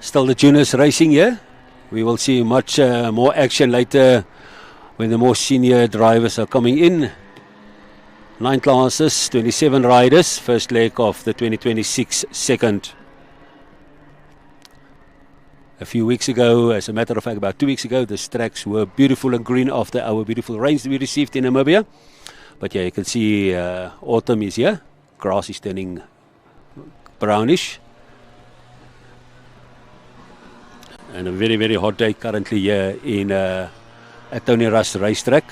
Still the juniors racing here. We will see much more action later when the more senior drivers are coming in. 9 classes, 27 riders, first leg of the 2026 second. A few weeks ago, as a matter of fact, about 2 weeks ago, the tracks were beautiful and green after our beautiful rains we received in Namibia. But yeah, you can see autumn is here. Grass is turning brownish. And a very, very hot day currently here in at Tony Russ racetrack.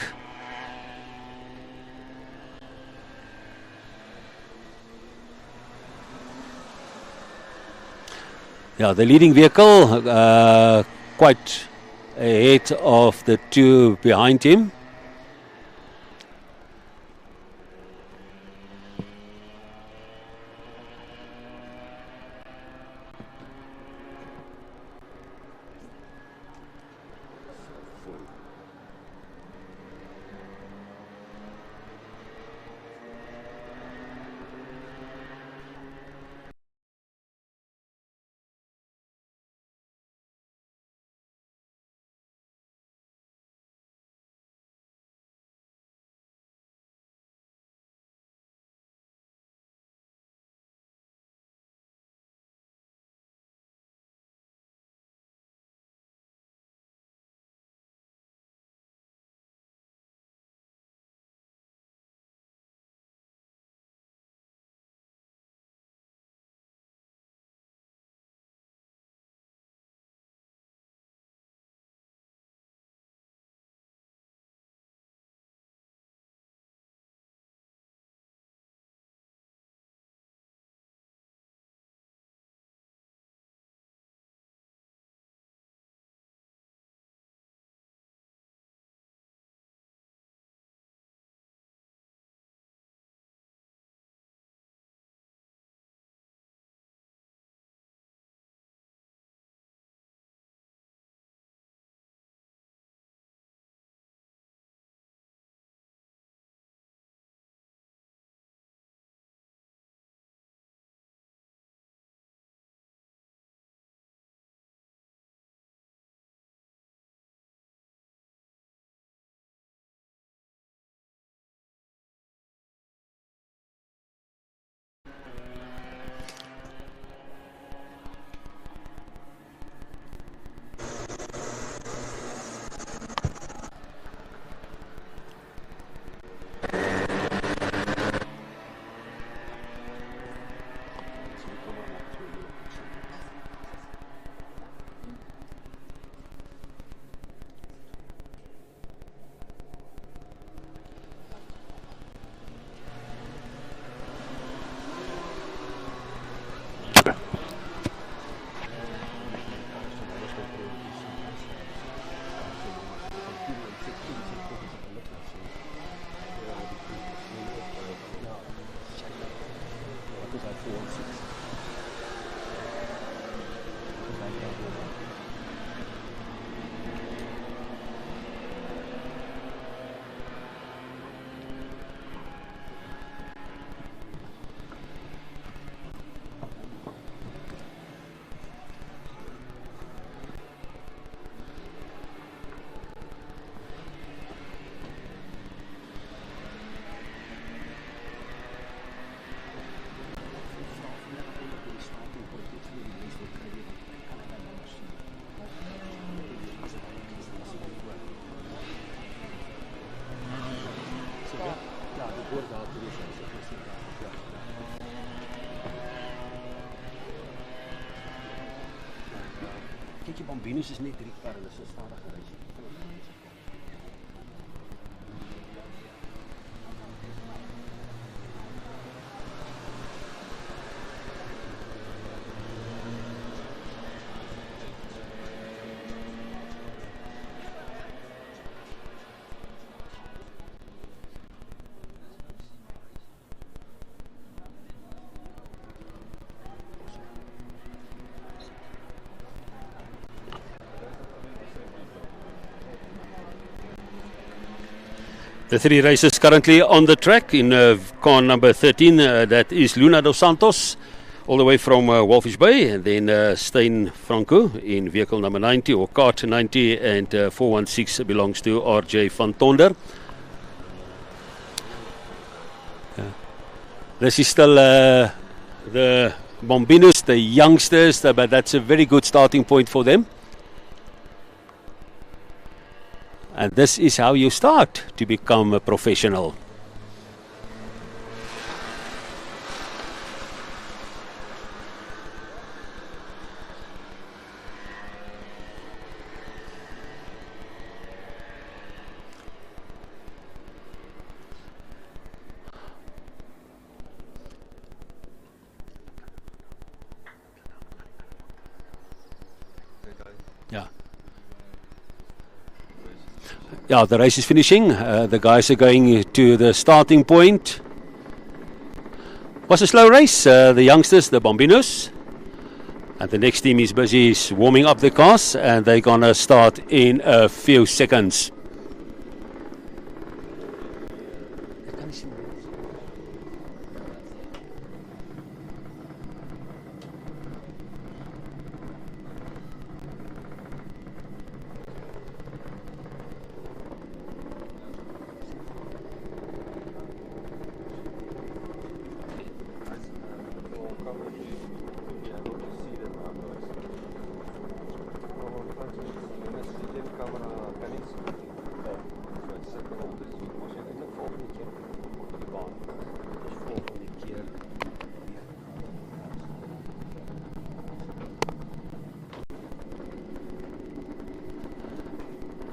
Yeah, the leading vehicle quite ahead of the two behind him. Kyk, die Bambinos is net 3 kar, hulle is so stadig gereis. The three races currently on the track in car number 13, that is Luna dos Santos, all the way from Walfish Bay, and then Stein Franco in vehicle number 90 or cart 90, and 416 belongs to RJ van Tonder. This is still the Bombinos, the youngsters, but that's a very good starting point for them. And this is how you start to become a professional. Yeah, the race is finishing. The guys are going to the starting point. Was a slow race. The youngsters, the Bombinos. And the next team is busy warming up the cars, and they're going to start in a few seconds.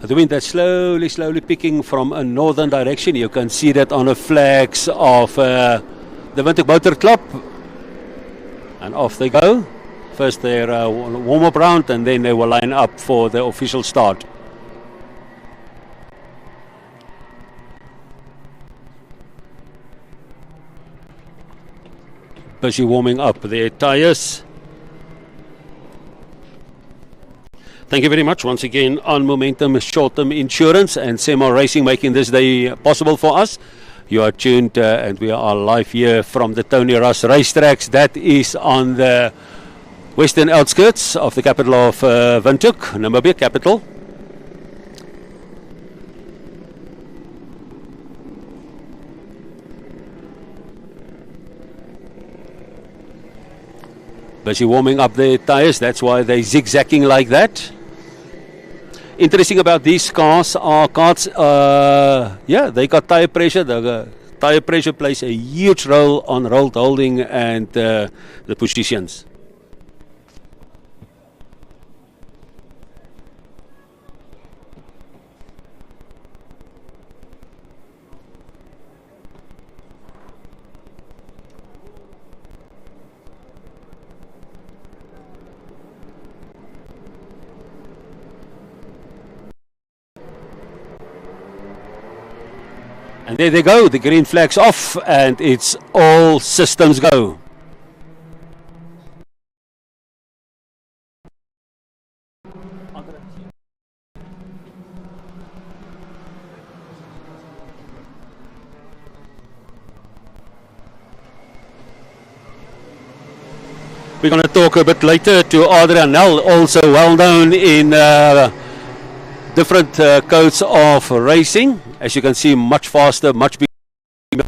The wind that's slowly picking from a northern direction. You can see that on the flags of the Windhoek Motor Club. And off they go. First their warm-up round, and then they will line up for the official start. Busy warming up their tyres. Thank you very much once again on Momentum Short-Term Insurance and Seymour Racing making this day possible for us. You are tuned and we are live here from the Tony Ross racetracks. That is on the western outskirts of the capital of Windhoek, Namibia capital. Busy warming up their tyres, that's why they're zigzagging like that. Interesting about these cars are cars, they got tire pressure. The tire pressure plays a huge role on road holding and the positions. And there they go, the green flag's off, and it's all systems go. We're going to talk a bit later to Adrian Nel, also well known in different codes of racing. As you can see, much faster, much bigger.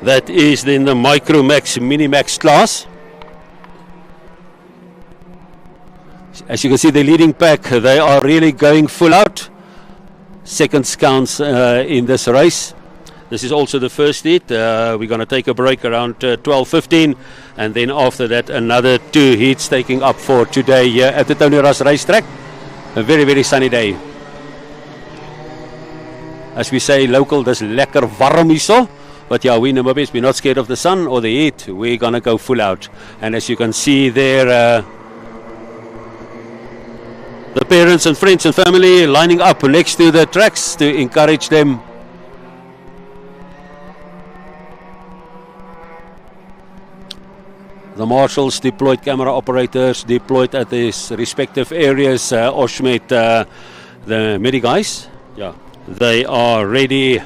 That is in the Micro Max, Mini Max class. As you can see, the leading pack, they are really going full out. Seconds counts in this race. This is also the first heat. We're going to take a break around 12:15, and then after that another 2 heats taking up for today here at the Tony Ross racetrack. A very, very sunny day. As we say local, dis lekker warm hierso. But yeah, we Namibians, we're not scared of the sun or the heat. We're going to go full out. And as you can see there, the parents and friends and family lining up next to the tracks to encourage them. The marshals deployed, camera operators deployed at these respective areas. Oshmet, the medi guys, yeah, they are ready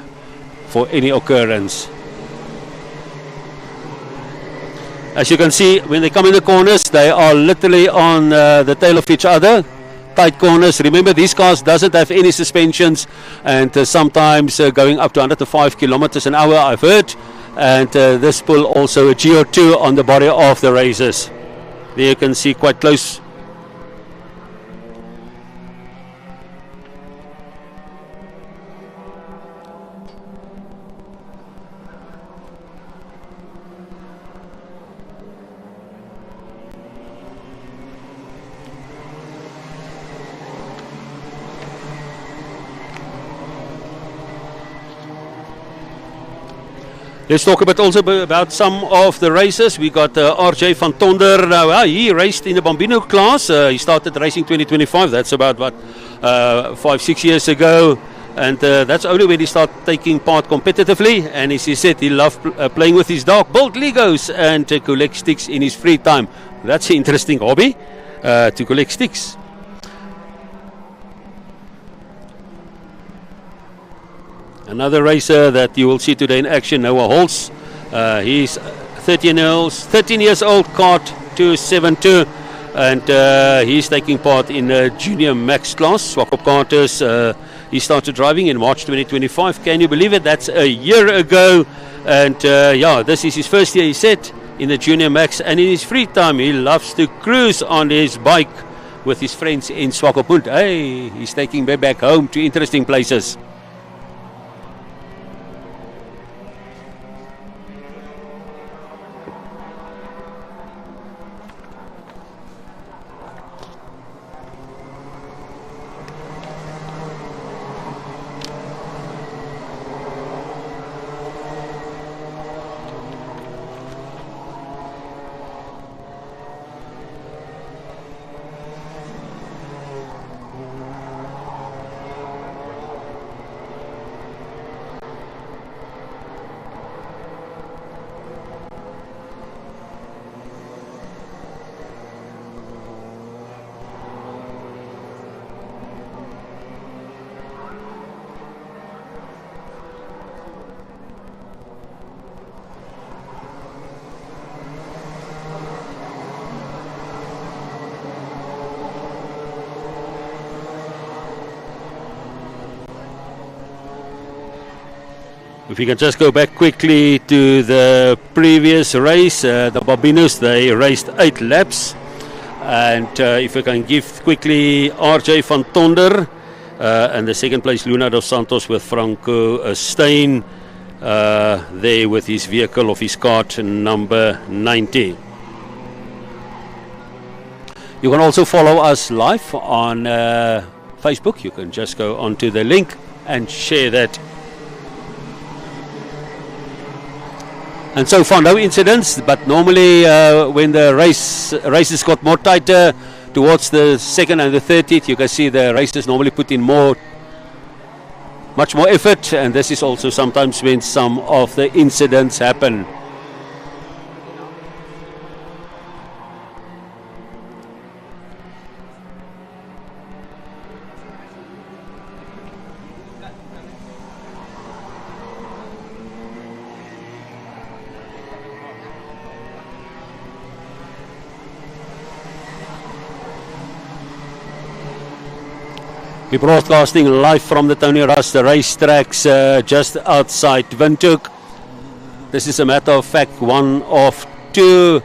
for any occurrence. As you can see, when they come in the corners, they are literally on the tail of each other. Tight corners. Remember, these cars doesn't have any suspensions, and sometimes going up to 105 kilometers an hour, I've heard. And this pull also a GO2 on the body of the racers. There you can see quite close. Let's talk about some of the races. We got RJ van Tonder. He raced in the Bambino class. He started racing 2025. That's about 5-6 years ago. And that's only when he started taking part competitively. And as he said, he loved playing with his dog, build Legos, and collect sticks in his free time. That's an interesting hobby, to collect sticks. Another racer that you will see today in action, Noah Holtz. He's 13 years old, kart 272, and he's taking part in the Junior Max class. Swakop karters. He started driving in March 2025. Can you believe it? That's a year ago. And yeah, this is his first year, he said, in the Junior Max. And in his free time, he loves to cruise on his bike with his friends in Swakopmund. Hey, he's taking me back home to interesting places. If we can just go back quickly to the previous race, the Babinos, they raced 8 laps. And if we can give quickly RJ van Tonder and the second place Luna dos Santos with Franco Steyn there with his vehicle of his kart number 90. You can also follow us live on Facebook. You can just go onto the link and share that. And so far, no incidents, but normally when the races got more tighter towards the second and the 30th, you can see the racers normally put in much more effort, and this is also sometimes when some of the incidents happen. We're broadcasting live from the Tony Rasta racetracks just outside Windhoek. This is a matter of fact one of 2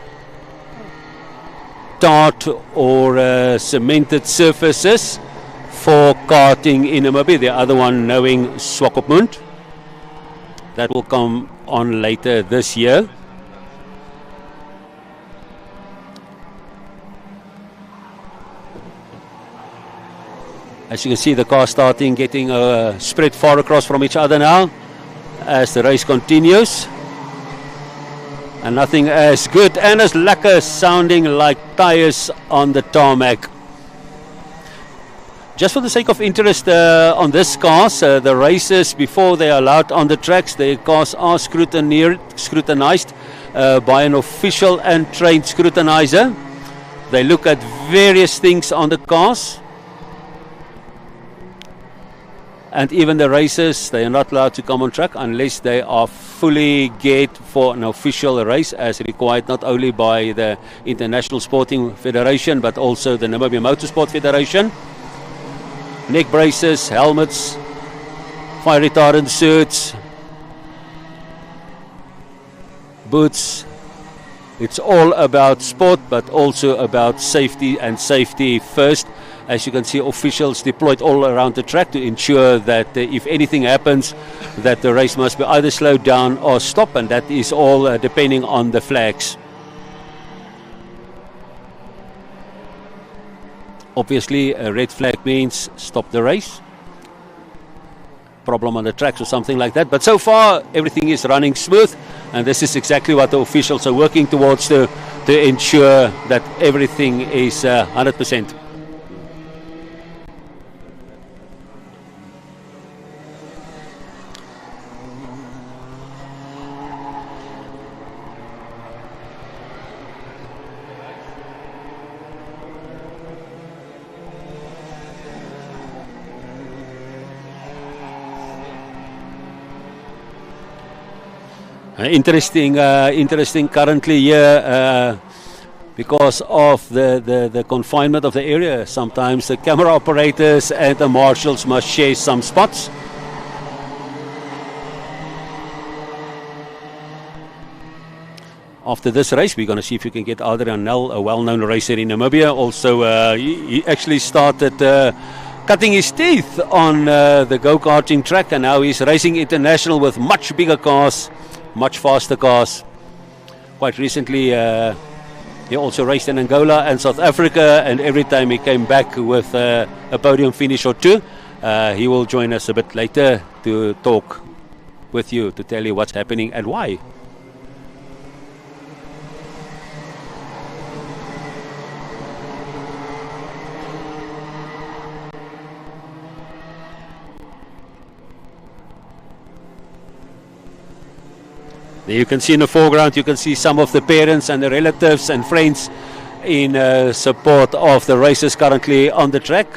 tarred or cemented surfaces for karting in Namibia. The other one knowing Swakopmund. That will come on later this year. As you can see, the car starting getting spread far across from each other now as the race continues. And nothing as good and as lekker sounding like tires on the tarmac. Just for the sake of interest on this cars, the racers, before they are allowed on the tracks, their cars are scrutinized by an official and trained scrutinizer. They look at various things on the cars. And even the racers, they are not allowed to come on track unless they are fully geared for an official race, as required not only by the International Sporting Federation but also the Namibia Motorsport Federation. Neck braces, helmets, fire retardant suits, boots. It's all about sport, but also about safety, and safety first. As you can see, officials deployed all around the track to ensure that if anything happens, that the race must be either slowed down or stopped, and that is all depending on the flags. Obviously, a red flag means stop the race. Problem on the tracks or something like that. But so far, everything is running smooth, and this is exactly what the officials are working towards to ensure that everything is 100%. Interesting currently here because of the confinement of the area. Sometimes the camera operators and the marshals must share some spots. After this race, we're going to see if we can get Adrian Nel, a well-known racer in Namibia. Also, he actually started cutting his teeth on the go-karting track, and now he's racing international with much bigger cars, much faster cars. Quite recently, he also raced in Angola and South Africa, and every time he came back with a podium finish or two. He will join us a bit later to talk with you, to tell you what's happening and why. There you can see in the foreground, you can see some of the parents and the relatives and friends in support of the racers currently on the track.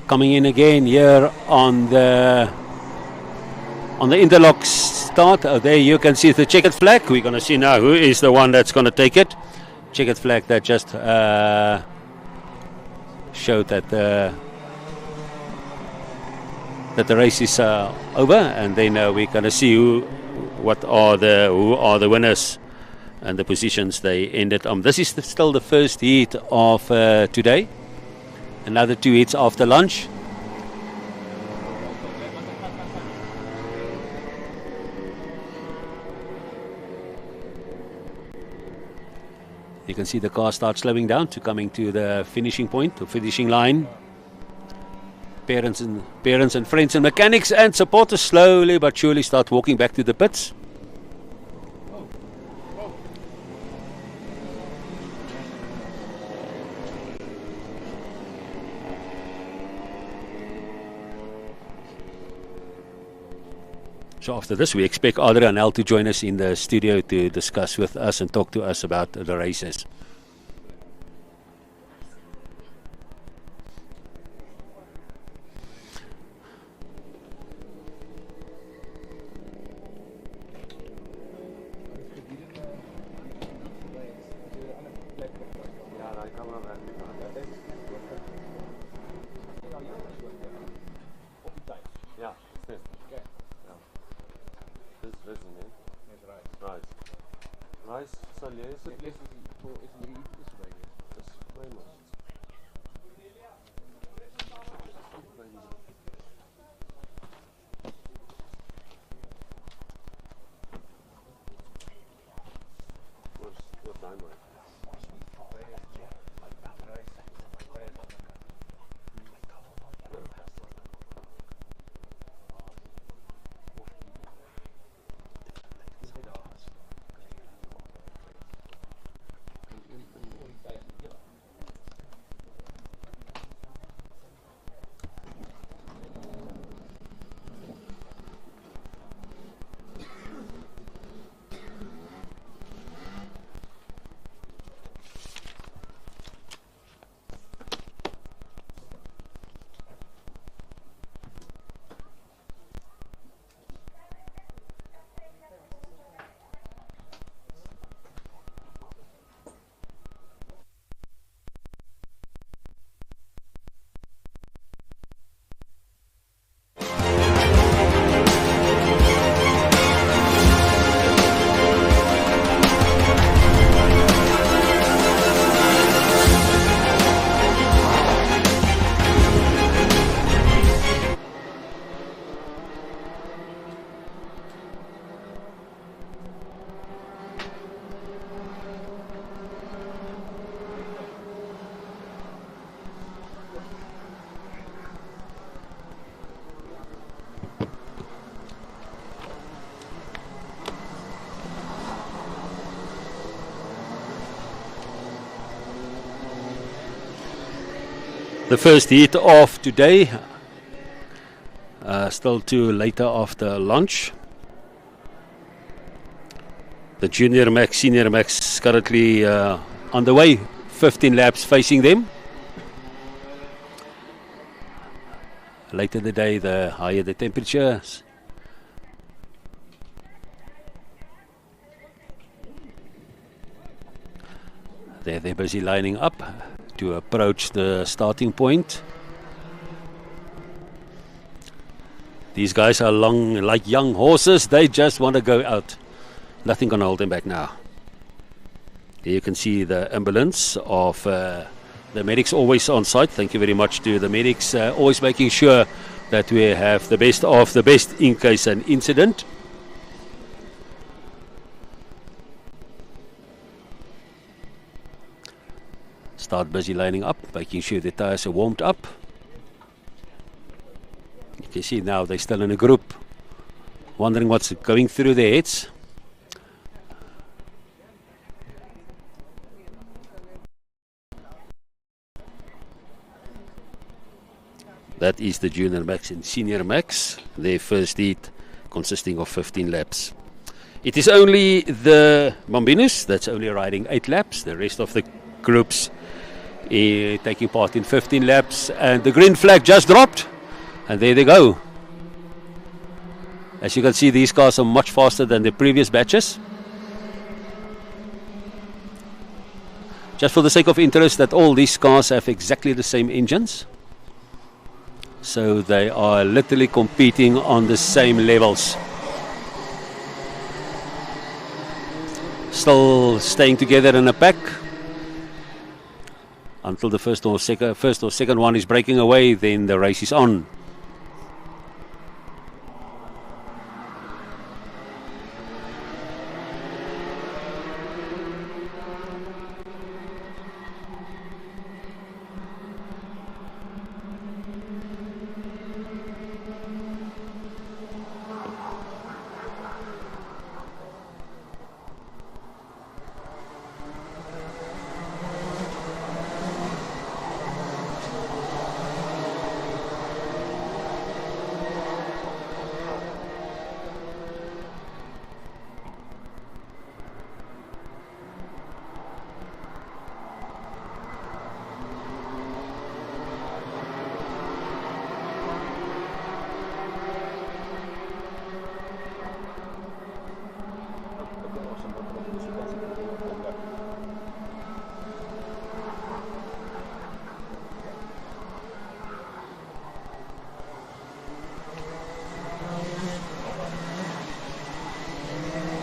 Coming in again here on the interlock start. There you can see the checkered flag. We're going to see now who is the one that's going to take it. Checkered flag that just showed that the race is over, and then we're going to see who are the winners and the positions they ended on. This is still the first heat of today. Another 2 heats after lunch. You can see the car start slowing down to coming to the finishing point, the finishing line. Parents and friends and mechanics and supporters slowly but surely start walking back to the pits. So after this, we expect Adrian Nel to join us in the studio to discuss with us and talk to us about the races. the first heat of today. Still to later after lunch. The Junior Max, Senior Max currently on the way. 15 laps facing them. Later the day, the higher the temperatures. They're busy lining up to approach the starting point. These guys are long, like young horses. They just want to go out. Nothing can hold them back now. Here you can see the ambulance of the medics always on site. Thank you very much to the medics, always making sure that we have the best of the best in case an incident. Start busy lining up, making sure the tires are warmed up. You can see now they're still in a group, wondering what's going through their heads. That is the Junior Max and Senior Max, their first heat consisting of 15 laps. It is only the Bambinos that's only riding 8 laps. The rest of the groups taking part in 15 laps, and the green flag just dropped, and there they go. As you can see, these cars are much faster than the previous batches. Just for the sake of interest, that all these cars have exactly the same engines, so they are literally competing on the same levels. Still staying together in a pack until the first or second one is breaking away, then the race is on.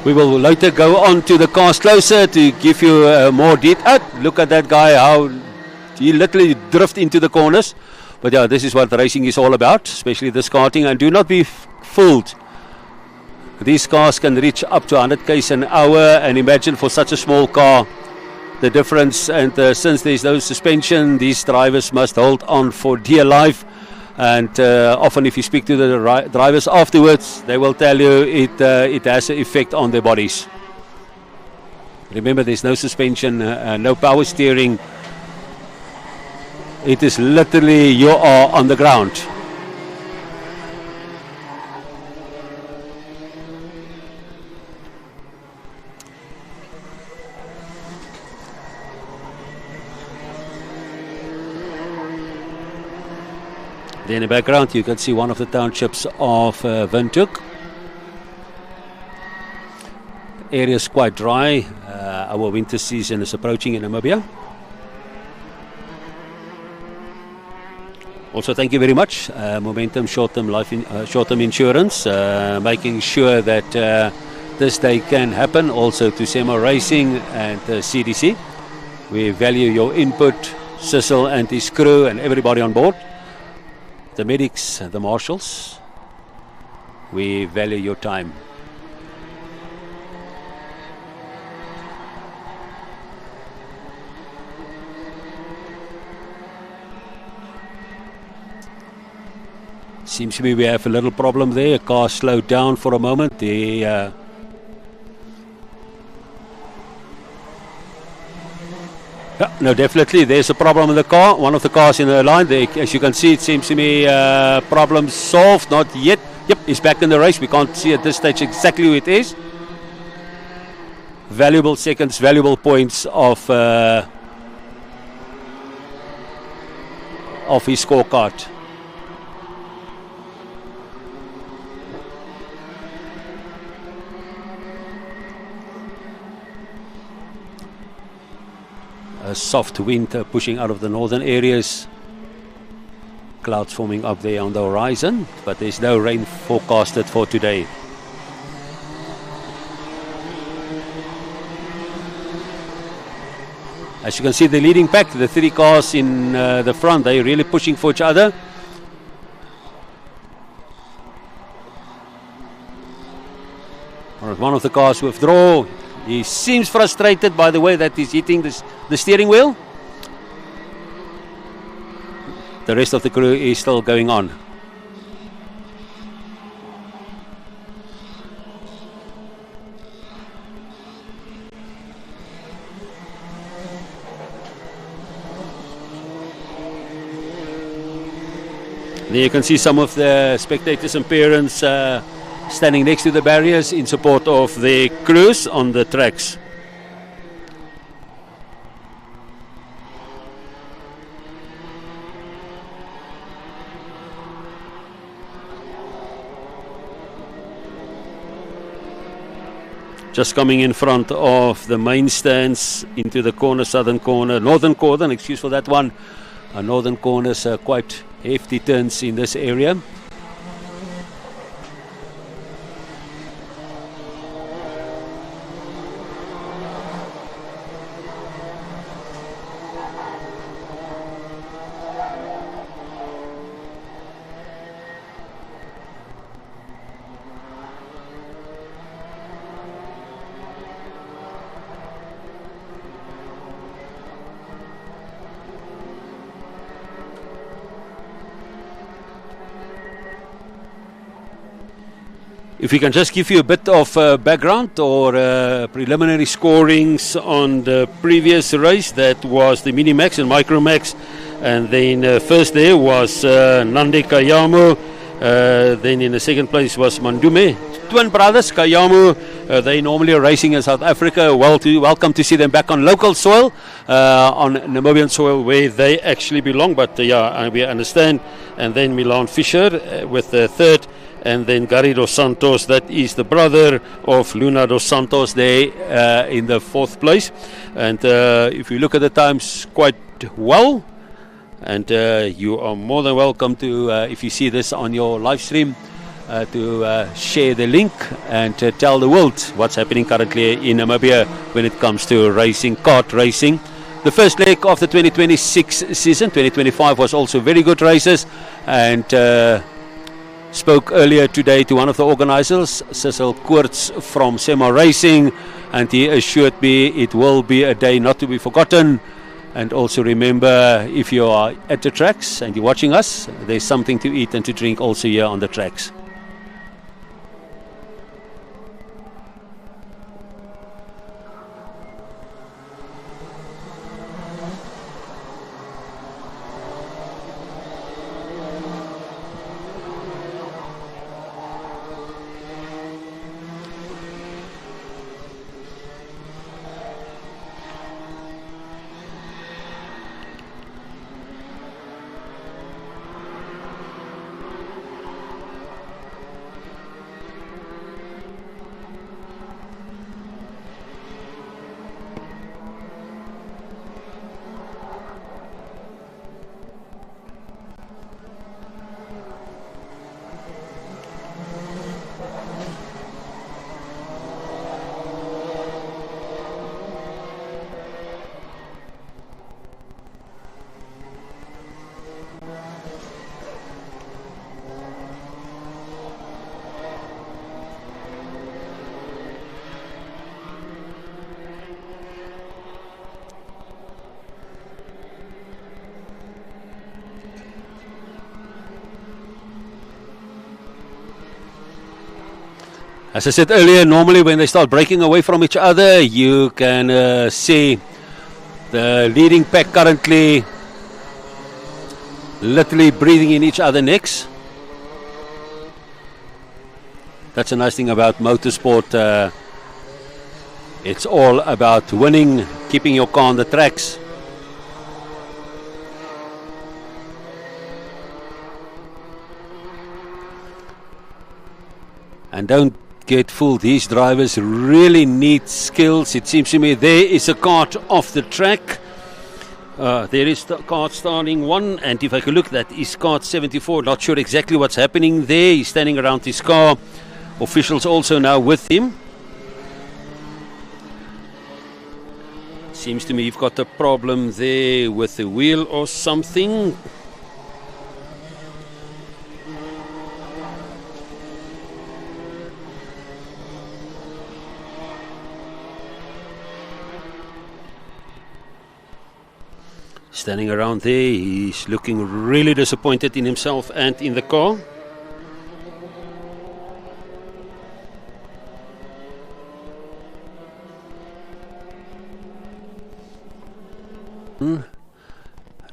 We will later go on to the cars closer to give you more detail. Look at that guy, how he literally drift into the corners. But yeah, this is what racing is all about, especially this karting. And do not be fooled. These cars can reach up to 100 km an hour, and imagine for such a small car the difference. And since there's no suspension, these drivers must hold on for dear life. And often if you speak to the drivers afterwards, they will tell you it has an effect on their bodies. Remember, there's no suspension, no power steering. It is literally you are on the ground. There in the background you can see one of the townships of Windhoek. Area is quite dry. Our winter season is approaching in Namibia. Also, thank you very much, Momentum short-term insurance, making sure that this day can happen. Also to SEMA Racing and CDC. We value your input, Cecil and his crew and everybody on board. The medics, the marshals, we value your time. Seems to be we have a little problem there. A car slowed down for a moment. No, definitely. There's a problem in the car. One of the cars in the line. As you can see, it seems to me problem solved. Not yet. Yep, he's back in the race. We can't see at this stage exactly who it is. Valuable seconds, valuable points of his scorecard. A soft wind pushing out of the northern areas. Clouds forming up there on the horizon, but there's no rain forecasted for today. As you can see, the leading pack, the 3 cars in the front, they're really pushing for each other. One of the cars withdraw. He seems frustrated by the way that he's hitting the steering wheel. The rest of the crew is still going on. There you can see some of the spectators and parents standing next to the barriers in support of the crews on the tracks. Just coming in front of the main stands into the corner, northern corner, excuse for that one. Northern corners are quite hefty turns in this area. If we can just give you a bit of background or preliminary scorings on the previous race, that was the Mini Max and Micro Max, and then first there was Nande Kayamo, then in the second place was Mandume. Twin brothers, Kayamo, they normally are racing in South Africa. Welcome to see them back on local soil, on Namibian soil where they actually belong, but yeah, we understand. And then Milan Fisher with the third. And then Gary Dos Santos, that is the brother of Luna Dos Santos, there in the fourth place. And if you look at the times, quite well. And you are more than welcome to, if you see this on your live stream, to share the link and tell the world what's happening currently in Namibia when it comes to racing, kart racing. The first leg of the 2026 season, 2025, was also very good races. And spoke earlier today to one of the organizers, Cecil Koorts from Sema Racing, and he assured me it will be a day not to be forgotten. And also remember, if you are at the tracks and you're watching us, there's something to eat and to drink also here on the tracks. As I said earlier, normally when they start breaking away from each other, you can see The leading pack currently literally breathing in each other's necks. That's a nice thing about motorsport. It's all about winning, keeping your car on the tracks. And don't get fooled, these drivers really need skills. It seems to me there is a kart off the track. There is the kart starting one, and if I could look, that is kart 74. Not sure exactly what's happening there. He's standing around his car. Officials also now with him. Seems to me you've got a problem there with the wheel or something. Standing around there, he's looking really disappointed in himself and in the car.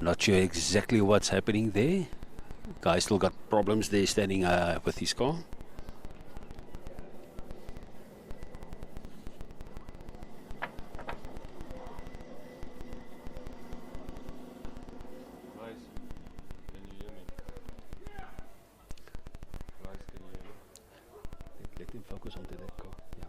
Not sure exactly what's happening there. Guy still got problems there standing with his car. Let him focus onto that car. Yeah.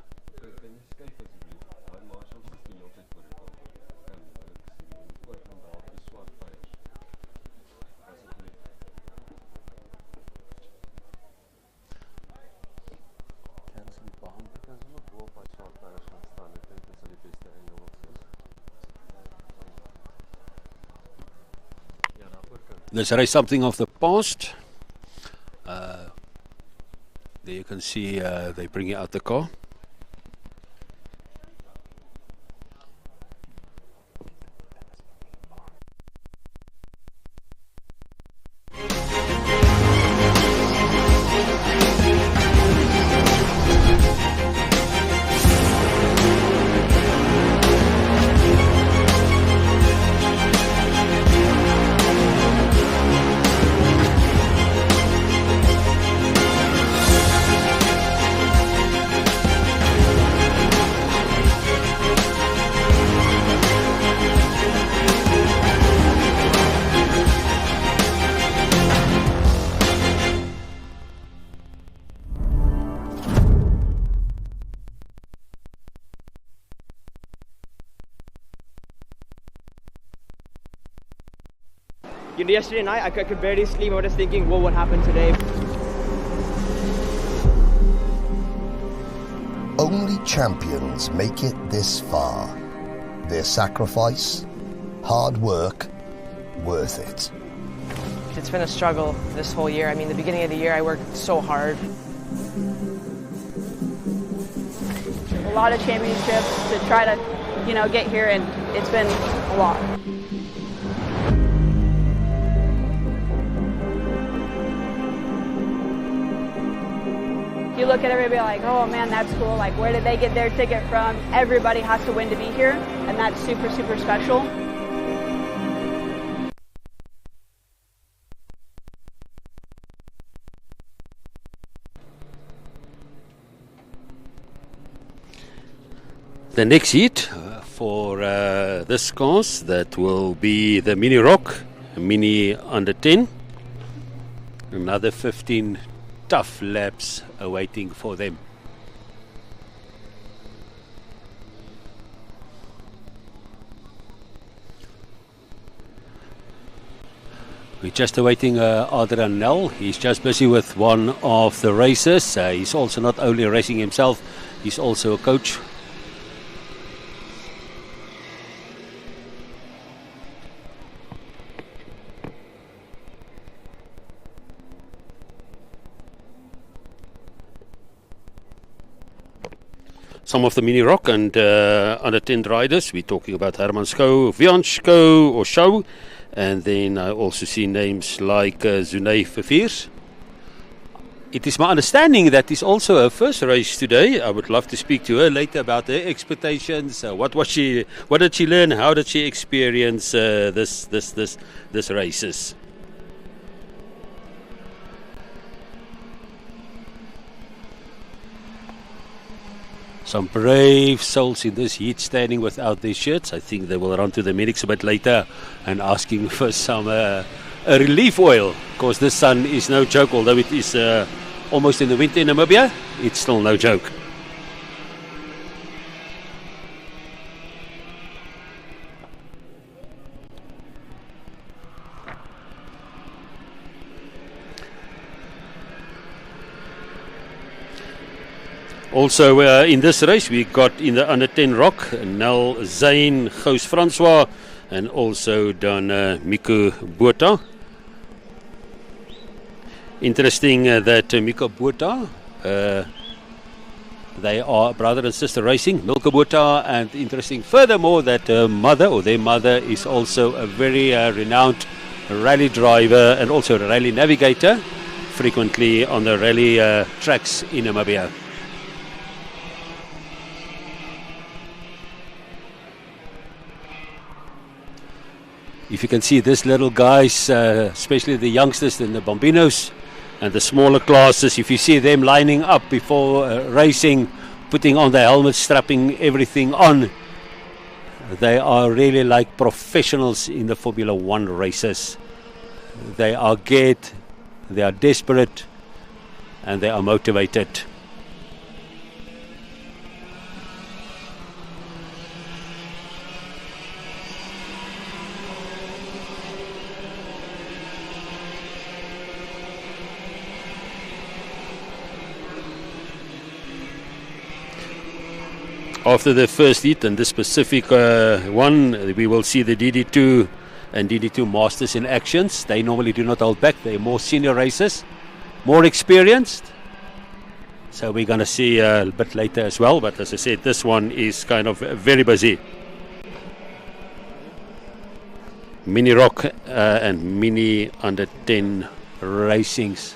This race something of the past. There you can see they're bringing out the car. Yesterday night, I could barely sleep. I was thinking, what would happen today? Only champions make it this far. Their sacrifice, hard work, worth it. It's been a struggle this whole year. I mean, the beginning of the year, I worked so hard. A lot of championships to try to, get here, and it's been a lot. You look at everybody like, oh man, that's cool. Like, where did they get their ticket from? Everybody has to win to be here, and that's super, super special. The next heat for this course, that will be the Mini Rock, Mini Under 10. Another 15 tough laps awaiting for them. We're just awaiting Adrian Nel. He's just busy with one of the races. He's also not only racing himself, he's also a coach. Some of the Mini Rock and under 10 riders. We're talking about Herman Schou, Vianschko or Schou. And then I also see names like Zunay Verveers. It is my understanding that is also her first race today. I would love to speak to her later about her expectations. What did she learn? How did she experience this races? Some brave souls in this heat standing without their shirts. I think they will run to the medics a bit later and asking for some a relief oil. Of course, this sun is no joke, although it is almost in the winter in Namibia. It's still no joke. Also in this race we got in the under 10 rock Nel Zayn, Gous Francois and also Don Miko Botha. Interesting that Miko Botha, they are brother and sister racing, Milko Botha, and interesting furthermore that her mother or their mother is also a very renowned rally driver and also a rally navigator, frequently on the rally tracks in Namibia. If you can see this little guys, especially the youngsters and the Bambinos and the smaller classes, if you see them lining up before racing, putting on their helmets, strapping everything on, they are really like professionals in the Formula One races. They are geared, they are desperate, and they are motivated. After the first heat and this specific one, we will see the DD2 and DD2 Masters in actions. They normally do not hold back. They're more senior racers, more experienced. So we're going to see a bit later as well. But as I said, this one is kind of very busy. Mini Rock and Mini Under 10 racings.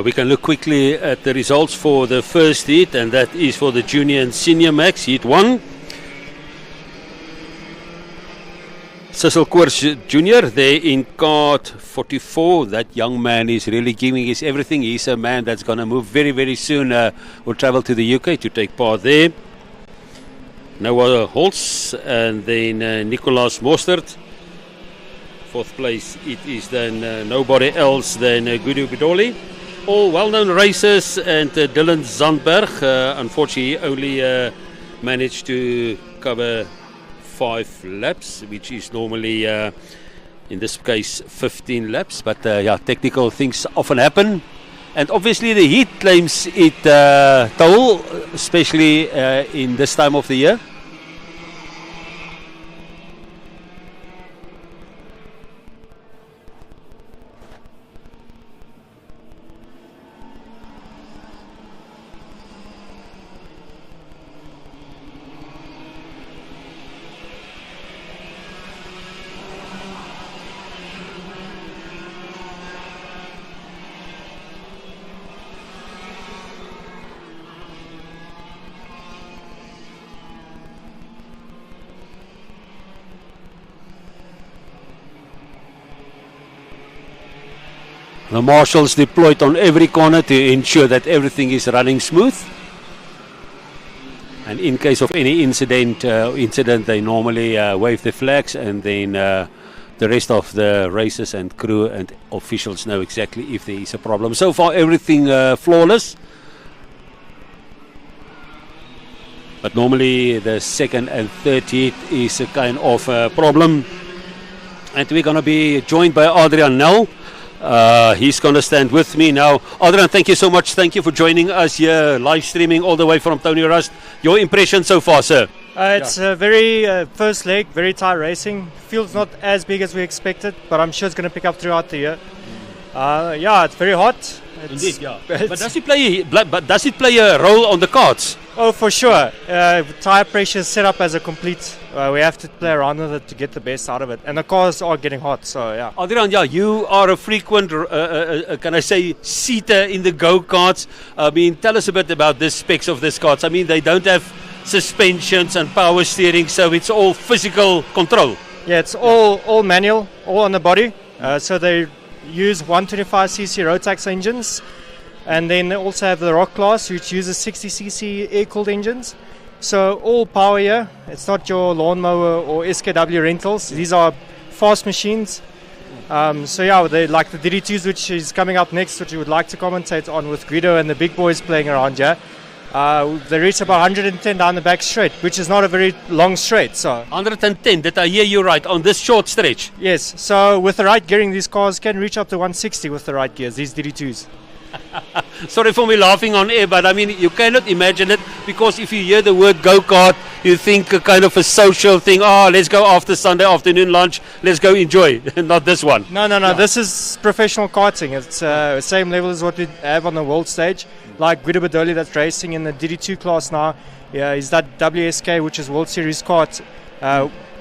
We can look quickly at the results for the first heat, and that is for the junior and senior max. Heat 1, Cecil Koors Jr. there in kart 44. That young man is really giving his everything. He's a man that's going to move very, very soon. Will travel to the UK to take part there. Noah Holtz and then Nicolas Mostert. Fourth place, it is then nobody else than Guido Bidoli. All well-known racers, and Dylan Zandberg, unfortunately, only managed to cover 5 laps, which is normally, in this case, 15 laps. But yeah, technical things often happen. And obviously the heat claims it toll, especially in this time of the year. The marshals deployed on every corner to ensure that everything is running smooth. And in case of any incident, they normally wave the flags, and then the rest of the racers and crew and officials know exactly if there is a problem. So far, everything flawless. But normally the second and third heat is a kind of problem. And we're going to be joined by Adrian Nel. He's going to stand with me now. Adrian, thank you so much. Thank you for joining us here, live streaming all the way from Tony Rust. Your impression so far, sir? It's a very first leg, very tight racing. Field's not as big as we expected, but I'm sure it's going to pick up throughout the year. Yeah, it's very hot. Indeed, yeah. But does it play a role on the karts? Oh, for sure. Tire pressure is set up as a complete. We have to play around with it to get the best out of it. And the cars are getting hot, so yeah. Adrian, yeah, you are a frequent, can I say, seater in the go-karts. I mean, tell us a bit about the specs of this karts. I mean, they don't have suspensions and power steering, so it's all physical control. Yeah, it's all manual, all on the body. So they use 125cc Rotax engines. And then they also have the Rock class, which uses 60cc air-cooled engines. So all power here. It's not your lawnmower or SKW rentals. These are fast machines. So yeah, they like the DD2s, which is coming up next, which you would like to commentate on with Guido and the big boys playing around here. They reach about 110 down the back straight, which is not a very long straight. So 110, did I hear you right, on this short stretch? Yes, so with the right gearing, these cars can reach up to 160 with the right gears, these DD2s. Sorry for me laughing on air, but I mean, you cannot imagine it, because if you hear the word go-kart, you think a kind of a social thing. Oh, let's go after Sunday afternoon lunch, let's go enjoy. Not this one. No, this is professional karting. It's the same level as what we have on the world stage. Like Guido Bidoli, that's racing in the DD2 class now. Yeah, he's that WSK, which is World Series kart,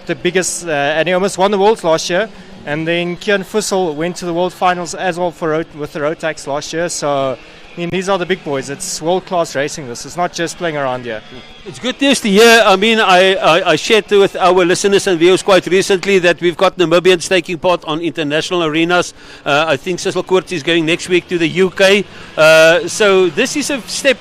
the biggest, and he almost won the world last year. And then Kian Fussel went to the world finals as well with the Rotax last year. So, I mean, these are the big boys. It's world-class racing. This is not just playing around here. It's good news to hear. I mean, I shared with our listeners and viewers quite recently that we've got Namibians taking part on international arenas. I think Cecil Koort is going next week to the UK. So this is a step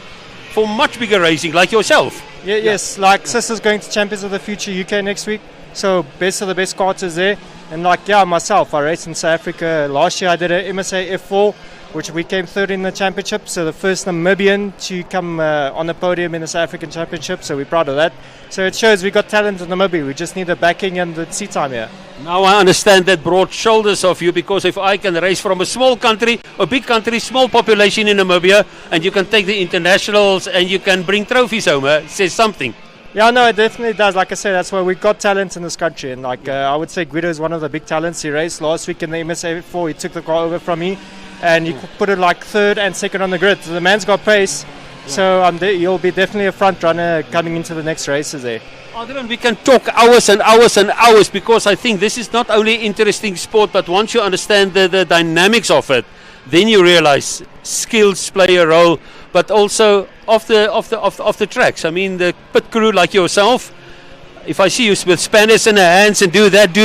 for much bigger racing, like yourself. Yeah. Yes, like Cecil's going to Champions of the Future UK next week. So best of the best karters there. And like, yeah, myself, I raced in South Africa. Last year I did a MSA F4, which we came third in the championship. So the first Namibian to come on the podium in the South African Championship. So we're proud of that. So it shows we got talent in Namibia. We just need the backing and the seat time here. Now I understand that broad shoulders of you, because if I can race from a small country, a big country, small population in Namibia, and you can take the internationals and you can bring trophies home, it says something. Yeah, no, it definitely does. Like I said, that's why we've got talent in this country. And like I would say Guido is one of the big talents. He raced last week in the MSA4. He took the car over from me, and he put it like third and second on the grid. So the man's got pace. So he'll be definitely a front runner coming into the next races there. Adrian, we can talk hours and hours and hours, because I think this is not only interesting sport, but once you understand the dynamics of it, then you realize skills play a role, but also off the tracks. I mean, the pit crew like yourself, if I see you with spanners in the hands and do that,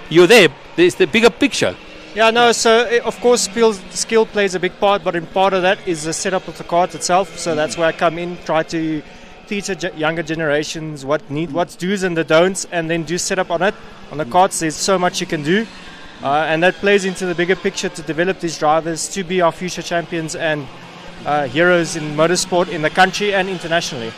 you're there. There's the bigger picture. Yeah, no, so of course skill plays a big part, but in part of that is the setup of the kart itself. So that's where I come in, try to teach younger generations what's do's and the don'ts, and then do setup on it. On the karts, there's so much you can do, and that plays into the bigger picture to develop these drivers to be our future champions and heroes in motorsport in the country and internationally.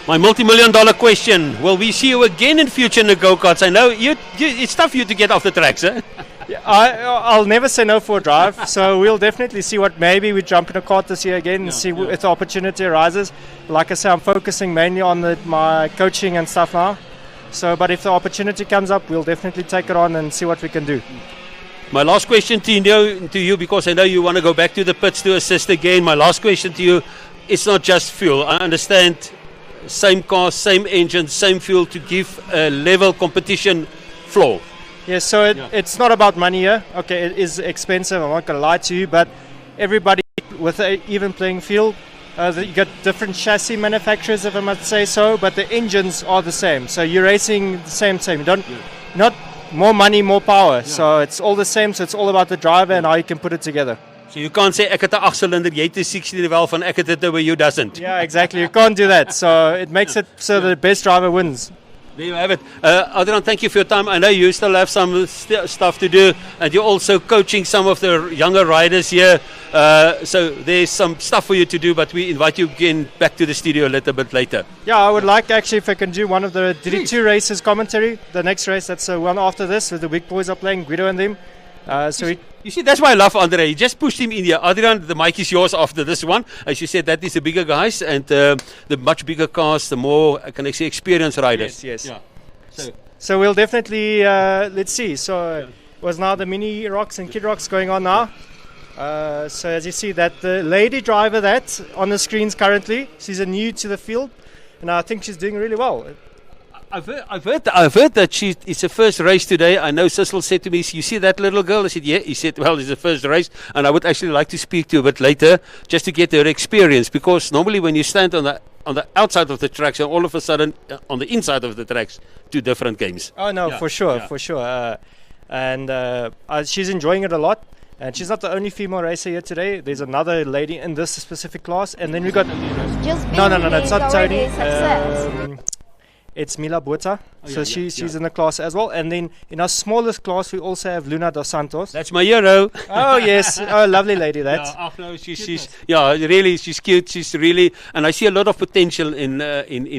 My multi-million-dollar question: will we see you again in future in the go-karts? I know it's tough for you to get off the tracks, eh? Yeah, I'll never say no for a drive, so we'll definitely see what maybe we jump in a kart this year again and see if the opportunity arises. Like I say, I'm focusing mainly on my coaching and stuff now. So, but if the opportunity comes up, we'll definitely take it on and see what we can do. My last question to you, because I know you want to go back to the pits to assist again. My last question to you: it's not just fuel. I understand. Same car, same engine, same fuel to give a level competition floor. Yes, so it's not about money here. Okay, it is expensive, I'm not going to lie to you, but everybody with an even playing field, you got different chassis manufacturers, if I must say so, but the engines are the same. So you're racing the same. You don't, not more money, more power. So it's all the same, so it's all about the driver and how you can put it together. So you can't say ek het 'n 8-cylinder, jy het 'n 16 wel van ek het dit where you doesn't. Yeah, exactly. You can't do that. So it makes it so the best driver wins. There you have it. Adrian, thank you for your time. I know you still have some stuff to do, and you're also coaching some of the younger riders here. So there's some stuff for you to do, but we invite you again back to the studio a little bit later. Yeah, I would like actually if I can do one of the DD2 races commentary. The next race, that's one after this, where the big boys are playing, Guido and them. You see, that's why I love Andre. He just pushed him in here. Adrian, the mic is yours after this one. As you said, that is the bigger guys and the much bigger cars, the more, can I say, experienced riders. Yes. Yeah. So we'll definitely, let's see. So it was now the mini rocks and kid rocks going on now. So as you see, that the lady driver that's on the screens currently, she's a new to the field, and I think she's doing really well. I've heard that it's her first race today. I know Cecil said to me, "You see that little girl?" I said, "Yeah." He said, "Well, it's the first race," and I would actually like to speak to her a bit later, just to get her experience. Because normally, when you stand on the outside of the tracks, and all of a sudden on the inside of the tracks, two different games. Oh no, for sure. And she's enjoying it a lot. And she's not the only female racer here today. There's another lady in this specific class, and then we got no. It's not Tony. It's Mila Bota, she's in the class as well. And then in our smallest class, we also have Luna dos Santos. That's my hero. Oh yes, lovely lady that. She's really, she's cute. She's really, and I see a lot of potential in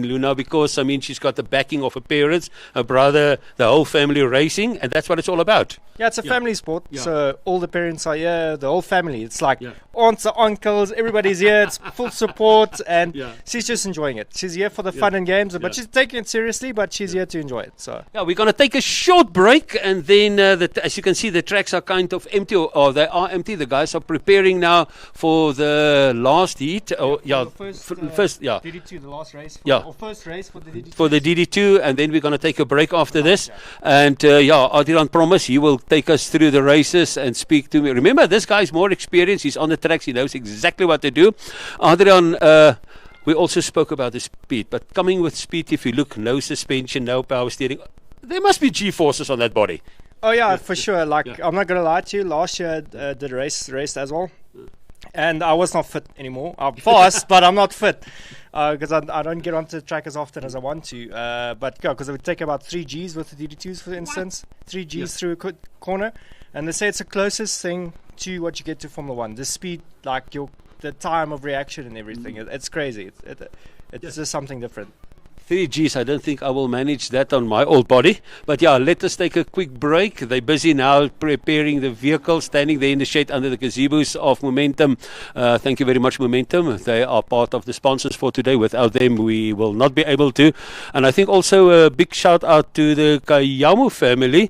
Luna because I mean she's got the backing of her parents, her brother, the whole family racing, and that's what it's all about. Yeah, it's a family sport. Yeah. So all the parents are here, the whole family. It's like aunts, uncles, everybody's here. It's full support, and she's just enjoying it. She's here for the fun and games, but she's taking it seriously. But she's here to enjoy it. So we're going to take a short break, and then as you can see, the tracks are kind of empty, or they are empty. The guys are preparing now for the last heat. First DD2, the last race. Or first race for the DD2. For the DD2, and then we're going to take a break after this. And Adrian promised he will take us through the races and speak to me. Remember, this guy's more experienced. He's on the tracks. He knows exactly what to do. Adrian, we also spoke about the speed, but coming with speed, if you look, no suspension, no power steering, there must be G-forces on that body. Oh yeah, for sure. I'm not going to lie to you. Last year I did a race as well, and I was not fit anymore. I'm fast, but I'm not fit because I don't get onto the track as often as I want to. But because it would take about 3 Gs with the DD2s, for instance, 3 Gs through a corner, and they say it's the closest thing to what you get to Formula 1. The speed, the time of reaction and everything. It's crazy. It's just something different. 3 Gs, I don't think I will manage that on my old body. But let us take a quick break. They're busy now preparing the vehicle, standing there in the shade under the gazebos of Momentum. Thank you very much, Momentum. They are part of the sponsors for today. Without them, we will not be able to. And I think also a big shout out to the Kayamu family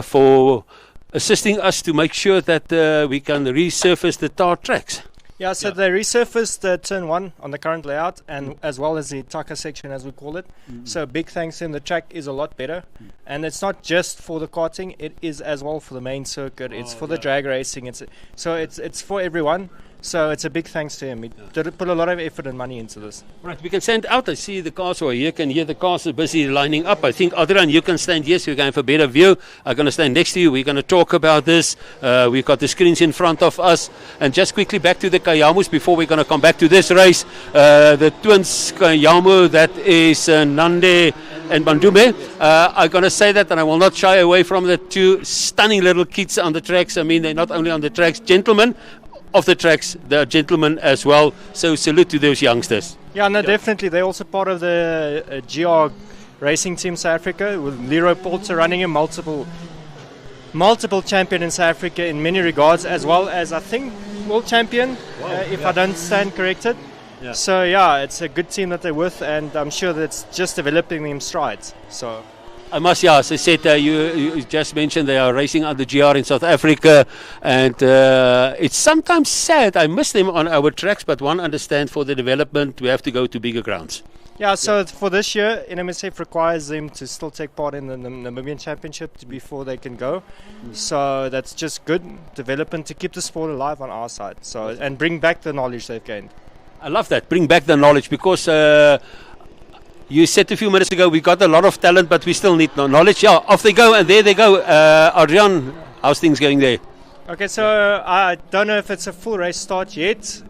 for assisting us to make sure that we can resurface the tar tracks. Yeah, so they resurfaced turn 1 on the current layout, and as well as the Taka section, as we call it. So big thanks to them. The track is a lot better, and it's not just for the karting; it is as well for the main circuit. It's for the drag racing. It's for everyone. So it's a big thanks to him. He did put a lot of effort and money into this. Right, we can stand out. I see the cars over here. Can hear the cars are busy lining up. I think, Adrian, you can stand. Yes, we're going to have a better view. I'm going to stand next to you. We're going to talk about this. We've got the screens in front of us. And just quickly back to the Kayamus before we're going to come back to this race. The twins Kayamu, that is Nande and Bandume. I'm going to say that, and I will not shy away from the two stunning little kids on the tracks. I mean, they're not only on the tracks, gentlemen of the tracks, they're gentlemen as well. So salute to those youngsters. Yeah, no, definitely. They're also part of the GR Racing Team South Africa, with Leroy Polter running a multiple champion in South Africa in many regards, as well as, I think, world champion, if I don't stand corrected. Yeah. So, yeah, it's a good team that they're with, and I'm sure that's just developing them strides. So. I must, as I said, you just mentioned they are racing under GR in South Africa, and it's sometimes sad. I miss them on our tracks, but one understands for the development we have to go to bigger grounds. Yeah, so for this year, NMSF requires them to still take part in the Namibian Championship before they can go. So that's just good development to keep the sport alive on our side. So, and bring back the knowledge they've gained. I love that. Bring back the knowledge, because you said a few minutes ago we got a lot of talent, but we still need knowledge. Yeah, off they go, and there they go. Adrian, how's things going there? Okay, so I don't know if it's a full race start yet.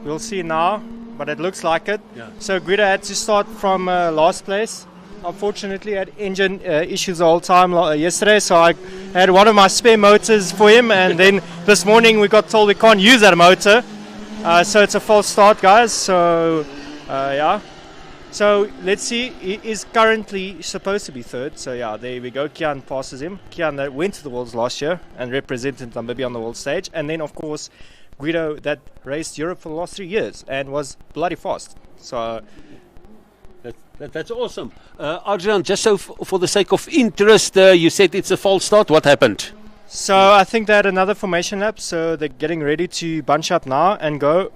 We'll see now, but it looks like it. Yeah. So Guido had to start from last place. Unfortunately, had engine issues the whole time yesterday, so I had one of my spare motors for him, and then this morning we got told we can't use that motor. So it's a false start, guys. So, yeah. So let's see, he is currently supposed to be third. So yeah, there we go. Kian passes him. Kian that went to the Worlds last year and represented Namibia on the world stage. And then of course Guido that raced Europe for the last 3 years and was bloody fast. So that's awesome. Adrian, just so for the sake of interest, you said it's a false start. What happened? So I think they had another formation lap. So they're getting ready to bunch up now and go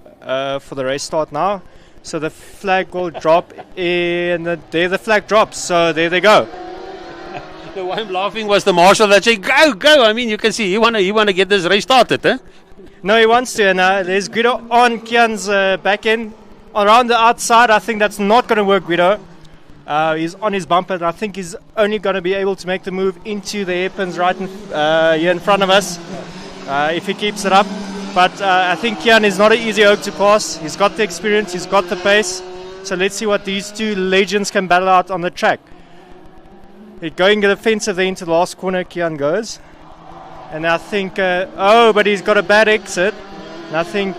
for the race start now. So the flag will drop, and there the flag drops. So there they go. The one I'm laughing was the marshal that said, "Go!" I mean, you can see he wanna get this race started, eh? No, he wants to, and there's Guido on Kian's back end around the outside. I think that's not going to work, Guido. He's on his bumper, and I think he's only going to be able to make the move into the hairpins right here in front of us if he keeps it up. But I think Kian is not an easy oak to pass. He's got the experience, he's got the pace. So let's see what these two legends can battle out on the track. Going defensive there into the last corner, Kian goes. And I think, but he's got a bad exit. And I think,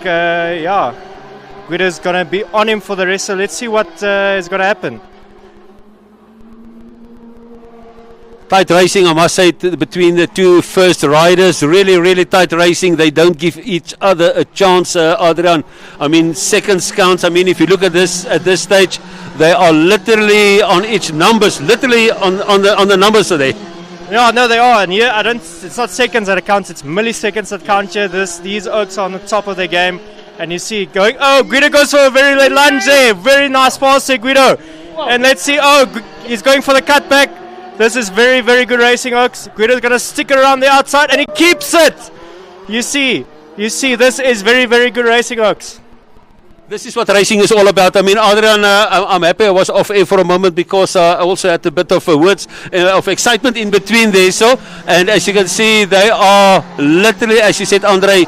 Guido's going to be on him for the rest. So let's see what is going to happen. Tight racing, I must say, between the two first riders. Really, really tight racing. They don't give each other a chance, Adrian. I mean, seconds counts. I mean, if you look at this stage, they are literally on each numbers, literally on the numbers today. Yeah, no, they are. And yeah, it's not seconds that counts, it's milliseconds that count here. These oaks are on the top of their game. And you see it going. Oh, Guido goes for a very late lunge there. Very nice pass there, Guido. Whoa. And let's see. Oh, he's going for the cutback. This is very, very good racing, Oaks. Guido's going to stick around the outside, and he keeps it. You see, this is very, very good racing, Oaks. This is what racing is all about. I mean, Adrian, I'm happy I was off air for a moment because I also had a bit of words of excitement in between there. So, and as you can see, they are literally, as you said, Andre,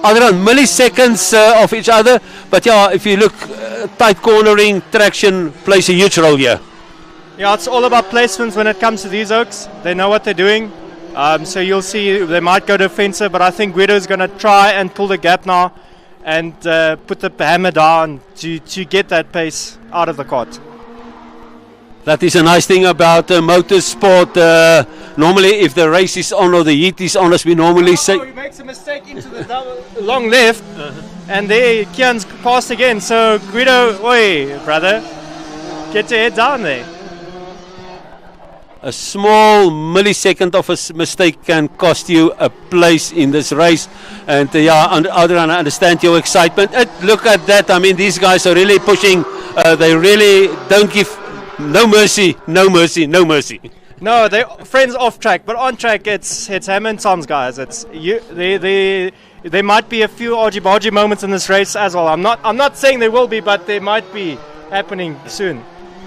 milliseconds of each other. But yeah, if you look, tight cornering, traction plays a huge role here. Yeah, it's all about placements when it comes to these oaks. They know what they're doing. So you'll see they might go defensive, but I think Guido's going to try and pull the gap now and put the hammer down to get that pace out of the cart. That is a nice thing about motorsport. Normally, if the race is on or the heat is on, as we normally say... he makes a mistake into the long left, and there Kian's passed again. So Guido, oi, brother, get your head down there. A small millisecond of a mistake can cost you a place in this race. And Adrian, I understand your excitement. Look at that. I mean, these guys are really pushing. They really don't give no mercy. No, they're friends off track, but on track it's Ham and Tom's, guys. It's you. There might be a few argy-bargy moments in this race as well. I'm not saying there will be, but there might be happening soon.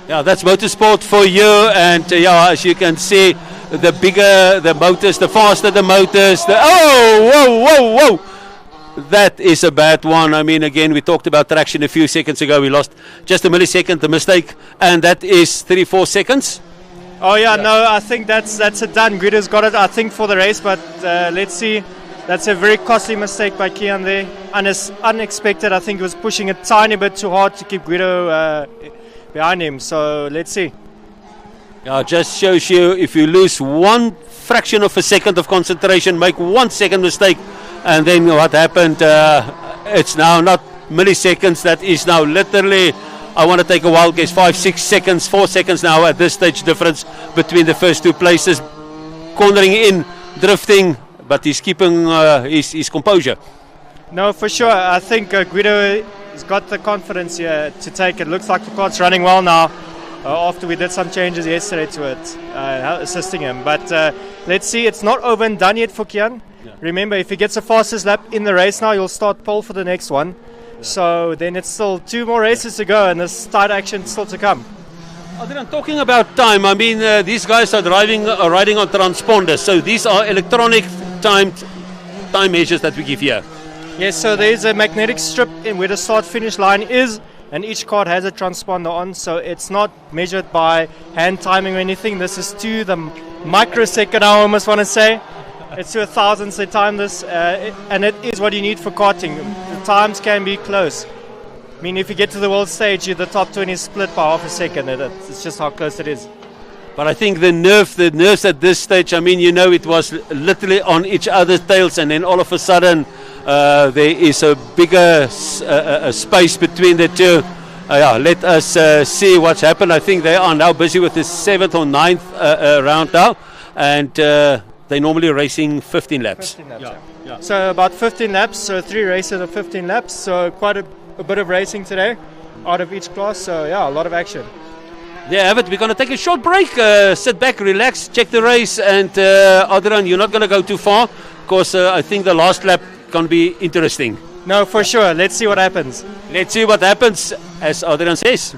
Yeah, that's motorsport for you, and as you can see, the bigger the motors, the faster the motors. Whoa! That is a bad one. I mean, again, we talked about traction a few seconds ago. We lost just a millisecond, the mistake, and that is 3-4 seconds. Oh yeah, no, I think that's a done. Guido's got it, I think, for the race, but let's see. That's a very costly mistake by Kian there. Unexpected. I think he was pushing a tiny bit too hard to keep Guido behind him. So let's see. Yeah, just shows you if you lose one fraction of a second of concentration, make 1 second mistake, and then what happened? It's now not milliseconds. That is now literally, I want to take a wild guess, 5-6 seconds, 4 seconds now at this stage difference between the first two places. Cornering in, drifting, but he's keeping his composure. No, for sure. I think Guido has got the confidence here to take it. Looks like the car's running well now after we did some changes yesterday to it, assisting him. But let's see, it's not over and done yet for Kian. Yeah. Remember, if he gets the fastest lap in the race now, he'll start pole for the next one. Yeah. So then it's still 2 more races to go, and this tight action still to come. I'm talking about time. I mean, these guys are riding on transponders, so these are electronic time measures that we give here. Yes, so there's a magnetic strip in where the start-finish line is, and each card has a transponder on, so it's not measured by hand timing or anything. This is to the microsecond, I almost want to say. It's to 1,000th they time this, and it is what you need for karting. The times can be close. I mean, if you get to the world stage, the top 20 is split by half a second. It's just how close it is. But I think the nerves at this stage, I mean, it was literally on each other's tails, and then all of a sudden there is a bigger space between the two. Let us see what's happened. I think they are now busy with the 7th or 9th round now, and they're normally racing 15 laps. 15 laps, yeah. So about 15 laps, so 3 races of 15 laps, so quite a bit of racing today out of each class, so yeah, a lot of action. There you have it. We're going to take a short break, sit back, relax, check the race, and Adrian, you're not going to go too far because I think the last lap can be interesting. No, for sure. Let's see what happens. Let's see what happens, as Adrian says.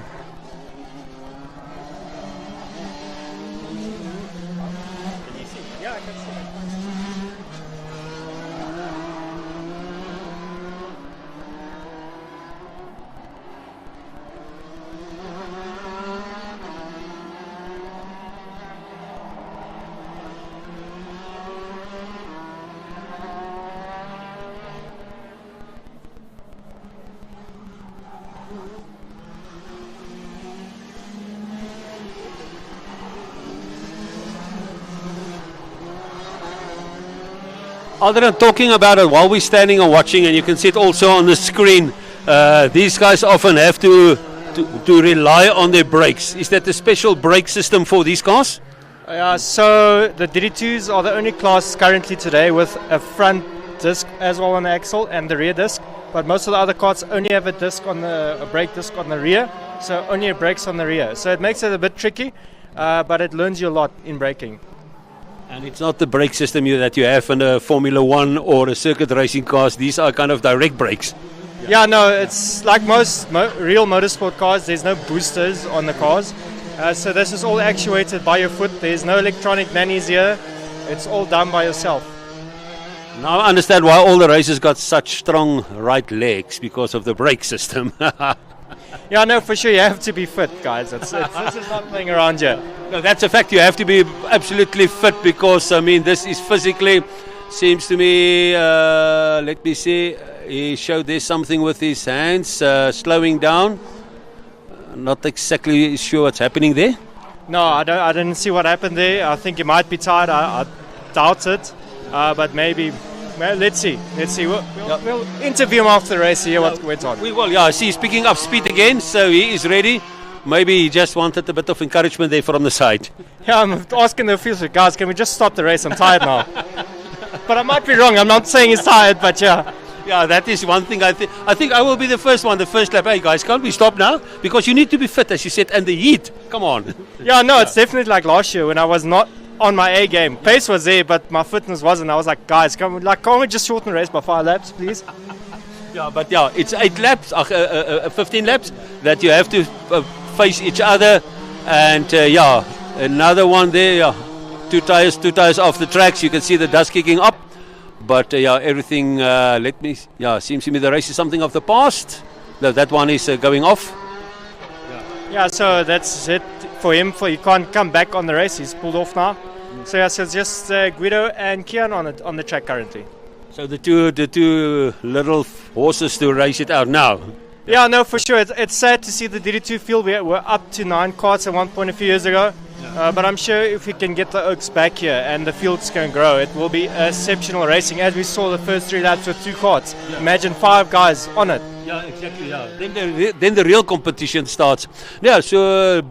Other than talking about it while we're standing and watching, and you can see it also on the screen, these guys often have to rely on their brakes. Is that a special brake system for these cars? So the DD2s are the only class currently today with a front disc as well on the axle and the rear disc, but most of the other cars only have a brake disc on the rear, so only brakes on the rear. So it makes it a bit tricky, but it learns you a lot in braking. And it's not the brake system that you have in a Formula 1 or a circuit racing cars. These are kind of direct brakes. Yeah, no, it's like most real motorsport cars. There's no boosters on the cars. So this is all actuated by your foot. There's no electronic nannies here. It's all done by yourself. Now I understand why all the racers got such strong right legs, because of the brake system. Yeah, no, for sure. You have to be fit, guys. This is not playing around here. No, that's a fact. You have to be absolutely fit because, I mean, this is physically, seems to me, let me see, he showed there's something with his hands, slowing down. Not exactly sure what's happening there. No, I didn't see what happened there. I think he might be tired. I doubt it. But maybe, well, let's see. We'll interview him after the race, see what went on. We will, yeah. See, he's picking up speed again, so he is ready. Maybe he just wanted a bit of encouragement there from the side. Yeah, I'm asking the officials, guys, can we just stop the race? I'm tired now. But I might be wrong. I'm not saying he's tired, but yeah. Yeah, that is one thing. I think I will be the first one, the first lap. Hey guys, can't we stop now? Because you need to be fit, as you said, and the heat. Come on. Yeah, no, it's definitely like last year when I was not on my A game. Pace was there, but my fitness wasn't. I was like, guys, can't we just shorten the race by 5 laps, please? Yeah, but yeah, it's 8 laps, 15 laps that you have to face each other, and yeah, another one there. Yeah, two tires off the tracks. You can see the dust kicking up. But yeah, everything, seems to me the race is something of the past. No, that one is going off. Yeah, so that's it for him. He can't come back on the race. He's pulled off now. So yeah, so it's just Guido and Kian on the track currently. So the two little horses to race it out now. Yeah, no, for sure. It's sad to see the DD2 field. We're up to 9 carts at one point a few years ago. But I'm sure if we can get the Oaks back here and the field's going to grow, it will be exceptional racing. As we saw the first 3 laps with 2 carts. Yeah. Imagine 5 guys on it. Yeah, exactly. Yeah. Then the real competition starts. Yeah, so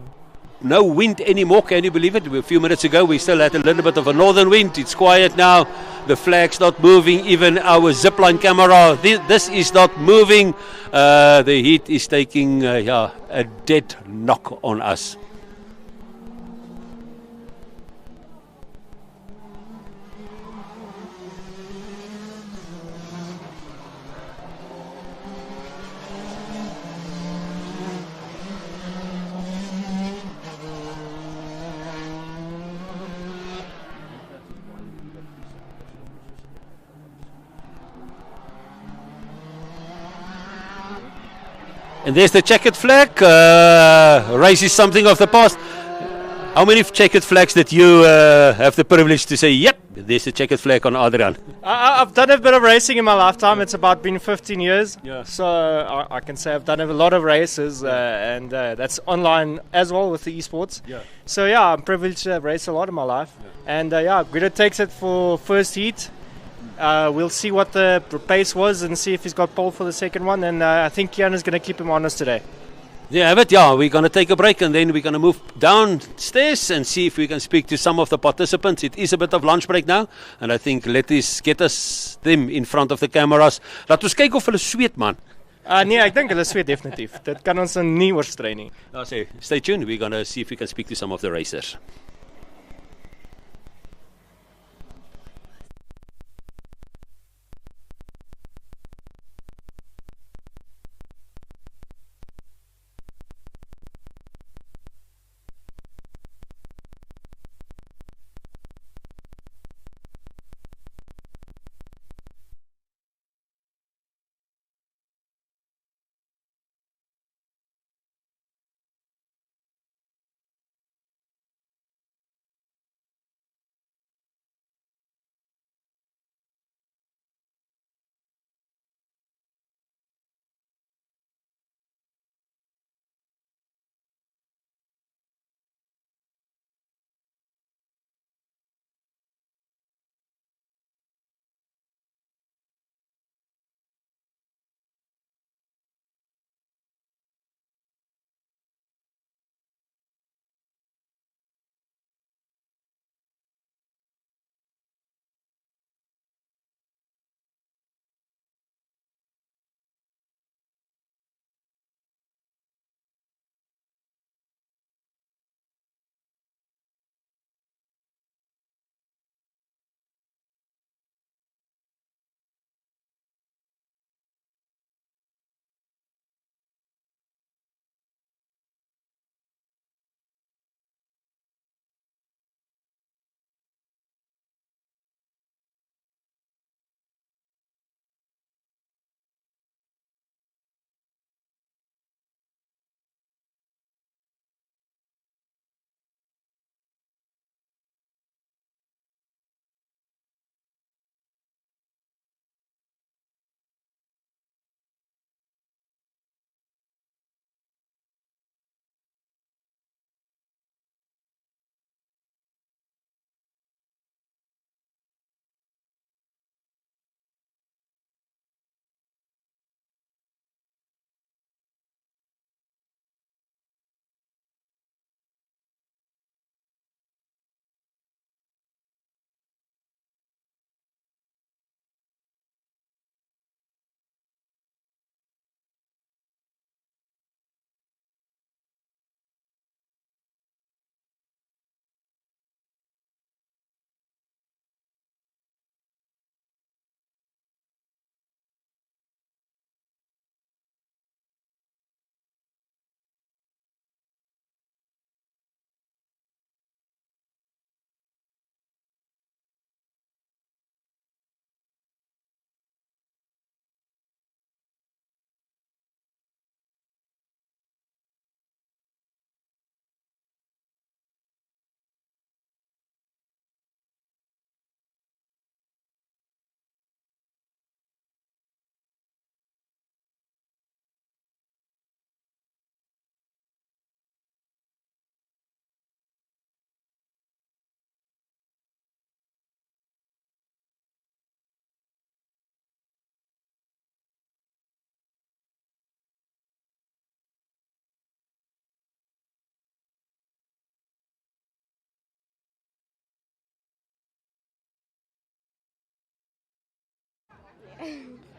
no wind anymore. Can you believe it? A few minutes ago we still had a little bit of a northern wind. It's quiet now. The flag's not moving. Even our zipline camera, this is not moving. The heat is taking a dead knock on us. And there's the checkered flag. Race is something of the past. How many checkered flags did you have the privilege to say, yep, there's a checkered flag on Adrian? I've done a bit of racing in my lifetime. It's about been 15 years. Yeah. So I can say I've done a lot of races, and that's online as well with the esports. Yeah. So yeah, I'm privileged to race a lot in my life. Yeah. And Guido takes it for first heat. We'll see what the pace was and see if he's got pole for the second one. And I think Kian is going to keep him honest today. There you have it. Yeah, we're going to take a break and then we're going to move downstairs and see if we can speak to some of the participants. It is a bit of lunch break now, and I think let us get them in front of the cameras. Laat ons kyk of hulle sweet, man. Nee, ek dink hulle sweet definitief. Dit kan ons nie oorstry nie. Stay tuned. We're going to see if we can speak to some of the racers.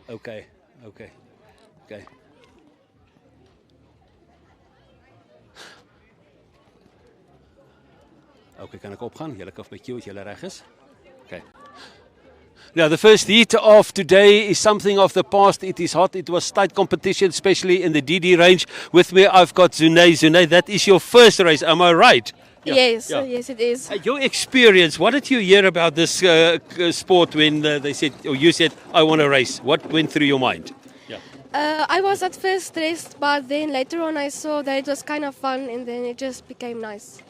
Okay. Okay, kan ek opgaan? Julle kan my cue as julle reg is. Okay. Now, the first heat of today is something of the past. It is hot. It was tight competition, especially in the DD range. With me, I've got Zunay. Zunay, that is your first race. Am I right? Yes, yes, it is. Your experience, what did you hear about this sport when they said, or you said, I want to race? What went through your mind? I was at first stressed, but then later on I saw that it was kind of fun, and then it just became nice.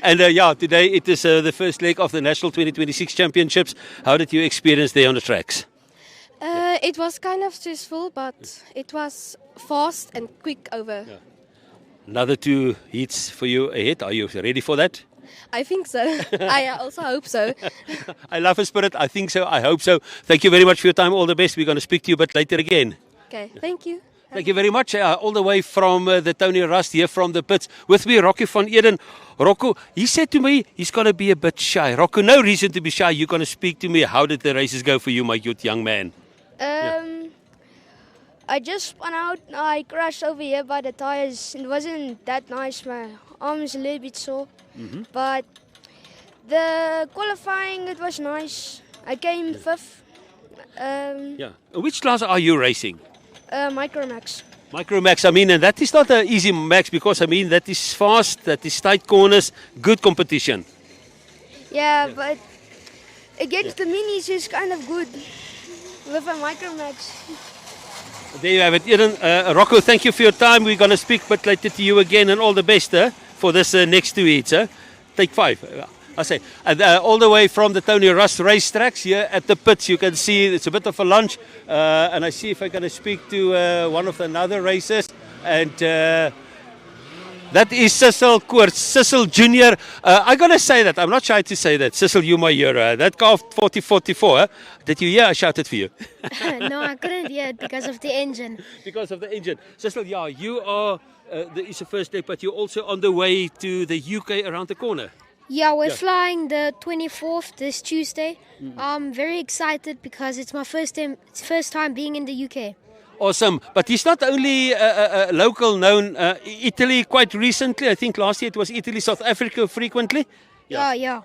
And today it is the first leg of the National 2026 Championships. How did you experience there on the tracks? It was kind of stressful, but it was fast and quick over. Another 2 heats for you ahead. Are you ready for that? I think so. I also hope so. I love his spirit. I think so. I hope so. Thank you very much for your time. All the best. We're going to speak to you a bit later again. Okay, thank you. Thank you very much. All the way from the Tony Rust here from the pits. With me, Rocky van Eden. Rocco, he said to me he's going to be a bit shy. Rocco, no reason to be shy. You're going to speak to me. How did the races go for you, my good young man? I just spun out. I crashed over here by the tires. It wasn't that nice. My arm is a little bit sore. But the qualifying, it was nice. I came 5th. Which class are you racing? Micromax. Micromax, I mean, and that is not an easy max because, I mean, that is fast, that is tight corners, good competition. Yeah, but against the minis is kind of good with a Micromax. There you have it, Eden. Rocco, thank you for your time. We're going to speak a bit later to you again, and all the best for this next 2 heats. Take 5. I say, and all the way from the Tony Rust racetracks here at the pits, you can see it's a bit of a lunch. And I see if I'm going to speak to one of the other racers. And that is Cecil Koorts, Cecil Jr. I'm going to say that. I'm not shy to say that. Cecil, you my hero. That car 4044, did you hear I shouted for you? No, I couldn't hear it because of the engine. Because of the engine. Cecil, you are, it's the first day, but you're also on the way to the UK around the corner. Yeah, we're flying the 24th this Tuesday. I'm very excited because it's my first time being in the UK. Awesome. But it's not only local known. Italy quite recently. I think last year it was Italy, South Africa frequently. Yeah.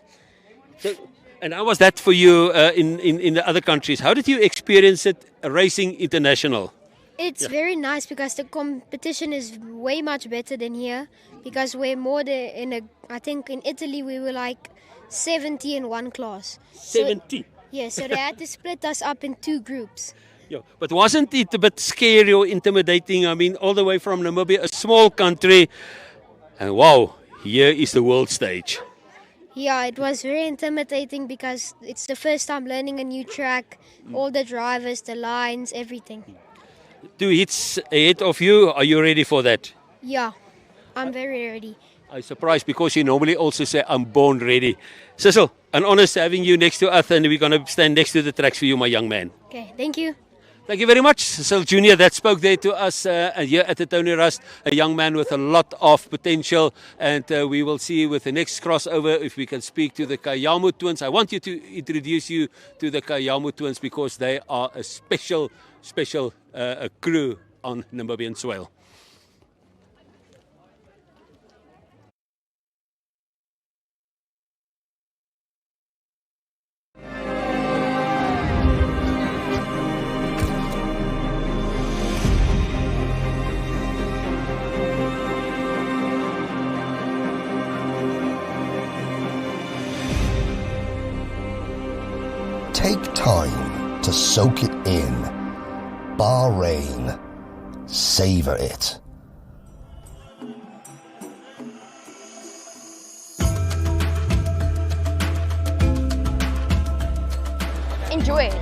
So, and how was that for you in the other countries? How did you experience it racing international? It's very nice because the competition is way much better than here. Because we're more I think in Italy we were like 70 in one class. 70? So they had to split us up in 2 groups. Yeah, but wasn't it a bit scary or intimidating? I mean, all the way from Namibia, a small country, and wow, here is the world stage. Yeah, it was very intimidating because it's the first time learning a new track, all the drivers, the lines, everything. 2 hits ahead of you. Are you ready for that? Yeah, I'm very ready. I'm surprised because you normally also say, I'm born ready. Cecil, an honor having you next to us, and we're going to stand next to the tracks for you, my young man. Okay, thank you. Thank you very much, Cecil Jr. That spoke there to us here at the Tony Rust, a young man with a lot of potential, and we will see with the next crossover if we can speak to the Kayamu twins. I want you to introduce you to the Kayamu twins because they are a special crew on Namibian soil. Take time to soak it in. Bahrain. Savor it. Enjoy it.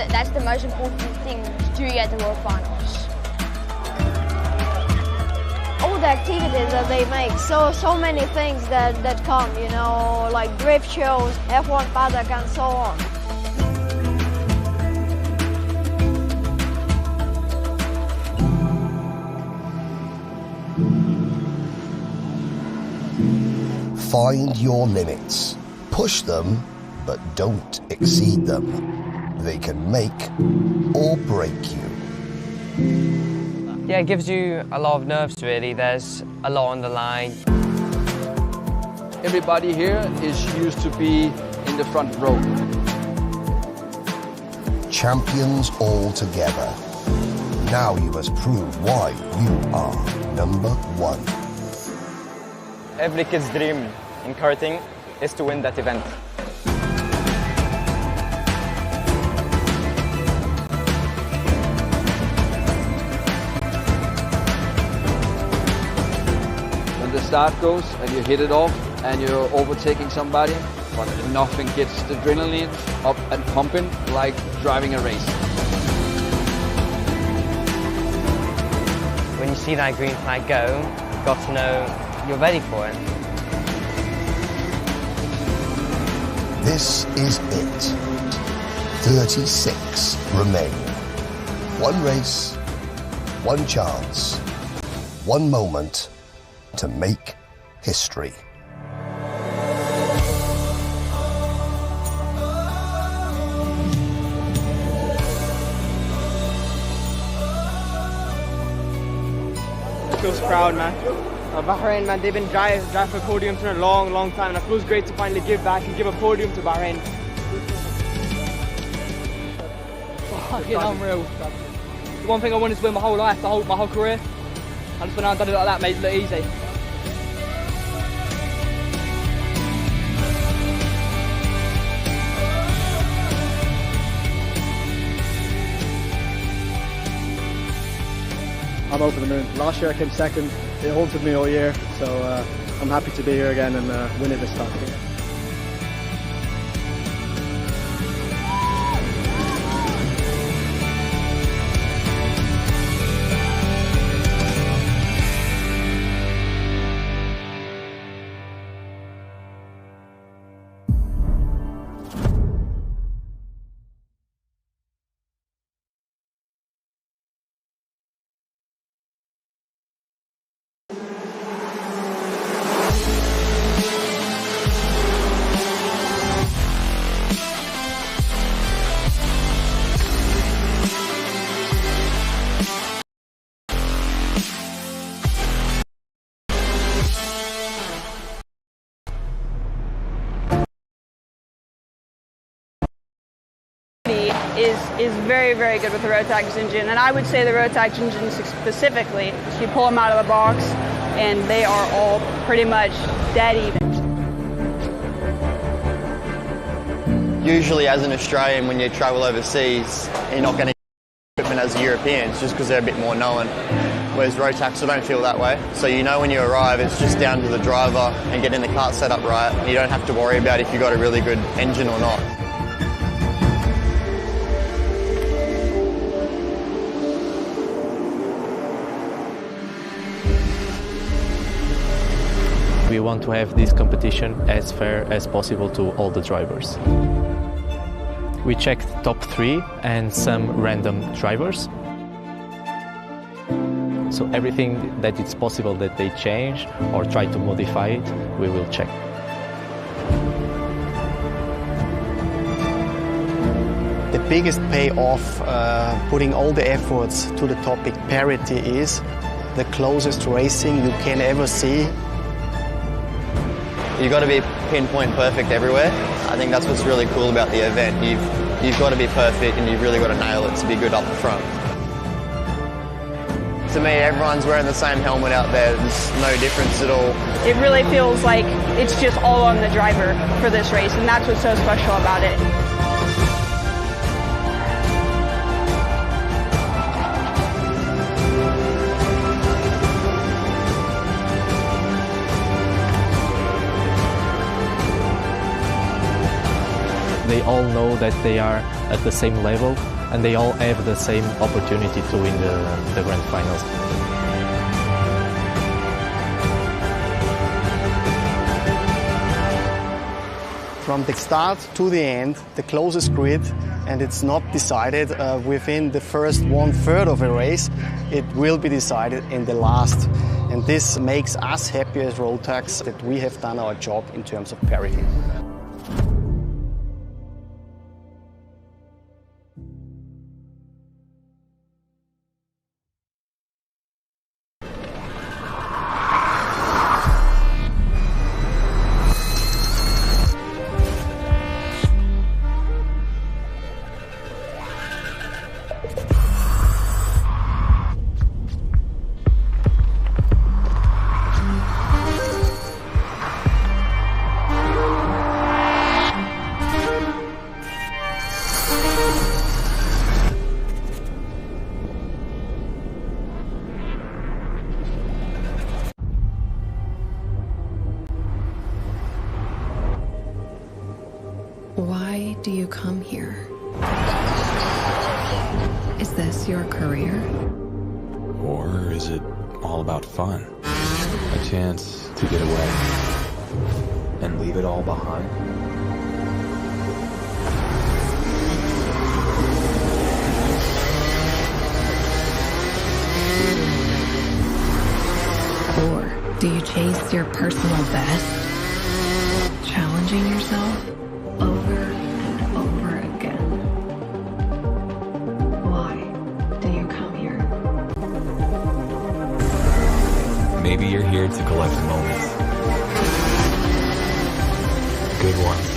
That's the most important thing to do at the World Finals. All the activities that they make, so many things that come, you know, like drift shows, F1 paddock and so on. Find your limits. Push them, but don't exceed them. They can make or break you. Yeah, it gives you a lot of nerves really. There's a lot on the line. Everybody here is used to be in the front row. Champions all together. Now you must prove why you are number one. Every kid's dream in karting is to win that event. When the start goes and you hit it off and you're overtaking somebody, but nothing gets the adrenaline up and pumping like driving a race. When you see that green flag go, you've got to know you're ready for it. This is it. 36 remain. One race, one chance, one moment to make history. Feels proud, man. Bahrain, man, they've been driving for podiums for a long, long time, and it feels great to finally give back and give a podium to Bahrain. Fucking unreal. The one thing I wanted to win my whole life, my whole career. I just went out and done it like that, made it look easy. I'm over the moon. Last year I came second. It haunted me all year, so I'm happy to be here again and win it this time. Is very, very good with the Rotax engine, and I would say the Rotax engines specifically, you pull them out of the box and they are all pretty much dead even. Usually as an Australian, when you travel overseas, you're not going to get equipment as Europeans just because they're a bit more known. Whereas Rotax, I don't feel that way. So you know when you arrive, it's just down to the driver and getting the kart set up right. You don't have to worry about if you've got a really good engine or not. We want to have this competition as fair as possible to all the drivers. We checked top 3 and some random drivers. So everything that it's possible that they change or try to modify it, we will check. The biggest payoff putting all the efforts to the topic parity is the closest racing you can ever see. You've got to be pinpoint perfect everywhere. I think that's what's really cool about the event. You've got to be perfect and you've really got to nail it to be good up the front. To me, everyone's wearing the same helmet out there. There's no difference at all. It really feels like it's just all on the driver for this race, and that's what's so special about it. They all know that they are at the same level and they all have the same opportunity to win the Grand Finals. From the start to the end, the closest grid, and it's not decided within the first 1/3 of a race, it will be decided in the last. And this makes us happy as Rotax that we have done our job in terms of parity. do you come here? Is this your career? Or is it all about fun? A chance to get away and leave it all behind? Or do you chase your personal best, challenging yourself over and over again? Why do you come here? Maybe you're here to collect moments. Good ones.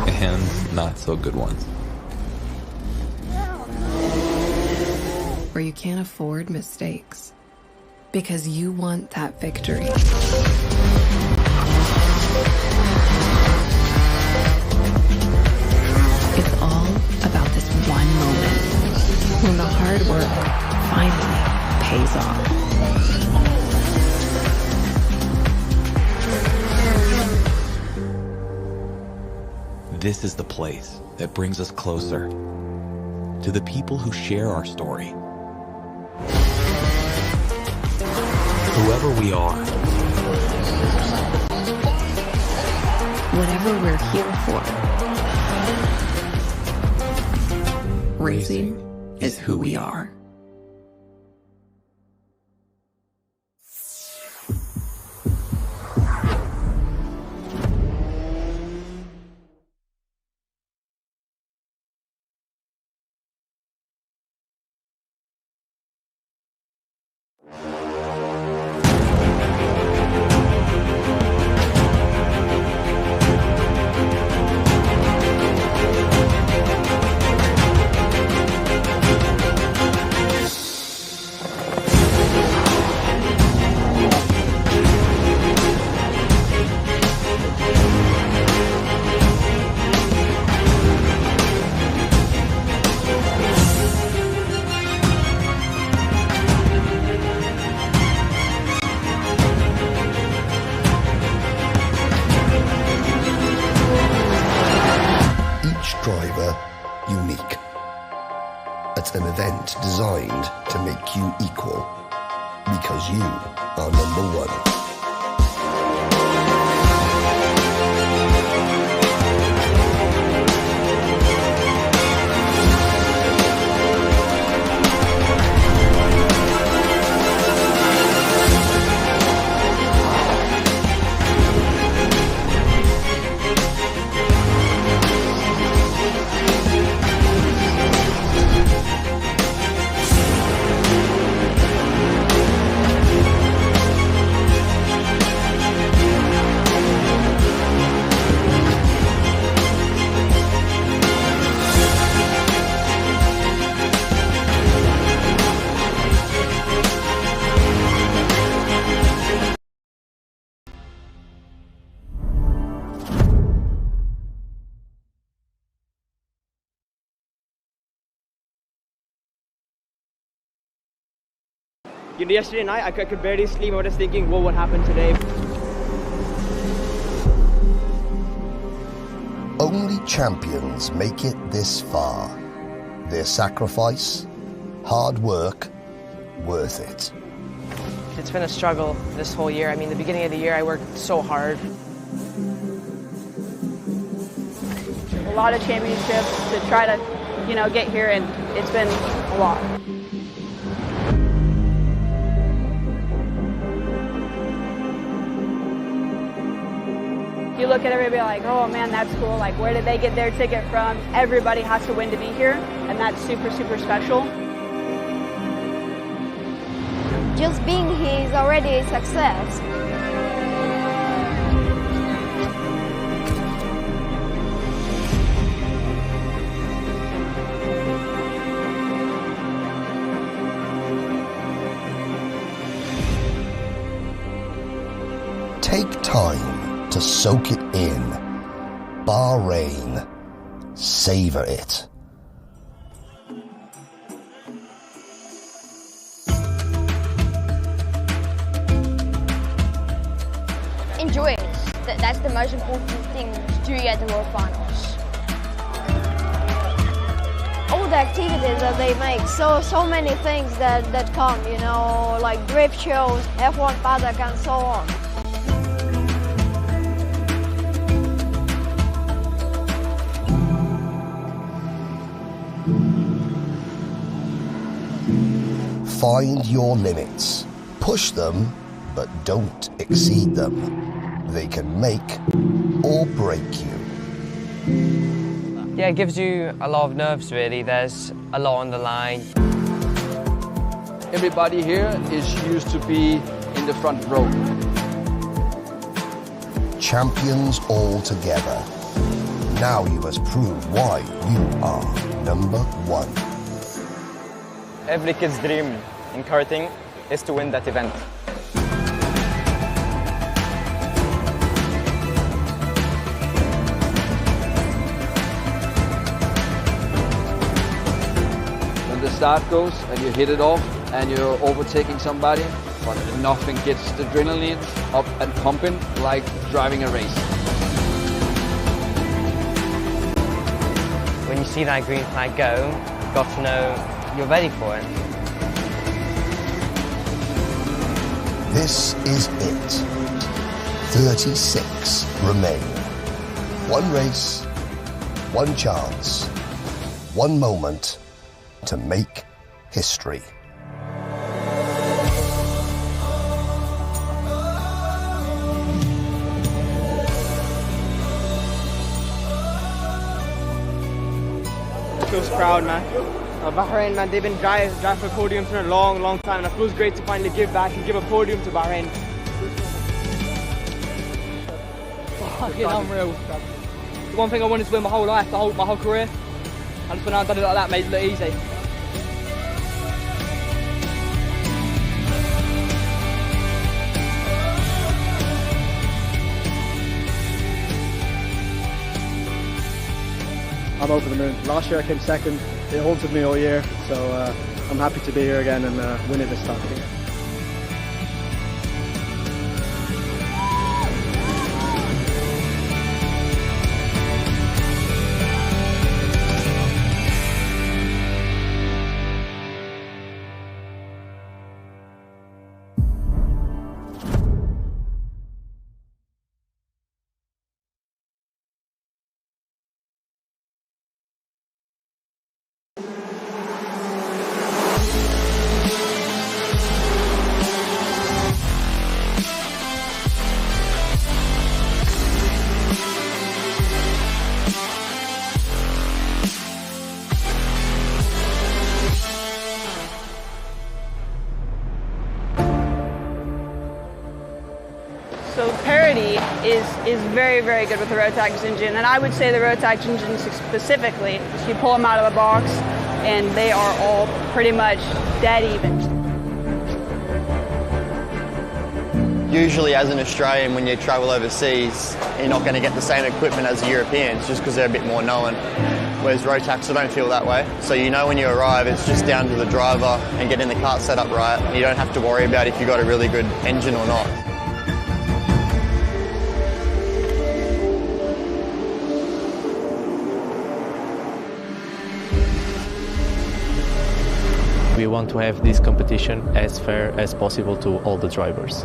And not so good ones. Or you can't afford mistakes because you want that victory. It's all about this one moment when the hard work finally pays off. This is the place that brings us closer to the people who share our story. Whoever we are, Whatever we're here for, racing is who we are. Driver unique. It's an event designed to make you equal because you are number one. You know, yesterday night I could barely sleep. I was just thinking, what would happen today? Only champions make it this far. Their sacrifice, hard work, worth it. It's been a struggle this whole year. I mean, the beginning of the year I worked so hard. A lot of championships to try to, you know, get here, and it's been a lot. You look at everybody like, oh man, that's cool. Like, where did they get their ticket from? Everybody has to win to be here, and that's super, super special. Just being here is already a success. Take time to soak it in. Bahrain. Savor it. Enjoy it. that's the most important thing to do at the World Finals. All the activities that they make, so many things that come, you know, like drift shows, F1 paddock and so on. Find your limits. Push them, but don't exceed them. They can make or break you. Yeah, it gives you a lot of nerves really. There's a lot on the line. Everybody here is used to be in the front row. Champions all together. Now you must prove why you are number one. Every kid's dream in karting is to win that event. When the start goes and you hit it off and you're overtaking somebody, but nothing gets the adrenaline up and pumping like driving a race. When you see that green flag go, you've got to know you're ready for it. This is it. 36 remain. One race, one chance, one moment to make history. Feels proud, man. Bahrain, man, they've been driving for podiums for a long time, and it feels great to finally give back and give a podium to Bahrain. Fucking unreal. The one thing I wanted to win my whole life, my whole career. I just went out and done it like that, made it look easy. I'm over the moon. Last year I came second. It haunted me all year, so I'm happy to be here again and win it this time. So parity is very good with the Rotax engine, and I would say the Rotax engine specifically, you pull them out of the box and they are all pretty much dead even. Usually as an Australian, when you travel overseas, you're not going to get the same equipment as the Europeans just because they're a bit more known. Whereas Rotax, I don't feel that way. So you know when you arrive, it's just down to the driver and getting the kart set up right. You don't have to worry about if you've got a really good engine or not. We want to have this competition as fair as possible to all the drivers.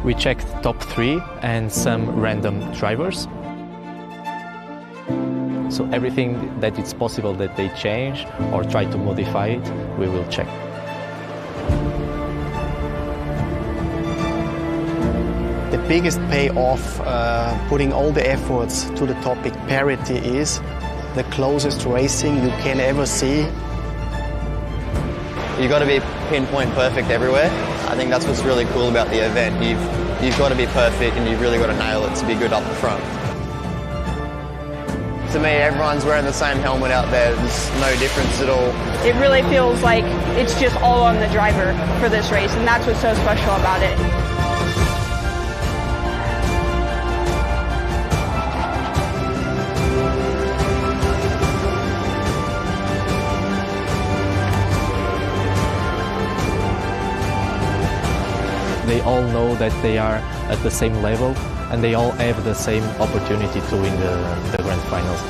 We checked top 3 and some random drivers. So everything that it's possible that they change or try to modify it, we will check. The biggest payoff putting all the efforts to the topic parity is the closest racing you can ever see. You've got to be pinpoint perfect everywhere. I think that's what's really cool about the event. You've got to be perfect and you've really got to nail it to be good up the front. To me, everyone's wearing the same helmet out there. There's no difference at all. It really feels like it's just all on the driver for this race, and that's what's so special about it. They all know that they are at the same level and they all have the same opportunity to win the grand finals.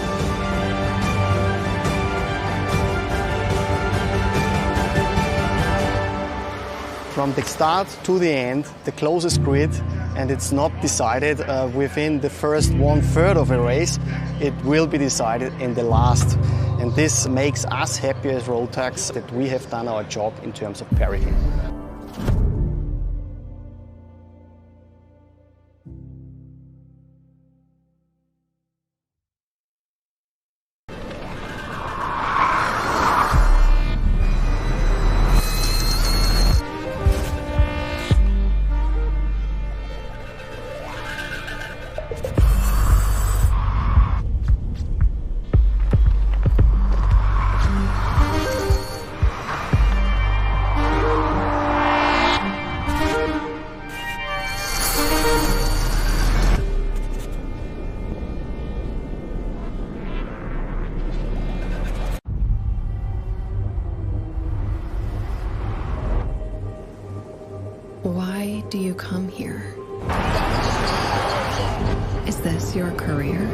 From the start to the end, the closest grid, and it's not decided within the first 1/3 of a race. It will be decided in the last. And this makes us happy as Rotax that we have done our job in terms of parity. Why do you come here? Is this your career?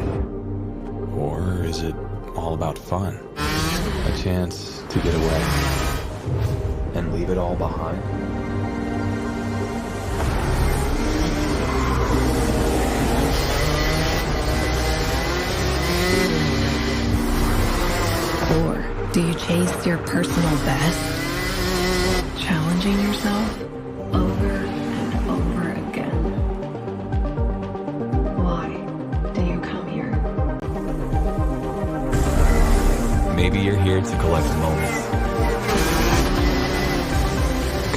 Or is it all about fun? A chance to get away and leave it all behind? Or do you chase your personal best? Challenging yourself over and over again. Why do you come here? Maybe you're here to collect moments.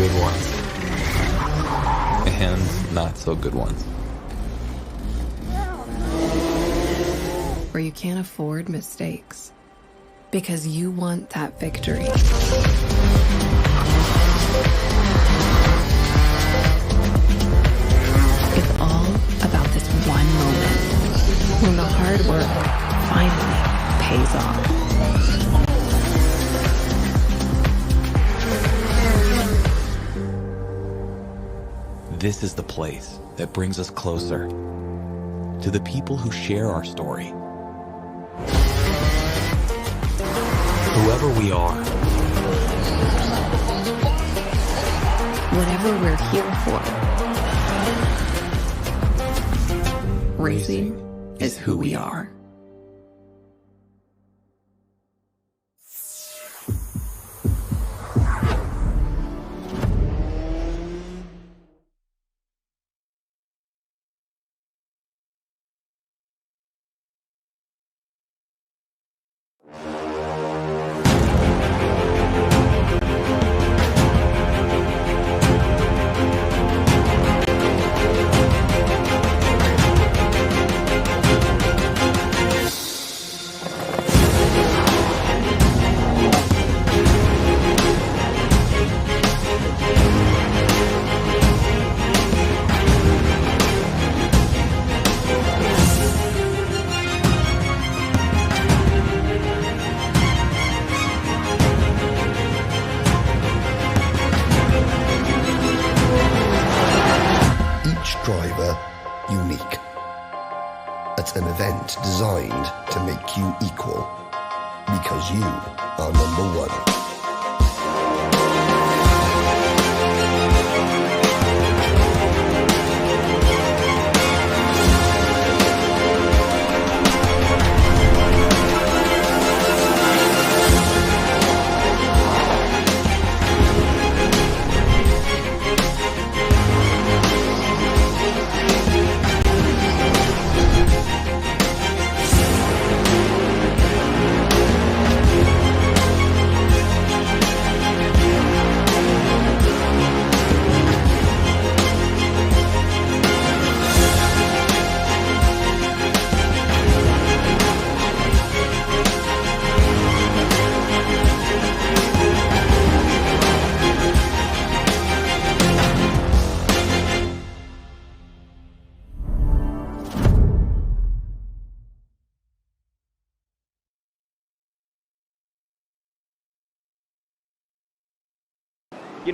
Good ones. And not so good ones. Or you can't afford mistakes because you want that victory. It's all about this one moment when the hard work finally pays off. This is the place that brings us closer to the people who share our story. Whoever we are. Whatever we're here for. Racing is who we are. Driver unique. It's an event designed to make you equal because you are number one.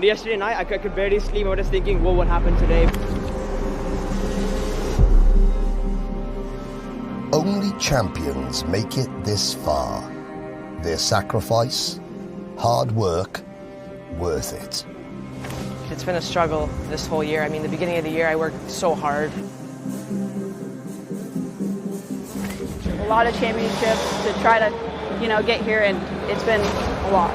Yesterday night, I could barely sleep. I was just thinking, well, what happened today? Only champions make it this far. Their sacrifice, hard work, worth it. It's been a struggle this whole year. I mean, the beginning of the year, I worked so hard. A lot of championships to try to, get here, and it's been a lot.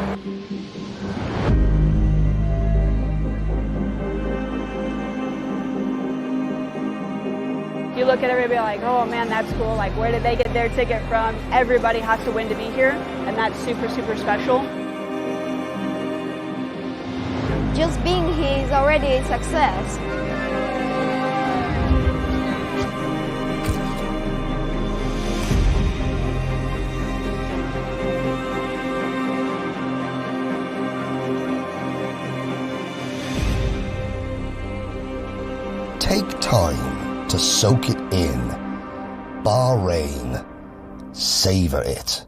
You look at everybody like, oh man, that's cool. Like, where did they get their ticket from? Everybody has to win to be here, and that's super, super special. Just being here is already a success. Take time to soak it in. Bahrain. Savor it.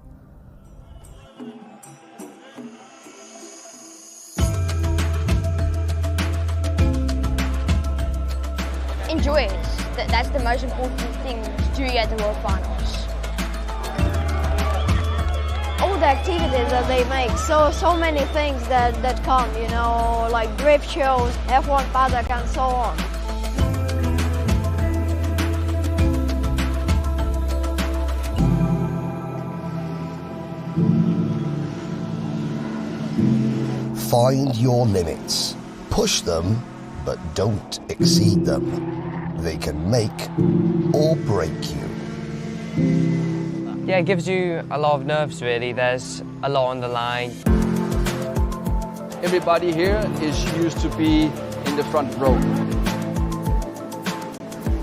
Enjoy it. That's the most important thing to do at the World Finals. All the activities that they make, so many things that come, like drift shows, F1 paddock, and so on. Find your limits. Push them, but don't exceed them. They can make or break you. Yeah, it gives you a lot of nerves, really. There's a lot on the line. Everybody here is used to be in the front row.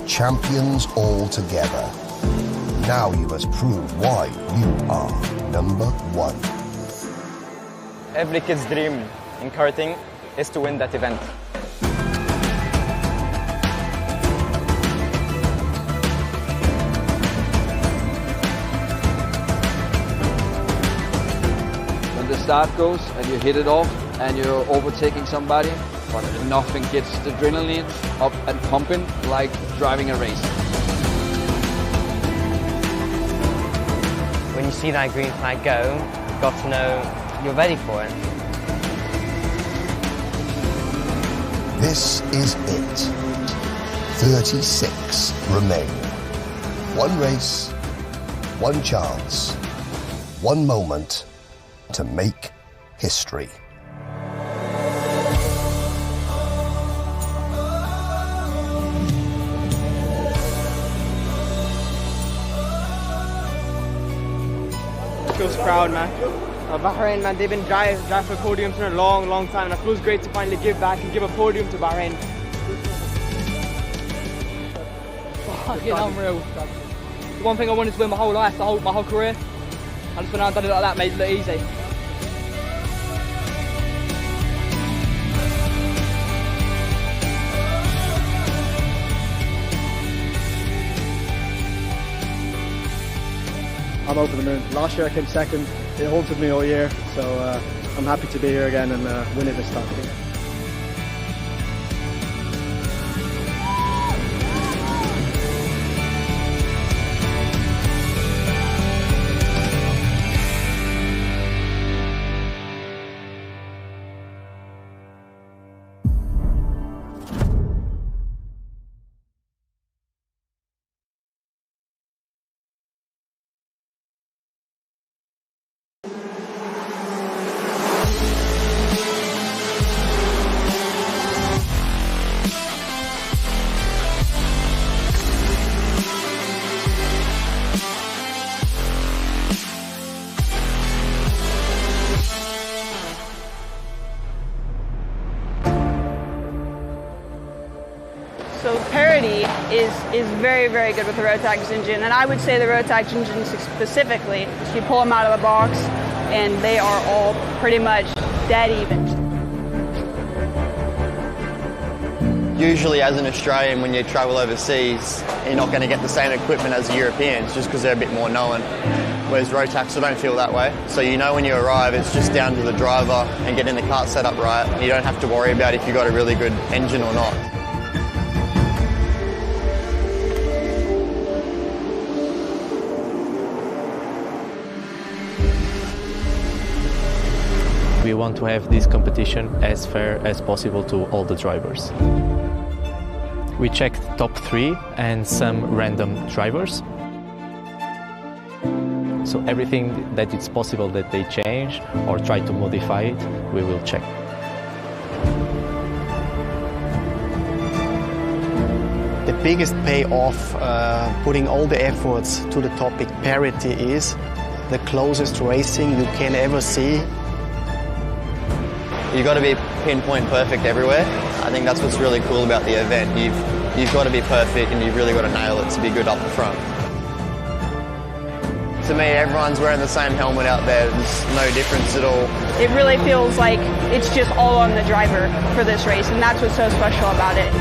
Champions all together. Now you must prove why you are number one. Every kid's dream in karting is to win that event. When the start goes and you hit it off and you're overtaking somebody, but nothing gets the adrenaline up and pumping like driving a race. When you see that green flag go, you've got to know you're ready for it. This is it. 36 remain. One race, one chance, one moment to make history. Feels proud, man. Bahrain, man, they've been driving for podiums for a long, long time, and it feels great to finally give back and give a podium to Bahrain. Fucking unreal. The one thing I wanted to win my whole life, my whole career. I just went out and done it like that, made it look easy. I'm over the moon. Last year I came second. It haunted me all year, so I'm happy to be here again and win it this time. So parity is very, very good with the Rotax engine, and I would say the Rotax engine specifically, you pull them out of the box and they are all pretty much dead even. Usually as an Australian, when you travel overseas, you're not going to get the same equipment as the Europeans just because they're a bit more known. whereas road tax I don't feel that way. So you know when you arrive it's just down to the driver and getting the kart set up right. You don't have to worry about if you've got a really good engine or not. We want to have this competition as fair as possible to all the drivers. We checked top 3 and some random drivers. So everything that it's possible that they change or try to modify it, we will check. The biggest payoff putting all the efforts to the topic parity is the closest racing you can ever see. You've got to be pinpoint perfect everywhere. I think that's what's really cool about the event. You've got to be perfect and you've really got to nail it to be good up the front. To me, everyone's wearing the same helmet out there. There's no difference at all. It really feels like it's just all on the driver for this race, and that's what's so special about it.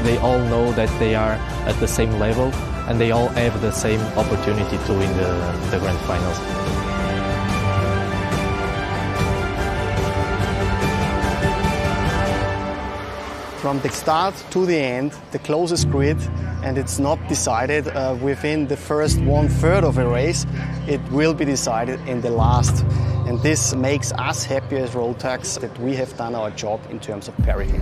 They all know that they are at the same level and they all have the same opportunity to win the Grand Finals. From the start to the end, the closest grid, and it's not decided within the first 1/3 of a race. It will be decided in the last. And this makes us happy as Rotax that we have done our job in terms of parity.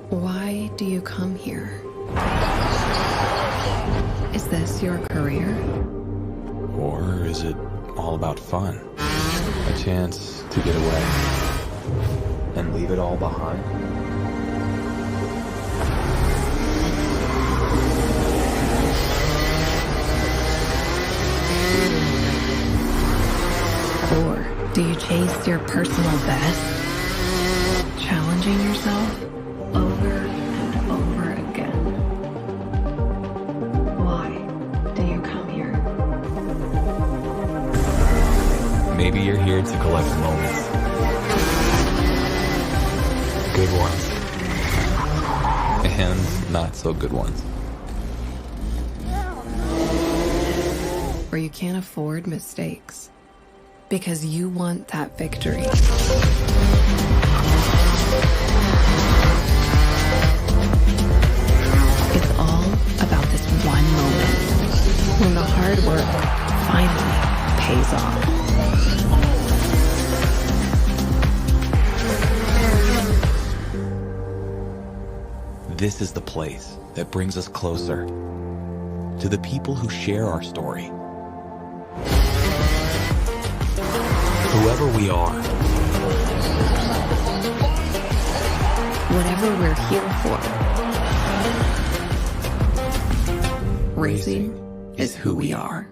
Why do you come here? Is this your career? Or is it all about fun? A chance to get away and leave it all behind? Or do you chase your personal best? Challenging yourself over and over again. Why do you come here? Maybe you're here to collect moments. Good ones. And not so good ones. Or you can't afford mistakes because you want that victory. It's all about this one moment when the hard work finally pays off. This is the place that brings us closer to the people who share our story. Whoever we are. Whatever we're here for. Racing is who we are.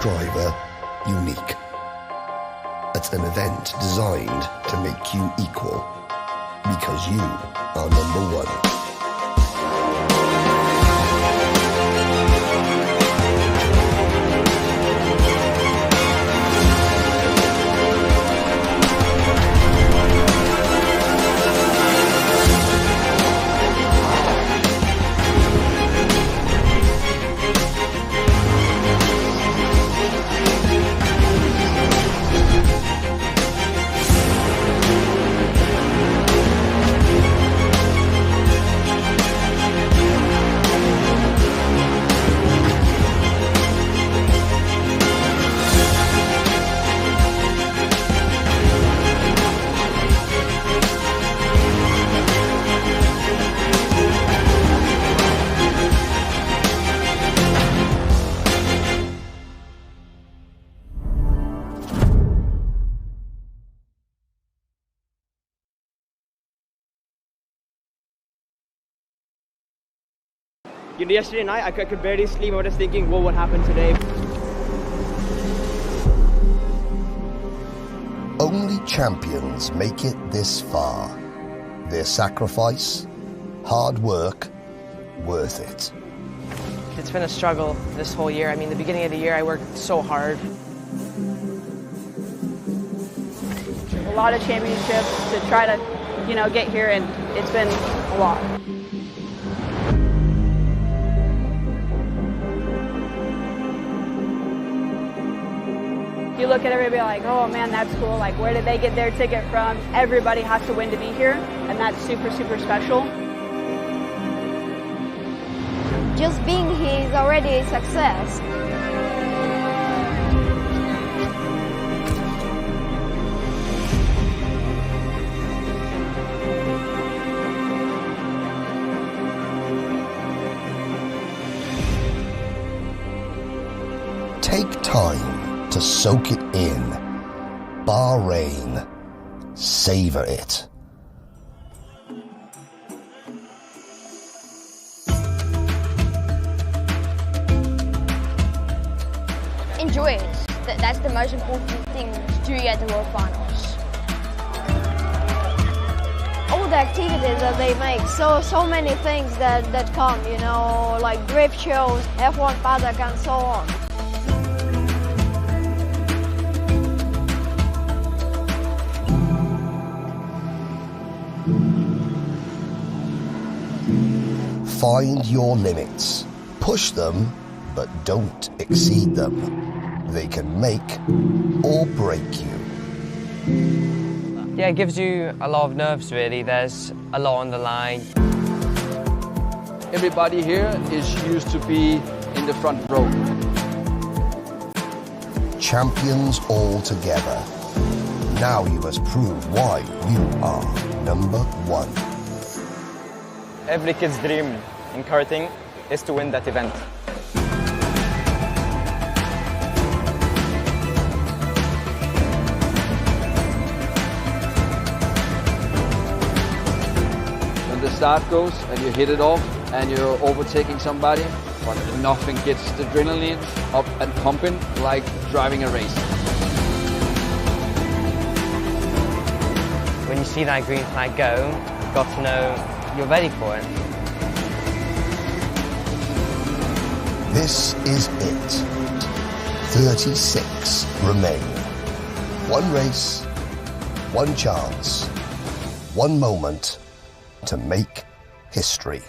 driver unique. It's an event designed to make you equal, because you are number one. Yesterday night, I could barely sleep. I was just thinking, well, what happened today? Only champions make it this far. Their sacrifice, hard work, worth it. It's been a struggle this whole year. I mean, the beginning of the year, I worked so hard. A lot of championships to try to, get here, and it's been a lot. You look at everybody like, oh man, that's cool. Like, where did they get their ticket from? Everybody has to win to be here, and that's super, super special. Just being here is already a success. Take time to soak it in. Bahrain. Savor it. Enjoy it. That's the most important thing to do at the World Finals. All the activities that they make, so many things that come, like drift shows, F1 paddock and so on. Find your limits. Push them, but don't exceed them. They can make or break you. Yeah, it gives you a lot of nerves, really. There's a lot on the line. Everybody here is used to be in the front row. Champions all together. Now you must prove why you are number one. Every kid's dream in karting is to win that event. When the start goes and you hit it off and you're overtaking somebody, but nothing gets the adrenaline up and pumping like driving a race. When you see that green flag go, you've got to know you're ready for it. This is it. 36 remain. One race, one chance, one moment to make history.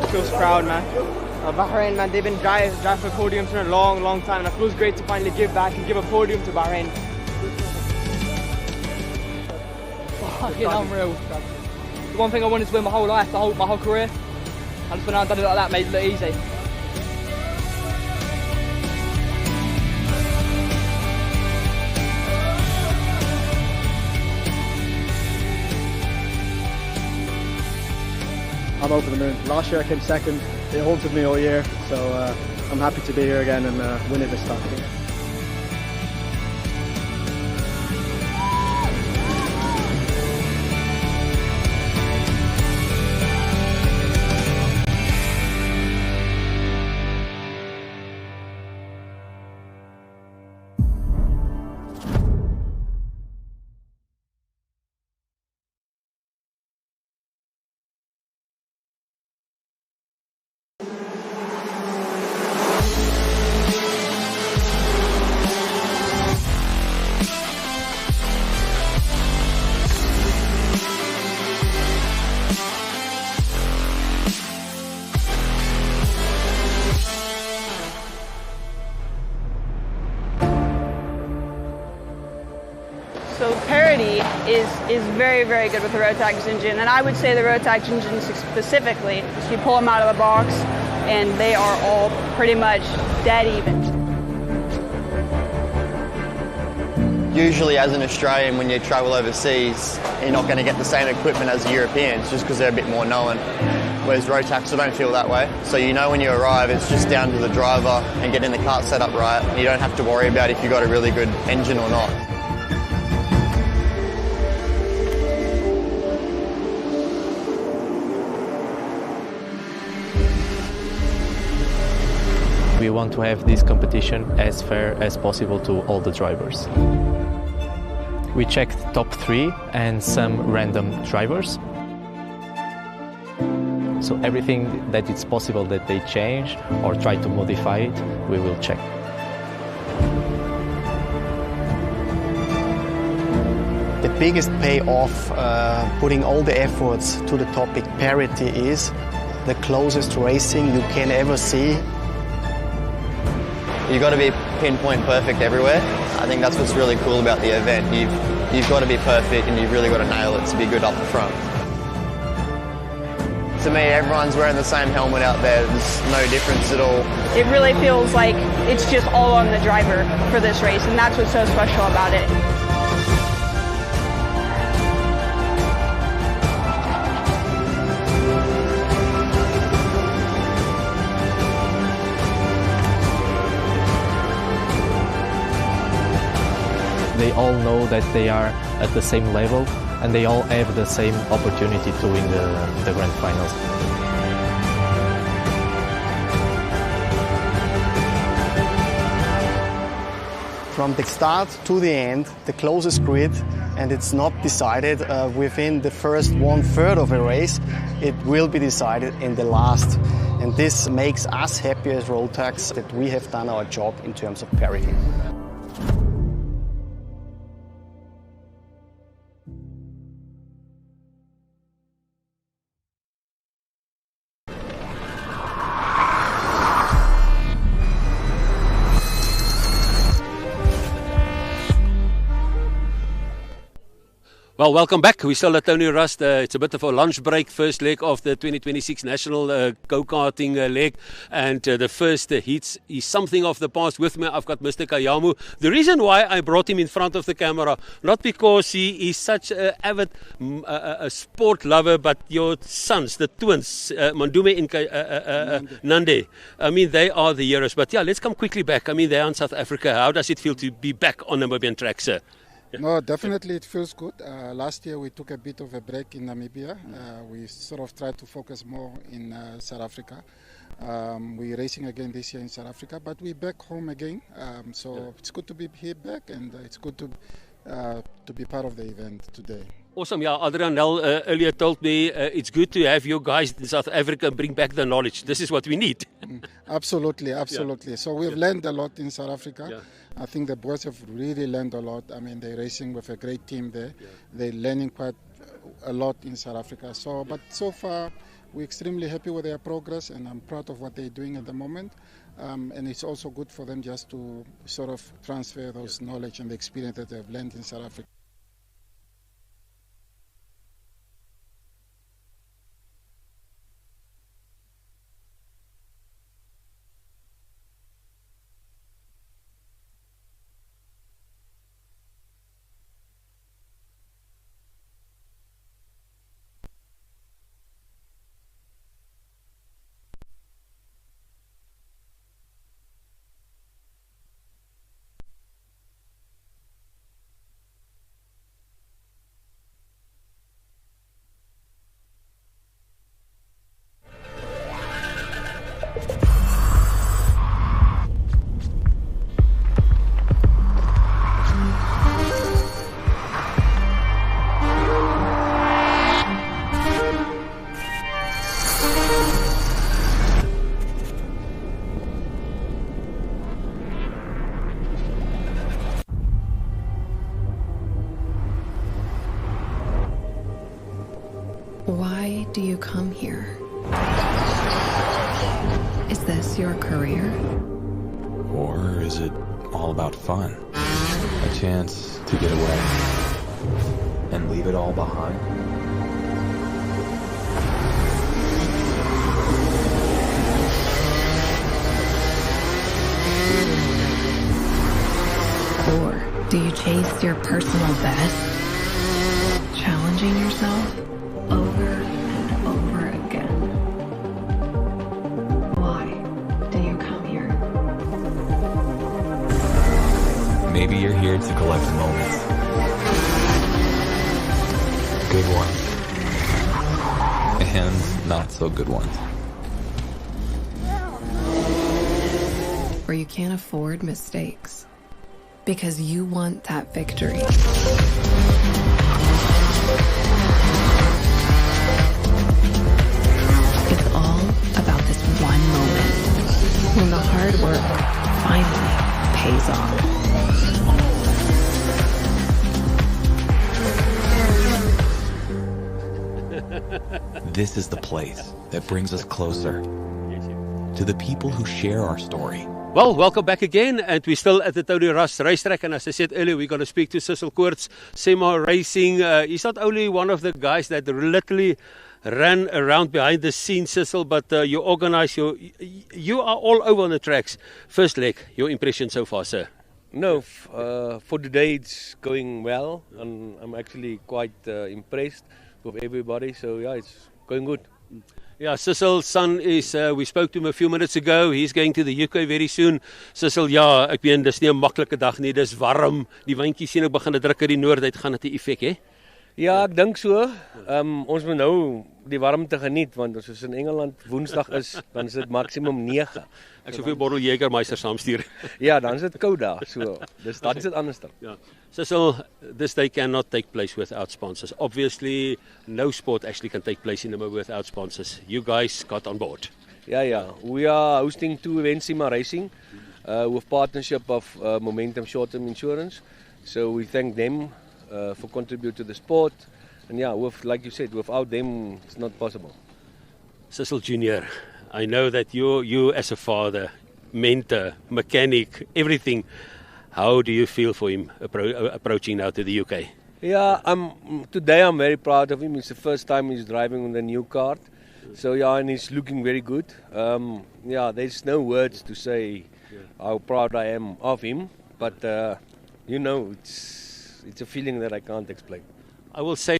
Feels proud, man. Bahrain, man, they've been driving for podiums for a long, long time, and it feels great to finally give back and give a podium to Bahrain. Fucking unreal. The one thing I wanted to win my whole life, my whole career. I just went out and done it like that, made it look easy. I'm over the moon. Last year I came second. It haunted me all year, so I'm happy to be here again and win it this time. So parity is very, very good with the Rotax engine, and I would say the Rotax engine specifically, you pull them out of the box, and they are all pretty much dead even. Usually as an Australian, when you travel overseas, you're not going to get the same equipment as the Europeans just because they're a bit more known. Whereas Rotax, don't feel that way. So you know when you arrive, it's just down to the driver and getting the cart set up right. You don't have to worry about if you've got a really good engine or not. We want to have this competition as fair as possible to all the drivers. We checked top 3 and some random drivers. So everything that it's possible that they change or try to modify it, we will check. The biggest payoff putting all the efforts to the topic parity is the closest racing you can ever see. You've got to be pinpoint perfect everywhere. I think that's what's really cool about the event. You've got to be perfect and you've really got to nail it to be good up the front. To me, everyone's wearing the same helmet out there. There's no difference at all. It really feels like it's just all on the driver for this race, and that's what's so special about it. They all know that they are at the same level and they all have the same opportunity to win the grand finals. From the start to the end, the closest grid, and it's not decided within the first 1/3 of a race. It will be decided in the last. And this makes us happy as Rotax that we have done our job in terms of parity. Well, welcome back. We're still at Tony Rust. It's a bit of a lunch break. First leg of the 2026 National Go-Karting leg. And the first heats is something of the past. With me, I've got Mr. Kayamu. The reason why I brought him in front of the camera, not because he is such an avid a sport lover, but your sons, the twins, Mandume and Nande, I mean, they are the heroes. But yeah, let's come quickly back. I mean, they're in South Africa. How does it feel to be back on Namibian track, sir? No, definitely it feels good. Last year we took a bit of a break in Namibia. We sort of tried to focus more in South Africa. We're racing again this year in South Africa, but we're back home again. So it's good to be here back, and it's good to be part of the event today. Awesome. Yeah, Adrian Nel earlier told me it's good to have you guys in South Africa bring back the knowledge. This is what we need. Absolutely, absolutely. Yeah. So we've learned a lot in South Africa. Yeah. I think the boys have really learned a lot. I mean, they're racing with a great team there. Yeah. They're learning quite a lot in South Africa. But so far, we're extremely happy with their progress, and I'm proud of what they're doing at the moment. And it's also good for them just to sort of transfer those knowledge and the experience that they've learned in South Africa. Why do you come here? Is this your career? Or is it all about fun? A chance to get away and leave it all behind? Or do you chase your personal best, challenging yourself over and over again? Why do you come here? Maybe you're here to collect moments. Good ones. And not so good ones. Or you can't afford mistakes because you want that victory. It's all about this one moment when the hard work finally pays off. This is the place that brings us closer to the people who share our story. Well, welcome back again, and we're still at the Tony Ross racetrack, and as I said earlier, we're going to speak to Cecil Koorts, Sema Racing. He's not only one of the guys that literally ran around behind the scenes, Cecil, but you organize, you are all over on the tracks. First leg, your impression so far, sir? No, for today it's going well, and I'm actually quite impressed with everybody, so yeah, it's going good. Yeah, Cecil's son is, we spoke to him a few minutes ago, he's going to the UK very soon. Cecil, ja, ek meen, dis nie 'n maklike dag nie, dis warm, die windjies sien ek begin druk uit die noord uit, gaan dit 'n effek hê? Ja, ek dink so. Ons moet nou die warmte geniet, want as ons in Engeland Woensdag is, dan is dit maksimum 9. Ek sou vir 'n bottel Jägermeister saamstuur. Ja, dan is dit koud daar, so. Dan is dit anders dan. Ja. Cecil, this day cannot take place without sponsors. Obviously, no sport actually can take place in Namibia without sponsors. You guys got on board. Yeah. We are hosting 2 events, Sema Racing, with partnership of Momentum Short-Term Insurance. So we thank them for contributing to the sport. And yeah, like you said, without them, it's not possible. Cecil Jr., I know that you as a father, mentor, mechanic, everything, how do you feel for him approaching now to the UK? Yeah, today I'm very proud of him. It's the first time he's driving on the new kart. So yeah, and he's looking very good. Yeah, there's no words to say how proud I am of him. But, it's a feeling that I can't explain. I will say,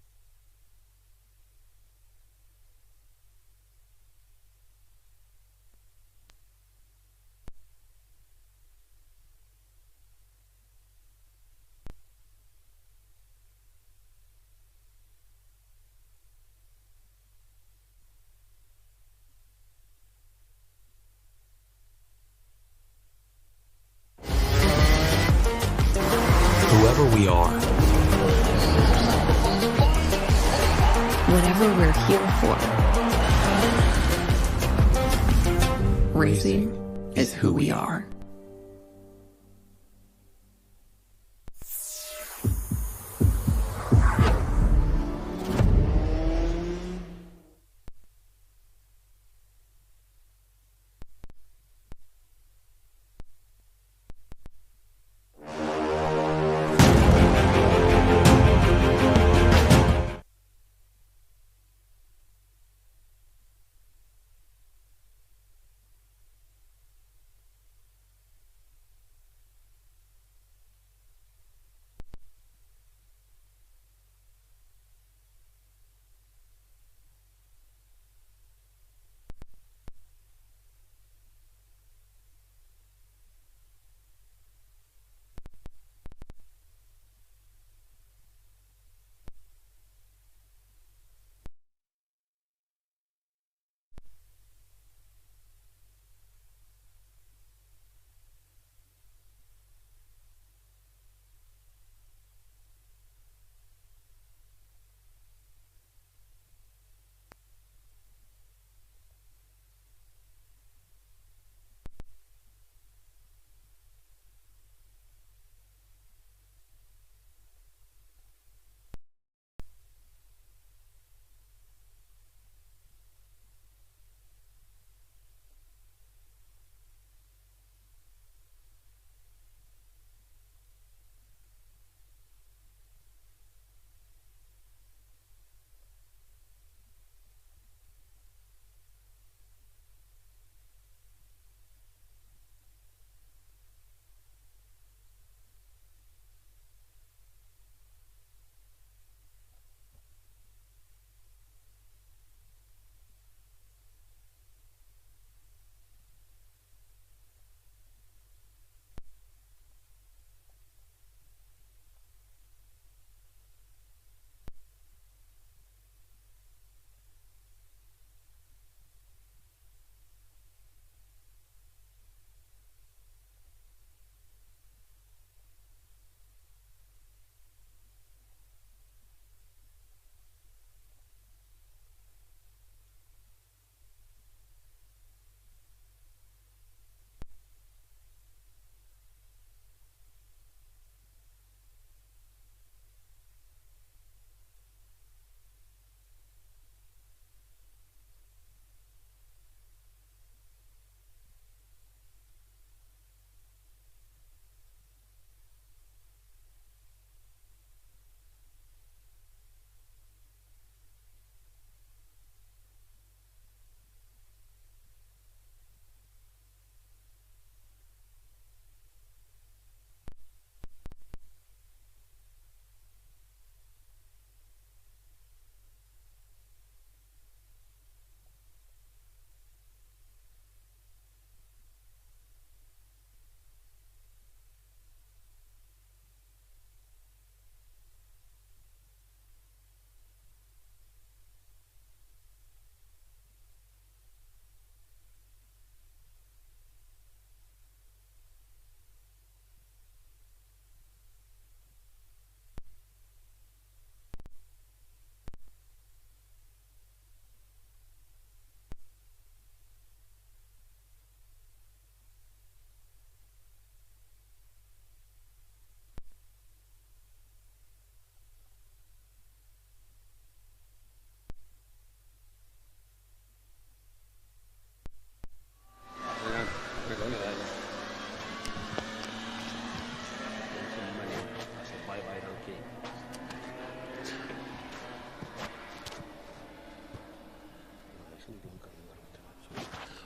whoever we are, Whatever we're here for, racing is who we are.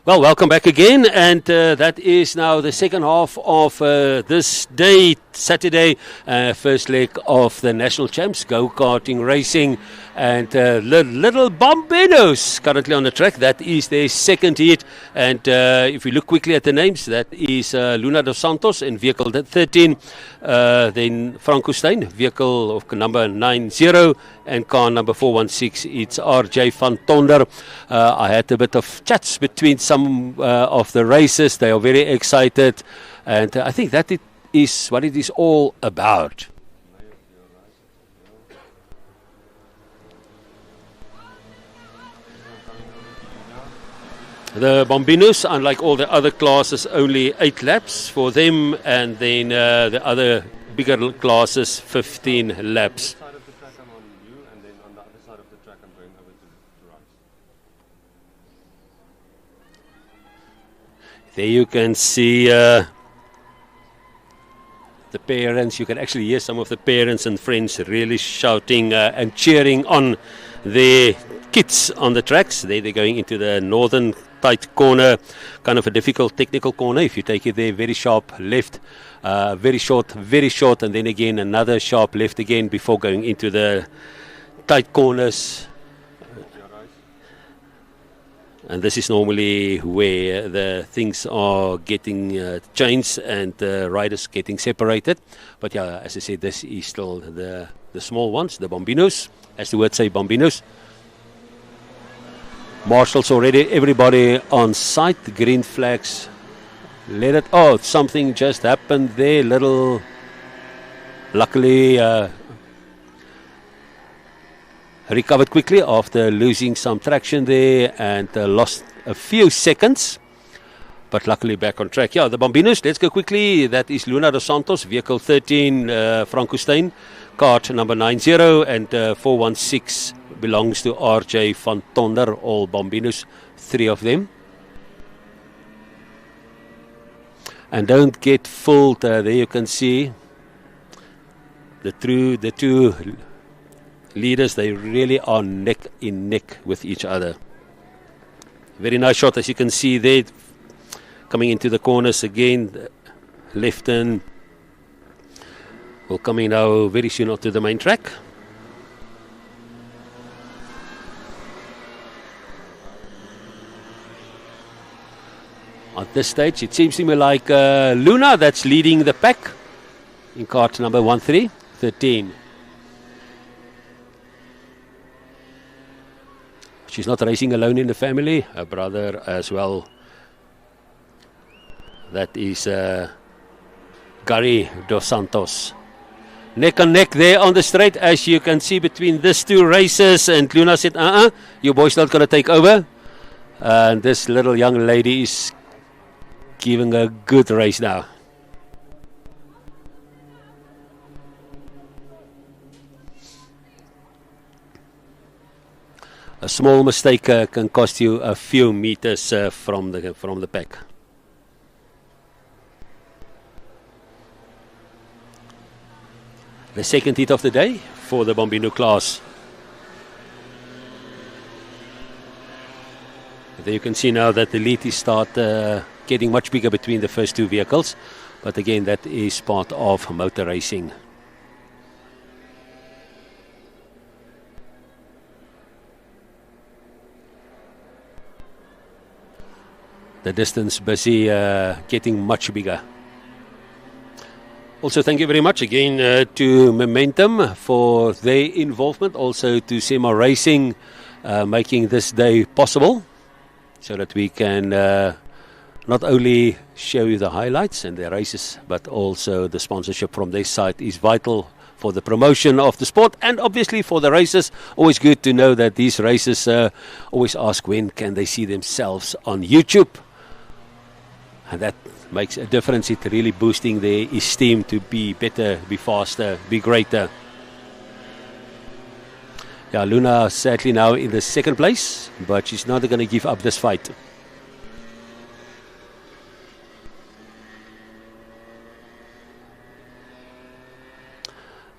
Well, welcome back again, and that is now the second half of this day, Saturday, first leg of the National Champs Go-Karting Racing, and Little Bombinos currently on the track. That is their second heat, and if we look quickly at the names, that is Luna dos Santos in vehicle 13, then Franco Steyn, vehicle of number 90, and car number 416, it's RJ van Tonder. I had a bit of chats between some of the racers. They are very excited, and I think that it is what it is all about. The Bombinos, unlike all the other classes, only 8 laps for them, and then the other bigger classes 15 laps. There you can see the parents. You can actually hear some of the parents and friends really shouting and cheering on their kids on the tracks. They're going into the northern tight corner, kind of a difficult technical corner. If you take it there, very sharp left, very short, and then again another sharp left again before going into the tight corners. And this is normally where the things are getting changed and riders getting separated. But yeah, as I said, this is still the small ones, the Bombinos, as the word say, Bombinos. Marshals already, everybody on site, the green flags. Let it, oh, something just happened there, little, luckily, recovered quickly after losing some traction there and lost a few seconds, but luckily back on track. Yeah, the Bombinos, let's go quickly. That is Luna dos Santos, vehicle 13, Franco Steyn, cart number 90, and 416 belongs to RJ van Tonder, all Bombinos, 3 of them. And don't get fooled, there you can see the two leaders, they really are neck in neck with each other. Very nice shot, as you can see there, coming into the corners again. Left turn will coming now very soon onto the main track. At this stage, it seems to me like Luna that's leading the pack in cart number 13. She's not racing alone in the family, her brother as well. That is Gary dos Santos. Neck and neck there on the straight, as you can see between these two racers. And Luna said, your boy's not going to take over. And this little young lady is giving a good race now. A small mistake can cost you a few meters from the pack. The second heat of the day for the Bombino class. There you can see now that the lead is start getting much bigger between the first two vehicles. But again, that is part of motor racing. The distance busy getting much bigger. Also, thank you very much again to Momentum for their involvement. Also to SEMA Racing making this day possible so that we can not only show you the highlights and the races, but also the sponsorship from their side is vital for the promotion of the sport and obviously for the races. Always good to know that these races always ask when can they see themselves on YouTube. And that makes a difference. It's really boosting their esteem to be better, be faster, be greater. Yeah, Luna sadly now in the second place, but she's not going to give up this fight.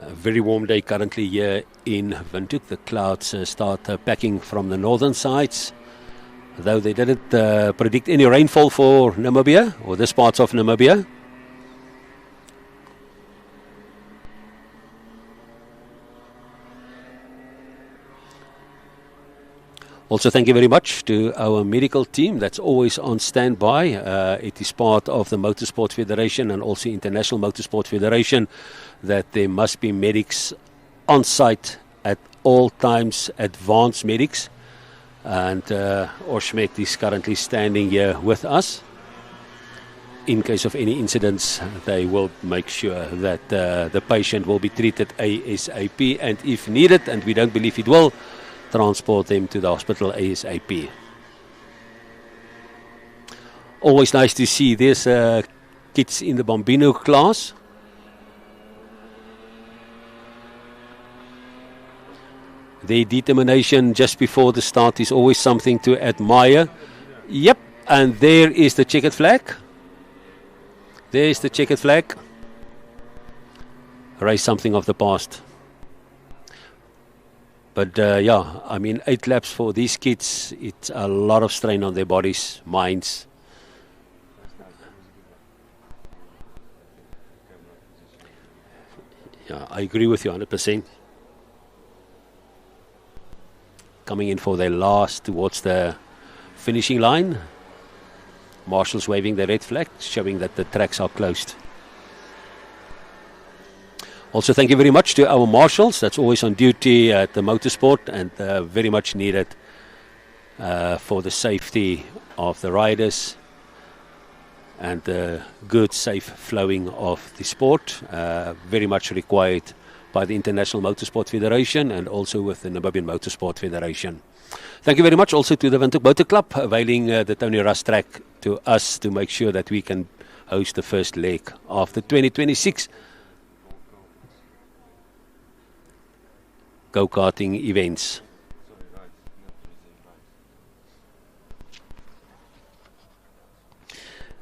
A very warm day currently here in Windhoek. The clouds start packing from the northern sides. though they didn't predict any rainfall for Namibia or this parts of Namibia. Also, thank you very much to our medical team that's always on standby. It is part of the Motorsport Federation and also International Motorsport Federation that there must be medics on site at all times, advanced medics. And Oshmet is currently standing here with us. In case of any incidents, they will make sure that the patient will be treated ASAP, and if needed, and we don't believe it will, transport them to the hospital ASAP. Always nice to see these kids in the Bambino class. Their determination just before the start is always something to admire. Yep, and there is the checkered flag. There is the checkered flag. Race something of the past. But yeah, I mean, 8 laps for these kids, it's a lot of strain on their bodies, minds. Yeah, I agree with you 100%. Coming in for their last towards the finishing line. Marshals waving the red flag, showing that the tracks are closed. Also, thank you very much to our marshals that's always on duty at the motorsport, and very much needed for the safety of the riders and the good, safe flowing of the sport. Very much required by the International Motorsport Federation and also with the Namibian Motorsport Federation. Thank you very much also to the Windhoek Motor Club, availing the Tony Russ track to us to make sure that we can host the first leg of the 2026 go-karting events.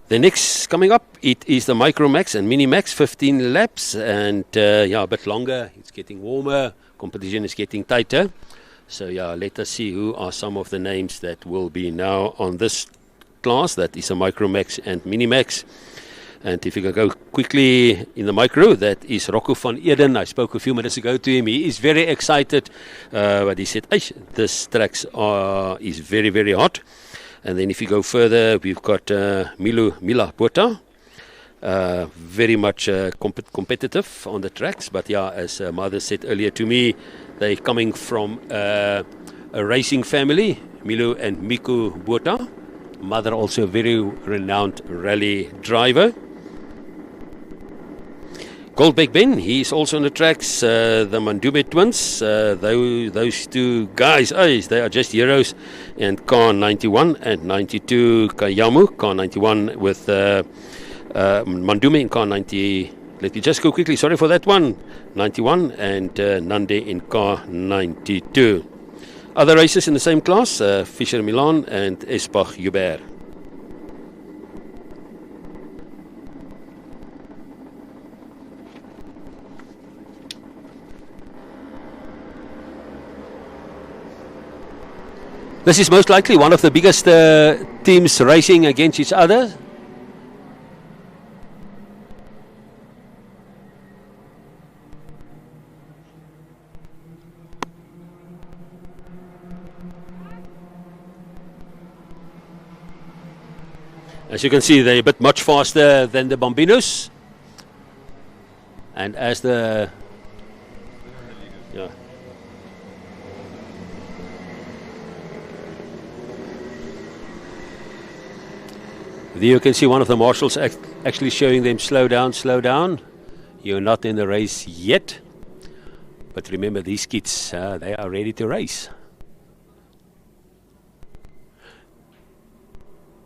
The next coming up, it is the Micro Max and Mini Max, 15 laps, and yeah, a bit longer. It's getting warmer. Competition is getting tighter. So yeah, let us see who are some of the names that will be now on this class. That is a Micro Max and Mini Max. And if you can go quickly in the micro, that is Rocco van Eden. I spoke a few minutes ago to him. He is very excited, but he said, this track is very, very hot. And then if you go further, we've got Mila Botha, very much competitive on the tracks. But yeah, as Mother said earlier to me, they're coming from a racing family, Milo and Miku Botha. Mother also a very renowned rally driver. Goldbeck Ben, he's also on the tracks. The Mandume twins, those two guys, they are just heroes. And car 91 and 92, Kayamu, car 91 with Mandume in car 90. Let me just go quickly, sorry for that one. 91 and Nande in car 92. Other races in the same class, Fischer Milan and Espach Hubert. This is most likely one of the biggest teams racing against each other. As you can see, they're a bit much faster than the Bambinos. And as the... Yeah. There you can see one of the marshals actually showing them slow down, slow down. You're not in the race yet. But remember, these kids, they are ready to race.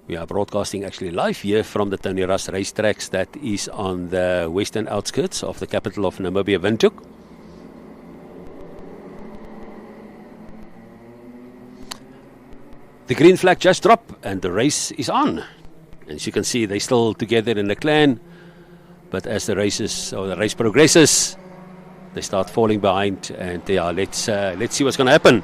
We are broadcasting actually live here from the Tony Russ racetracks that is on the western outskirts of the capital of Namibia, Windhoek. The green flag just dropped and the race is on. As you can see, they're still together in the clan, but as the race progresses, they start falling behind, and yeah, let's see what's going to happen.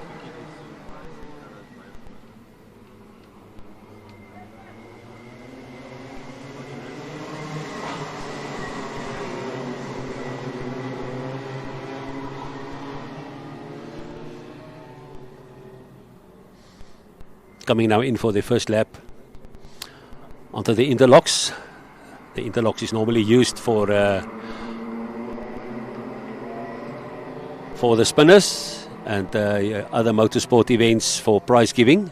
coming now in for their first lap onto the interlocks. The interlocks is normally used for the spinners and other motorsport events for prize giving.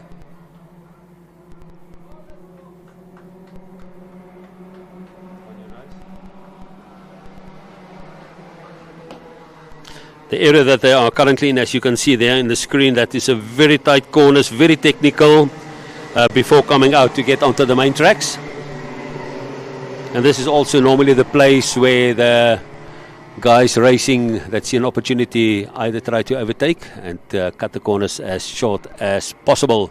The area that they are currently in, as you can see there in the screen, that is a very tight corners, very technical, before coming out to get onto the main tracks. And this is also normally the place where the guys racing that see an opportunity either try to overtake and cut the corners as short as possible.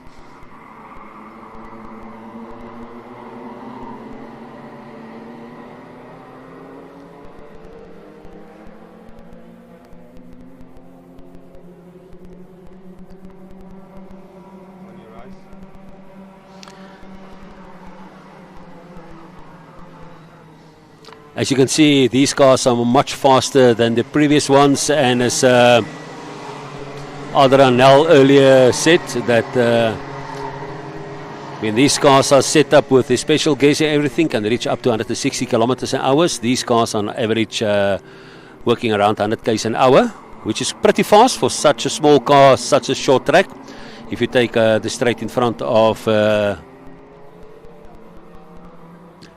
As you can see, these cars are much faster than the previous ones, and as Adranel earlier said, that when these cars are set up with the special gears and everything, can reach up to 160 kilometers an hour. These cars on average working around 100 km an hour, which is pretty fast for such a small car, such a short track. If you take the straight in front of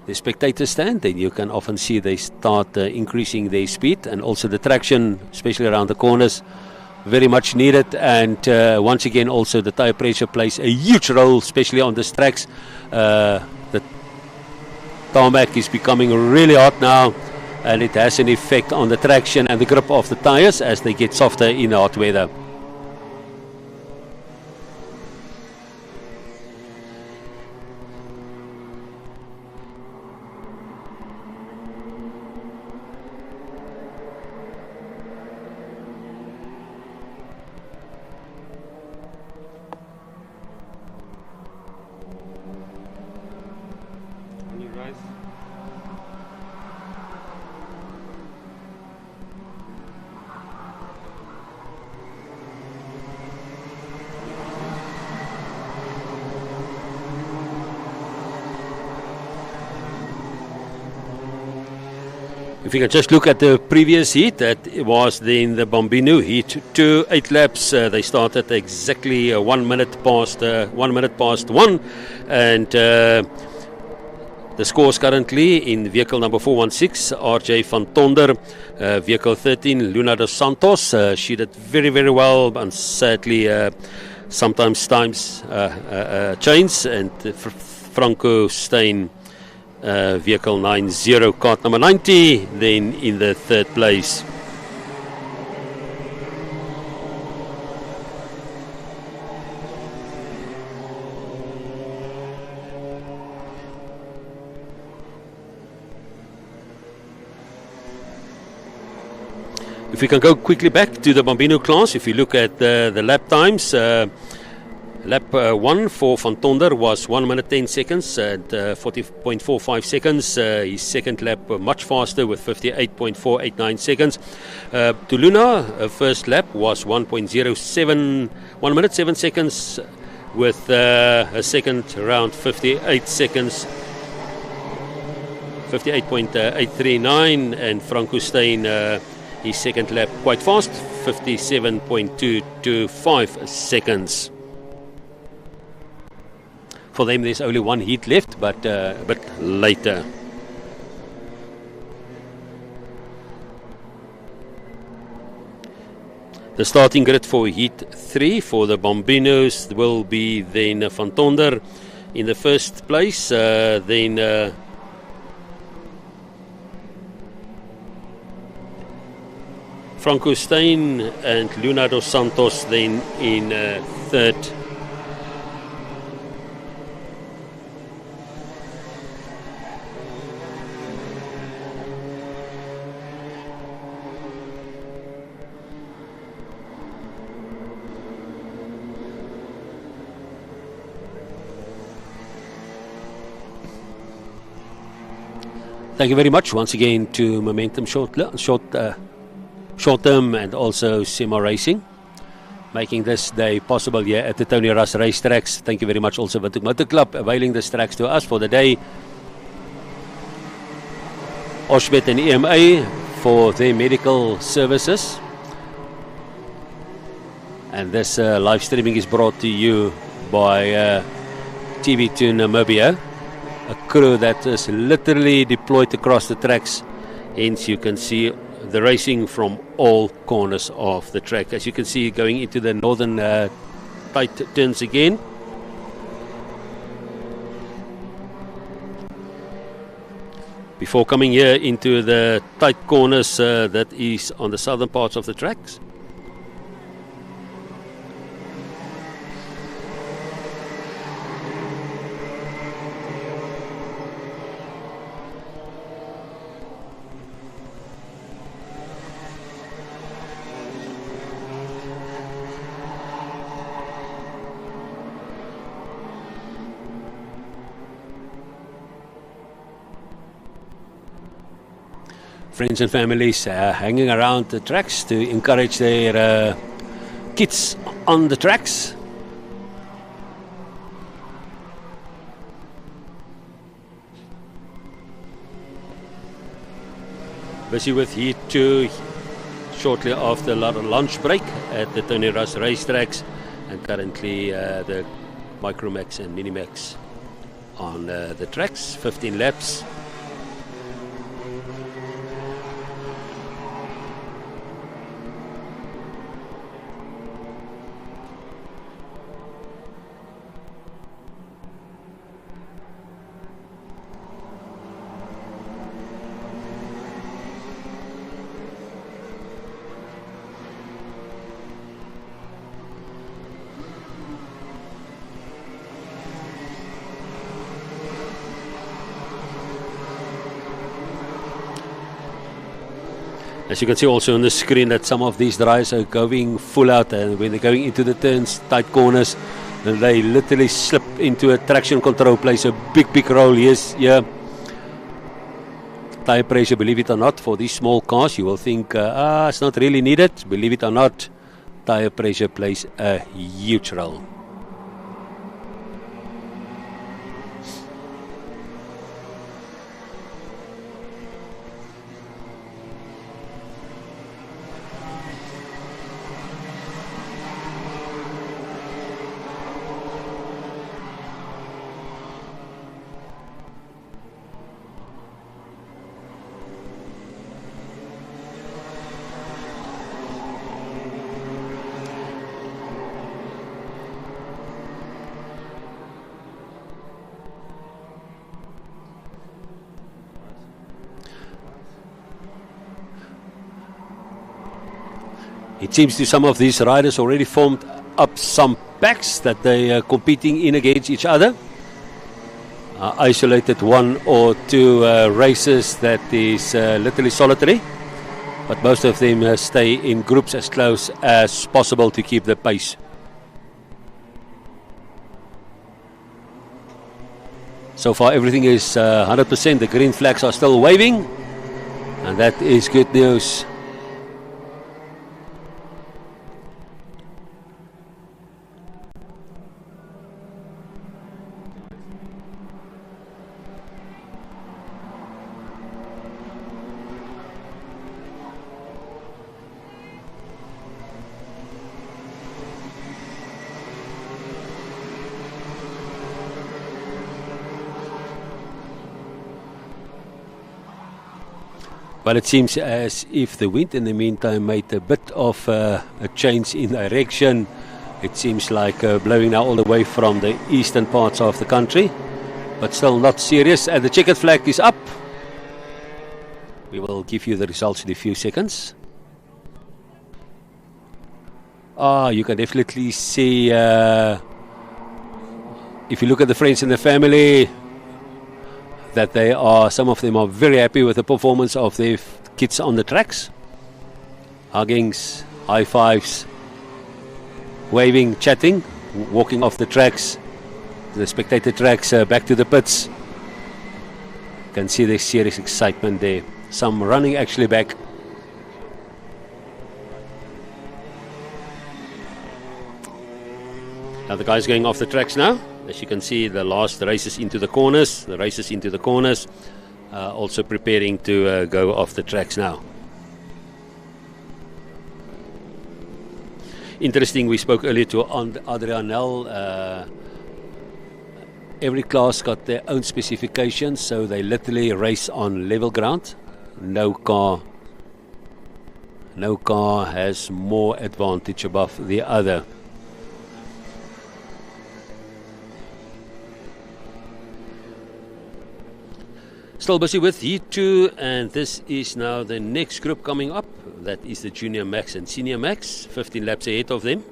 the spectator stand, then you can often see they start increasing their speed, and also the traction, especially around the corners, very much needed. And once again, also the tire pressure plays a huge role, especially on these tracks. The tarmac is becoming really hot now, and it has an effect on the traction and the grip of the tires as they get softer in hot weather. If you can just look at the previous heat, that was then the Bambino heat 2, 8 laps. They started exactly 1 minute past 1, and the scores currently in vehicle number 416, RJ van Tonder, vehicle 13, Luna dos Santos. She did very, very well, and sadly sometimes chains, and Franco Steyn, vehicle 90, kart number 90, then in the third place. If we can go quickly back to the Bambino class, if you look at the lap times, lap 1 for Van Tonder was 1 minute 10 seconds and 40.45 seconds. His second lap much faster with 58.489 seconds. To Luna, first lap was 1 minute 7 seconds with a second around 58 seconds. 58.839, and Franco Steyn, his second lap quite fast, 57.225 seconds. For them, there's only one heat left, but a bit later. The starting grid for heat 3 for the Bambinos will be then Van Tonder in the first place, then Franco Steyn and Luna dos Santos then in third. Thank you very much once again to Momentum Short Term and also Sema Racing making this day possible here at the Tony Russ racetracks. Thank you very much also Windhoek Motor Club availing this tracks to us for the day. Oshmet and EMA for their medical services. And this live streaming is brought to you by TV2 Namibia, a crew that is literally deployed across the tracks. Hence you can see the racing from all corners of the track. As you can see, going into the northern tight turns again. Before coming here into the tight corners that is on the southern parts of the tracks. Friends and families hanging around the tracks to encourage their kids on the tracks. Busy with Heat 2 shortly after lunch break at the Tony Russ racetracks, and currently the Micromax and Minimax on the tracks, 15 laps. As you can see also on the screen that some of these drivers are going full out, and when they're going into the turns, tight corners, then they literally slip into a traction control, plays a big role. Yes, yeah. Tire pressure, believe it or not, for these small cars, you will think it's not really needed. Believe it or not, tire pressure plays a huge role. It seems to some of these riders already formed up some packs that they are competing in against each other. Isolated one or two races that is literally solitary, but most of them stay in groups as close as possible to keep the pace. So far everything is 100%. The green flags are still waving, and that is good news. Well, it seems as if the wind in the meantime made a bit of a change in direction. It seems like blowing now all the way from the eastern parts of the country, but still not serious. And the checkered flag is up. We will give you the results in a few seconds. You can definitely see, if you look at the friends and the family, that some of them are very happy with the performance of their kids on the tracks. Huggings, high fives, waving, chatting, walking off the tracks, the spectator tracks, back to the pits. You can see the serious excitement there. Some running actually back. Now the guys going off the tracks now. As you can see, the last races into the corners. The races into the corners. Also preparing to go off the tracks now. Interesting, we spoke earlier to Adrianel. Every class got their own specifications, so they literally race on level ground. No car has more advantage above the other. Still busy with Heat 2, and this is now the next group coming up. That is the Junior Max and Senior Max, 15 laps ahead of them.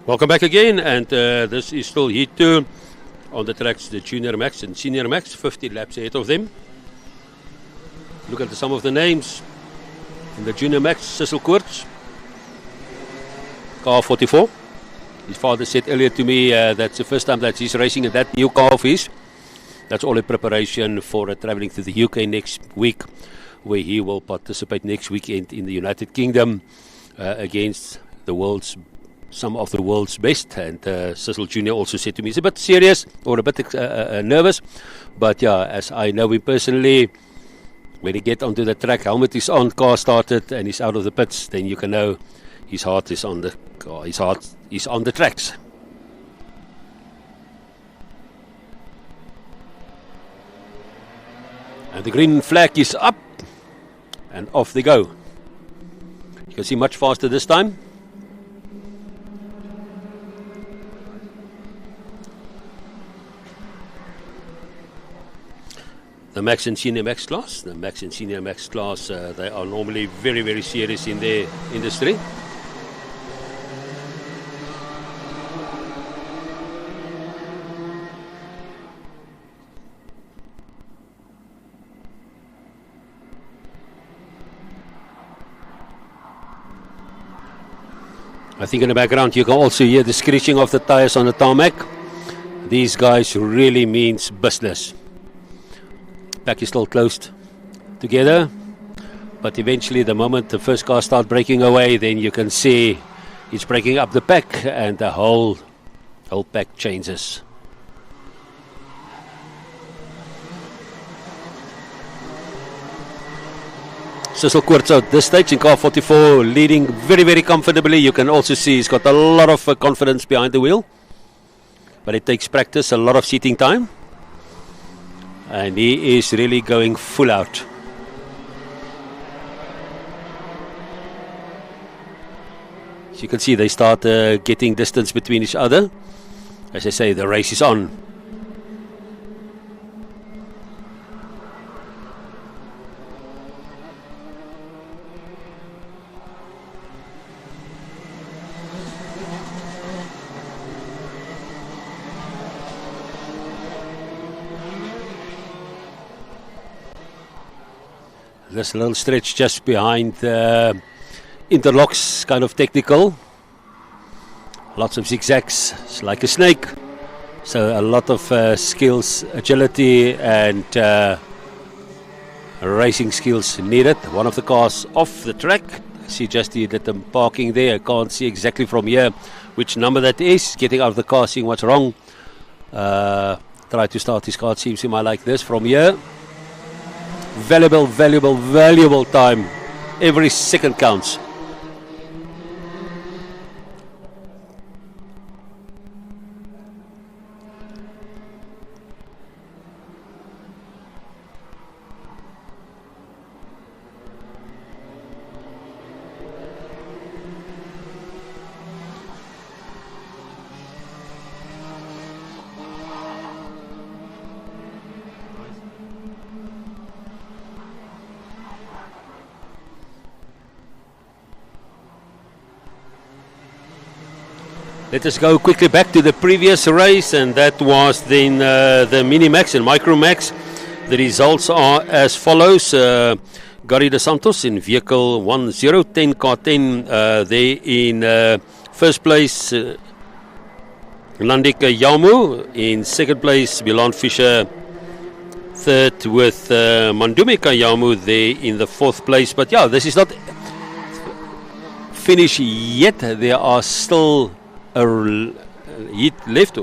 Welcome back again, and this is still Heat 2 on the tracks, the Junior Max and Senior Max, 50 laps ahead of them. Look at some of the names. In the Junior Max, Cecil Koorts, car 44. His father said earlier to me that's the first time that he's racing in that new car of his. That's all in preparation for traveling to the UK next week, where he will participate next weekend in the United Kingdom against some of the world's best. And Cecil Jr. also said to me, he's a bit serious or a bit nervous, but yeah, as I know him personally, when he get onto the track, helmet is on, car started, and he's out of the pits, then you can know his heart is on the car, his heart is on the tracks. And the green flag is up, and off they go. You can see much faster this time. The Max and Senior Max class. The Max and Senior Max class, they are normally very, very serious in their industry. I think in the background you can also hear the screeching of the tires on the tarmac. These guys really means business. Pack is still closed together, but eventually the moment the first car starts breaking away, then you can see it's breaking up the pack, and the whole pack changes. Cecil Koorts at this stage in car 44, leading very, very comfortably. You can also see he's got a lot of confidence behind the wheel, but it takes practice, a lot of seating time. And he is really going full out. As you can see, they start getting distance between each other. As I say, the race is on. This little stretch just behind the interlocks, kind of technical. Lots of zigzags, it's like a snake. So a lot of skills, agility and racing skills needed. One of the cars off the track. See just the parking there. I can't see exactly from here which number that is. Getting out of the car, seeing what's wrong. Try to start his car. It seems to me like this from here. Valuable time. Every second counts. Let us go quickly back to the previous race, and that was then the Mini Max and Micro Max. The results are as follows. Gary De Santos in vehicle 1010 car 10 there in first place. Landika Yamu in second place. Milan Fisher third with Mandume Kayamu there in the fourth place. But yeah, this is not finished yet. There are still a heat left.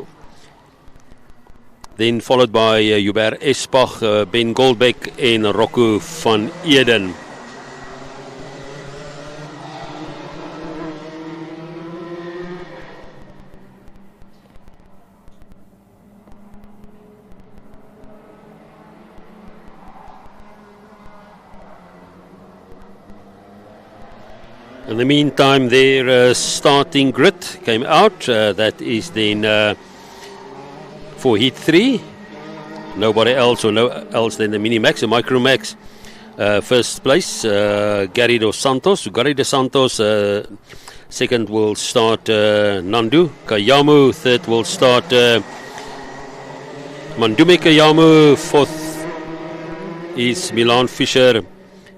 Then followed by Hubert Espach, Ben Goldbeck en Rocco van Eden. In the meantime, their starting grid came out. That is then for Heat 3. Nobody else or no else than the Mini Max and Micro Max. First place, Gary Dos Santos. Gary Dos Santos. Second will start Nandu Kayamu. Third will start Mandume Kayamu. Fourth is Milan Fisher.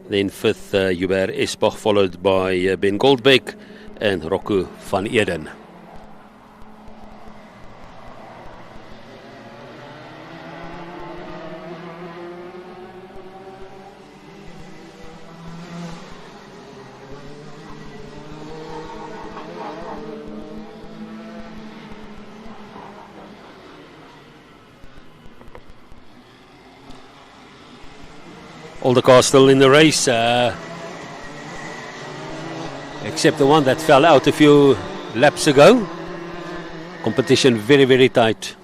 Then fifth, Hubert Espach, followed by Ben Goldbeck and Rocco van Eden. All the cars still in the race, except the one that fell out a few laps ago. Competition very, very tight.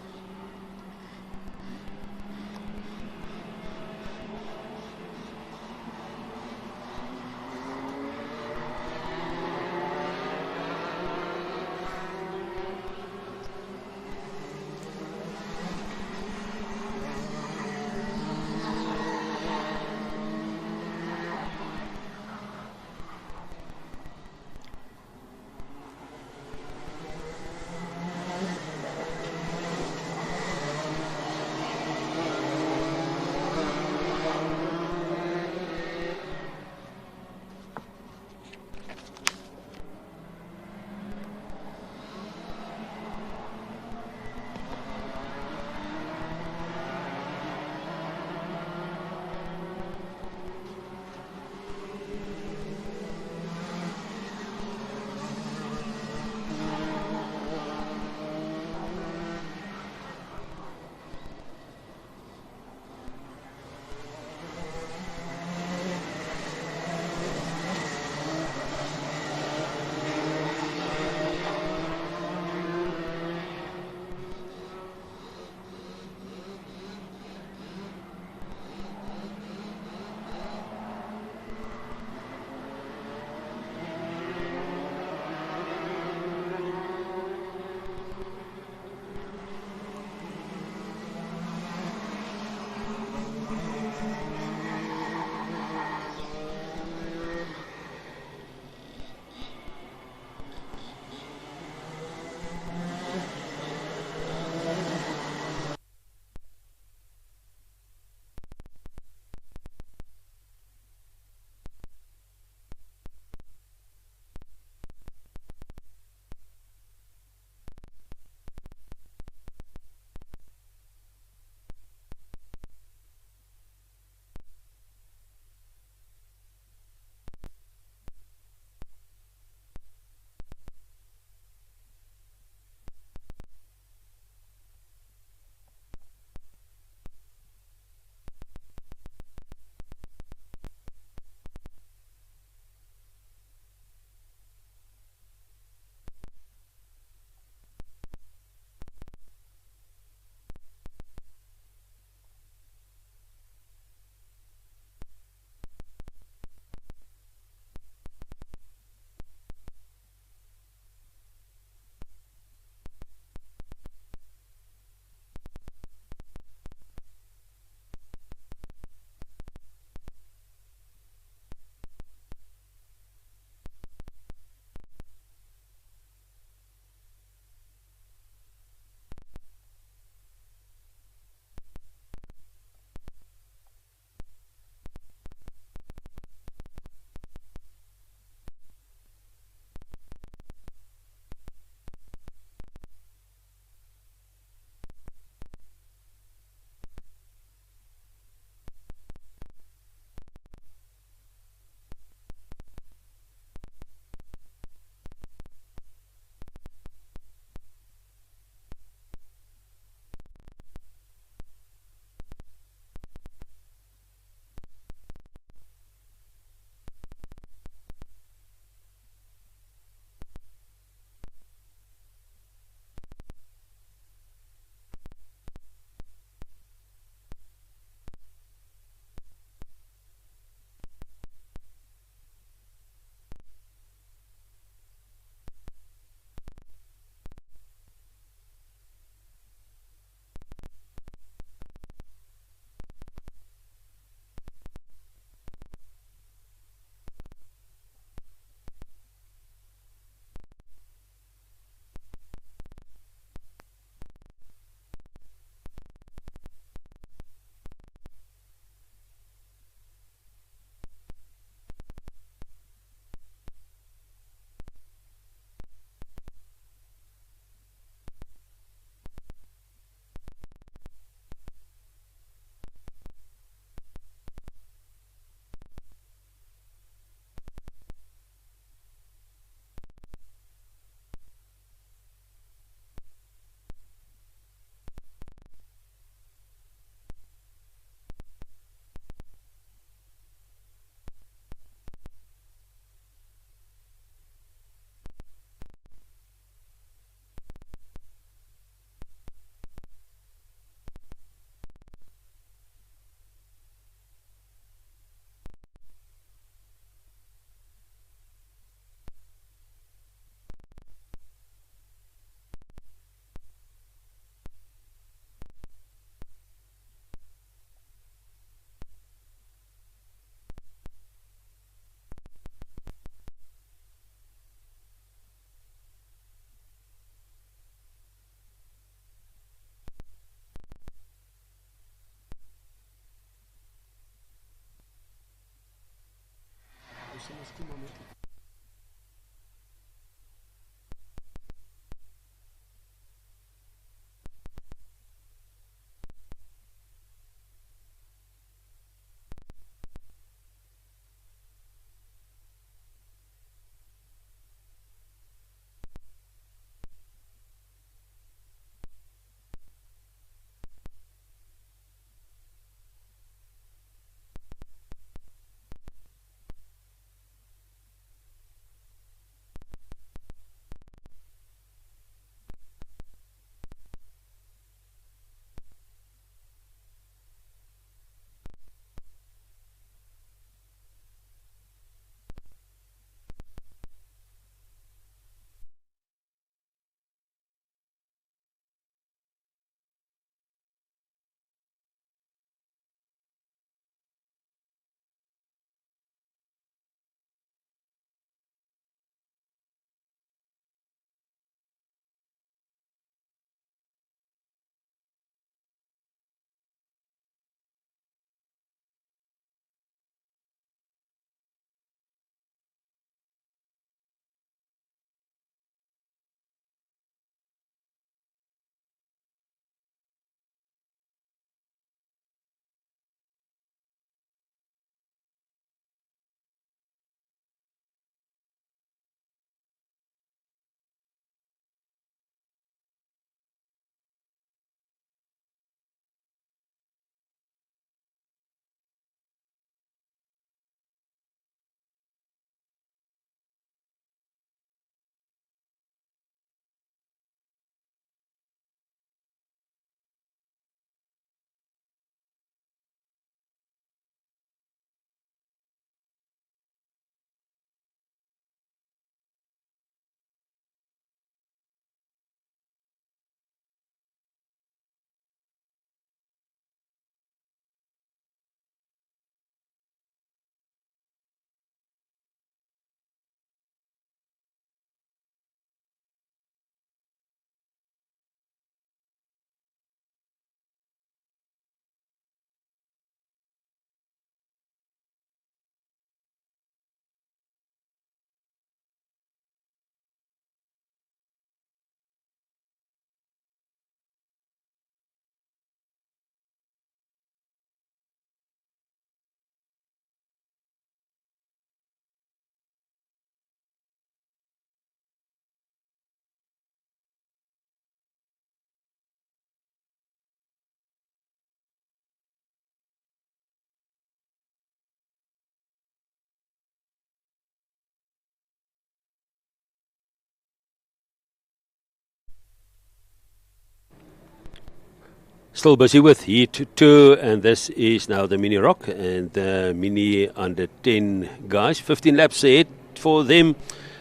Still busy with Heat 2, and this is now the Mini Rock and the Mini Under 10 guys. 15 laps ahead for them.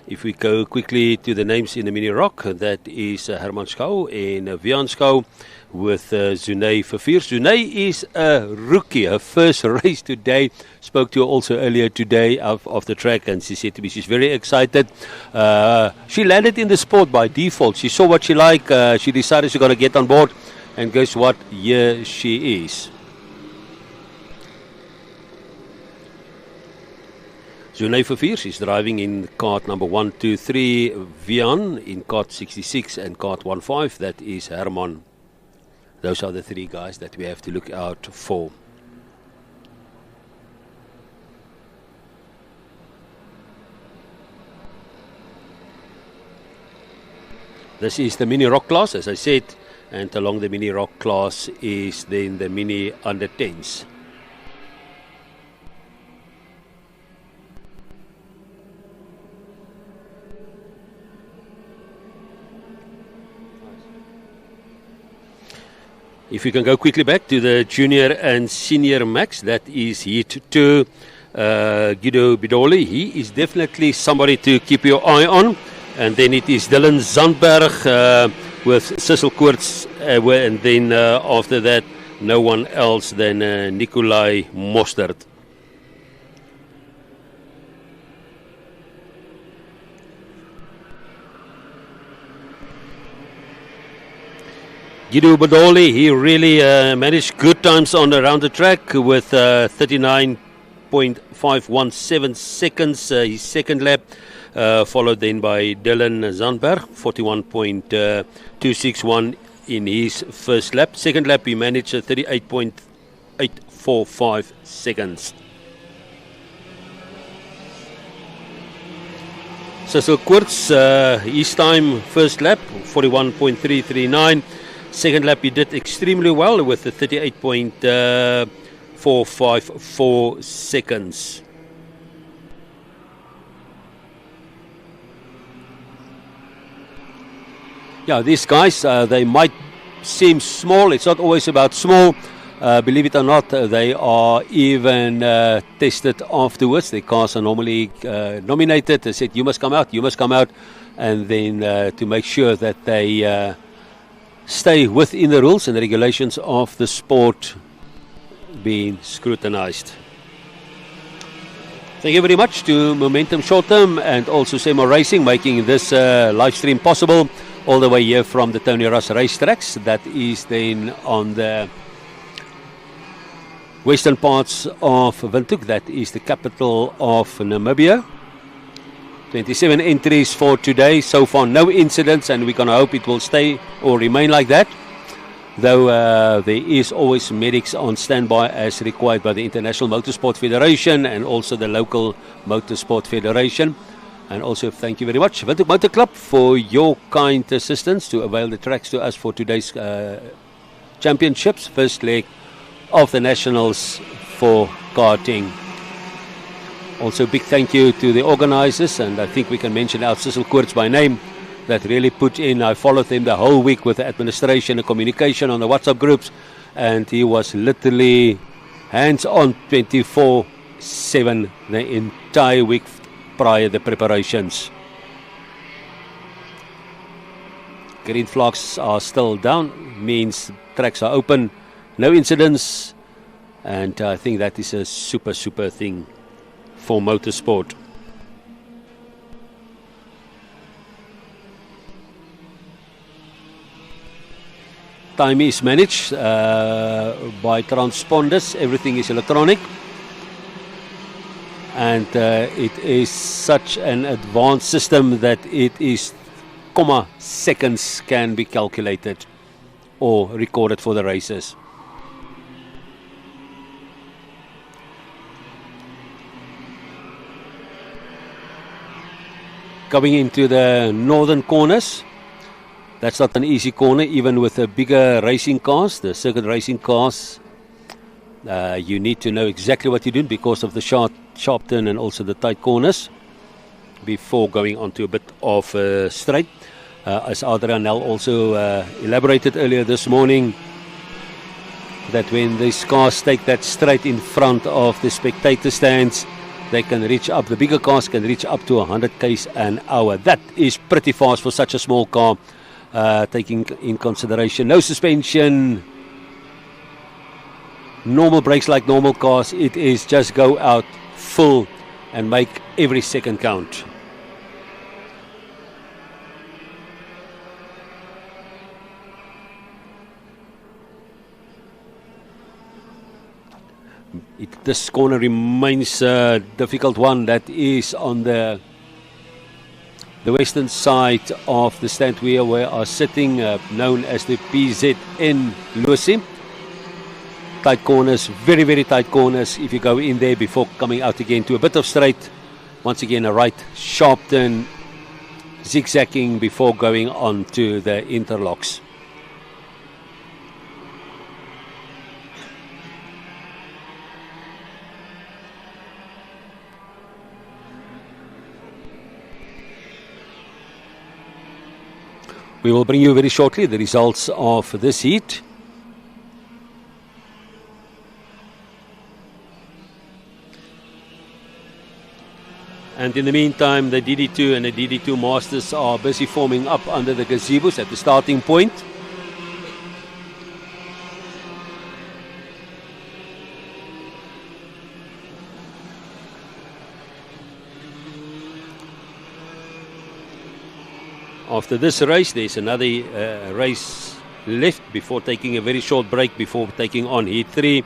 If we go quickly to the names in the Mini Rock, that is Herman Schou and Vian Schou with Zunay Verviers. Zunay is a rookie, her first race today. Spoke to her also earlier today off the track, and she said to me she's very excited. She landed in the sport by default. She saw what she liked. She decided she's going to get on board. And guess what? Here she is. Zunay Verviers is driving in kart number 1, 2, 3. Vian in kart 66 and kart 15. That is Herman. Those are the three guys that we have to look out for. This is the Mini Rock class, as I said. And along the Mini Rock class is then the Mini Under 10s. If you can go quickly back to the Junior and Senior Max, that is Heat 2. Guido Bidoli, he is definitely somebody to keep your eye on. And then it is Dylan Zandberg with Cecil Koorts, and then after that, no one else than Nikolai Mostert. Guido Badoli, he really managed good times on around the track with 39.517 seconds, his second lap. Followed then by Dylan Zandberg, 41.261 in his first lap. Second lap, he managed 38.845 seconds. Cecil Koorts, his time, first lap, 41.339. Second lap, he did extremely well with 38.454 seconds. Yeah, these guys, they might seem small. It's not always about small. Believe it or not, they are even tested afterwards. The cars are normally nominated. They said, you must come out, and then to make sure that they stay within the rules and the regulations of the sport being scrutinized. Thank you very much to Momentum Short Term and also Seymour Racing making this live stream possible. All the way here from the Tony Ross racetracks. That is then on the western parts of Windhoek. That is the capital of Namibia. 27 entries for today. So far, no incidents, and we're going to hope it will stay or remain like that. Though there is always medics on standby as required by the International Motorsport Federation and also the local Motorsport Federation. And also thank you very much, Windhoek Motor Club, for your kind assistance to avail the tracks to us for today's championships, first leg of the Nationals for karting. Also big thank you to the organizers, and I think we can mention our Cecil Koorts by name, that really put in. I followed him the whole week with the administration and communication on the WhatsApp groups, and he was literally hands-on 24/7 the entire week prior to the preparations. Green flags are still down, means tracks are open, no incidents, and I think that is a super thing for motorsport. Time is managed by transponders, everything is electronic. And it is such an advanced system that it is comma seconds can be calculated or recorded for the races. Coming into the northern corners, that's not an easy corner, even with the bigger racing cars, the circuit racing cars. You need to know exactly what you're doing because of the sharp turn and also the tight corners before going onto a bit of straight. As Adrianel also elaborated earlier this morning, that when these cars take that straight in front of the spectator stands, they can reach up, the bigger cars can reach up to 100 km an hour. That is pretty fast for such a small car, taking in consideration no suspension, normal brakes like normal cars. It is just go out full and make every second count. This corner remains a difficult one. That is on the western side of the stand where we are sitting, known as the PZN Lucy. Tight corners, very, very tight corners. If you go in there before coming out again to a bit of straight, once again a right sharp turn, zigzagging before going on to the interlocks. We will bring you very shortly the results of this heat. And in the meantime, the DD2 and the DD2 Masters are busy forming up under the gazebos at the starting point. After this race, there's another race left before taking a very short break before taking on Heat 3.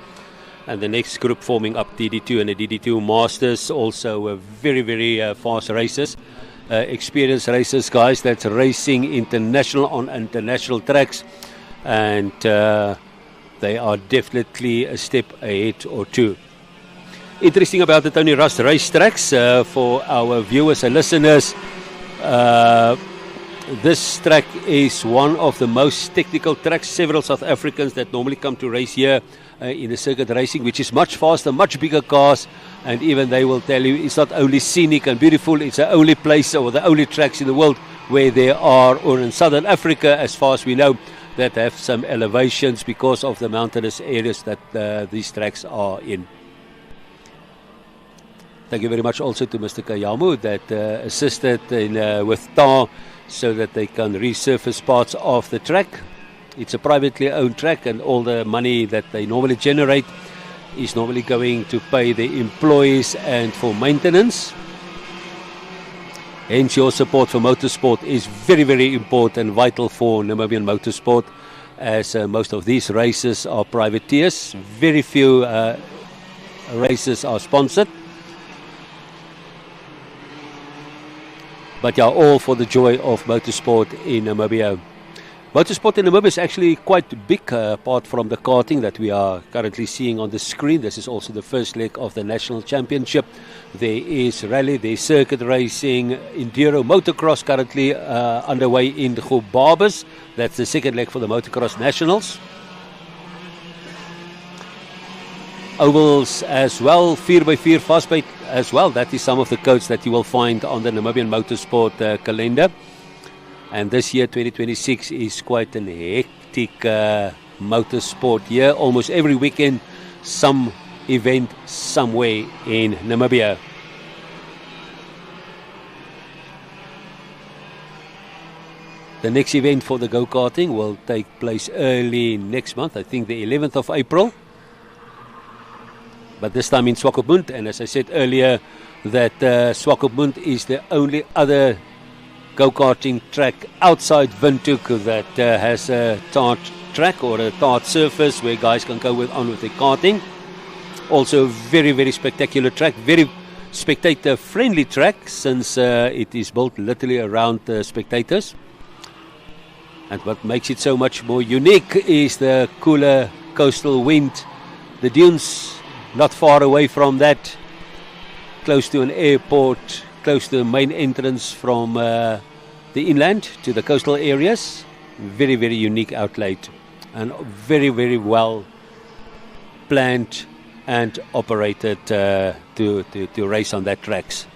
And the next group forming up DD2 and the DD2 Masters, also very, very fast racers. Experienced racers, guys, that's racing international on international tracks. And they are definitely a step ahead or two. Interesting about the Tony Rust racetracks for our viewers and listeners. This track is one of the most technical tracks. Several South Africans that normally come to race here in the circuit racing, which is much faster, much bigger cars, and even they will tell you it's not only scenic and beautiful, it's the only place or the only tracks in the world where there are, or in Southern Africa as far as we know, that have some elevations because of the mountainous areas that these tracks are in. Thank you very much also to Mr. Kayamu that assisted in, with tar so that they can resurface parts of the track. It's a privately owned track, and all the money that they normally generate is normally going to pay the employees and for maintenance. Hence your support for motorsport is very, very important, vital for Namibian motorsport, as most of these races are privateers. Very few races are sponsored. But yeah, all for the joy of motorsport in Namibia. Motorsport in Namibia is actually quite big, apart from the karting that we are currently seeing on the screen. This is also the first leg of the National Championship. There is rally, there is circuit racing, enduro, motocross currently underway in Gobabas. That's the second leg for the Motocross Nationals. Ovals as well, 4x4 fastpace as well. That is some of the codes that you will find on the Namibian Motorsport calendar. And this year, 2026, is quite an hectic motorsport year. Almost every weekend, some event somewhere in Namibia. The next event for the go-karting will take place early next month, I think the 11th of April. But this time in Swakopmund, and as I said earlier, that Swakopmund is the only other go-karting track outside Windhoek that has a tarred track or a tarred surface where guys can go on with their karting. Also a very, very spectacular track, very spectator-friendly track, since it is built literally around spectators. And what makes it so much more unique is the cooler coastal wind, the dunes not far away from that, close to an airport, close to the main entrance from the inland to the coastal areas. Very, very unique outlet, and very, very well planned and operated to race on that tracks.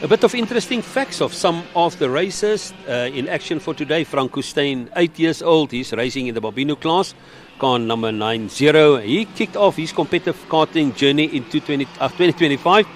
A bit of interesting facts of some of the racers in action for today. Franco Steyn, 8 years old, he's racing in the Babino class, car number 90. He kicked off his competitive karting journey in 2025.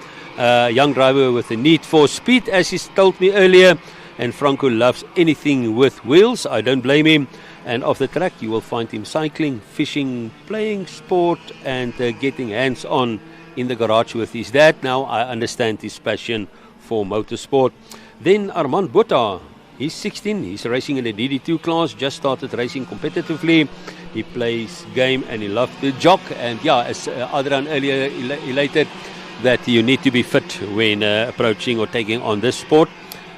Young driver with a need for speed, as he told me earlier. And Franco loves anything with wheels. I don't blame him. And off the track, you will find him cycling, fishing, playing sport, and getting hands-on in the garage with his dad. Now I understand his passion for motorsport. Then Armand Botha, he's 16, he's racing in the DD2 class, just started racing competitively. He plays game and he loves the jog. And yeah, as Adrian earlier elated, that you need to be fit when approaching or taking on this sport.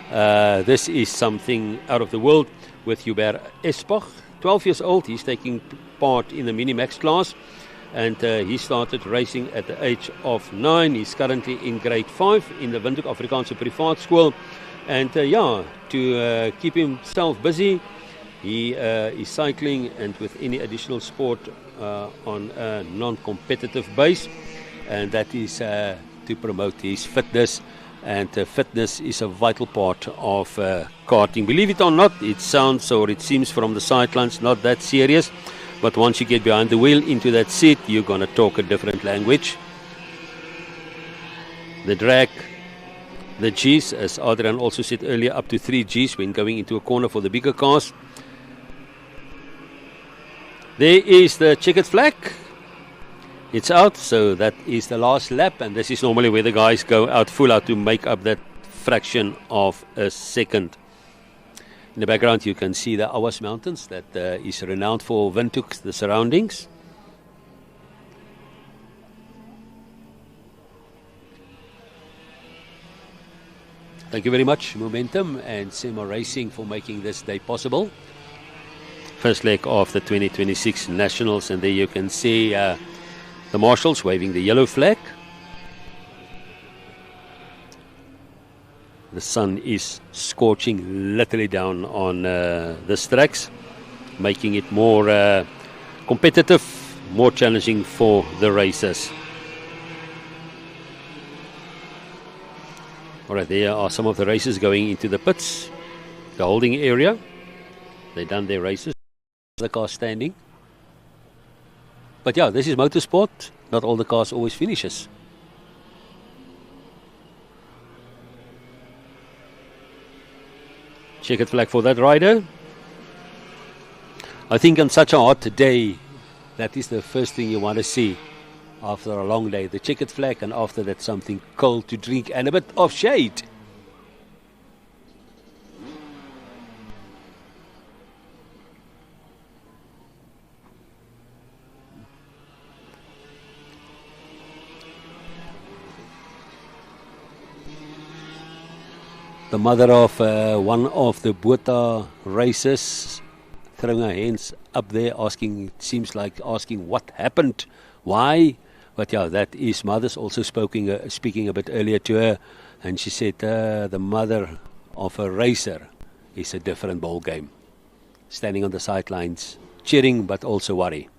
This is something out of the world with Hubert Espach, 12 years old. He's taking part in the Minimax class, and he started racing at the age of 9. He's currently in grade 5 in the Windhoek Afrikaanse Privaat School. And to keep himself busy, he is cycling and with any additional sport on a non-competitive base, and that is to promote his fitness. And fitness is a vital part of karting. Believe it or not, it sounds or it seems from the sidelines not that serious, but once you get behind the wheel into that seat, you're going to talk a different language. The drag, the G's, as Adrian also said earlier, up to 3 G's when going into a corner for the bigger cars. There is the checkered flag. It's out, so that is the last lap, and this is normally where the guys go out full out to make up that fraction of a second. In the background you can see the Awas Mountains, that is renowned for Windhoek, the surroundings. Thank you very much, Momentum and Sema Racing, for making this day possible. First leg of the 2026 Nationals, and there you can see the marshals waving the yellow flag. The sun is scorching literally down on this tracks, making it more competitive, more challenging for the racers. Alright, there are some of the racers going into the pits, the holding area. They've done their races. The car standing. But yeah, this is motorsport. Not all the cars always finishes. Checkered flag for that rider. I think on such a hot day, that is the first thing you want to see after a long day. The checkered flag, and after that something cold to drink and a bit of shade. The mother of one of the Botha racers throwing her hands up there, asking, it seems like asking what happened, why. But yeah, that is mother's also speaking a bit earlier to her, and she said the mother of a racer is a different ball game. Standing on the sidelines, cheering but also worry.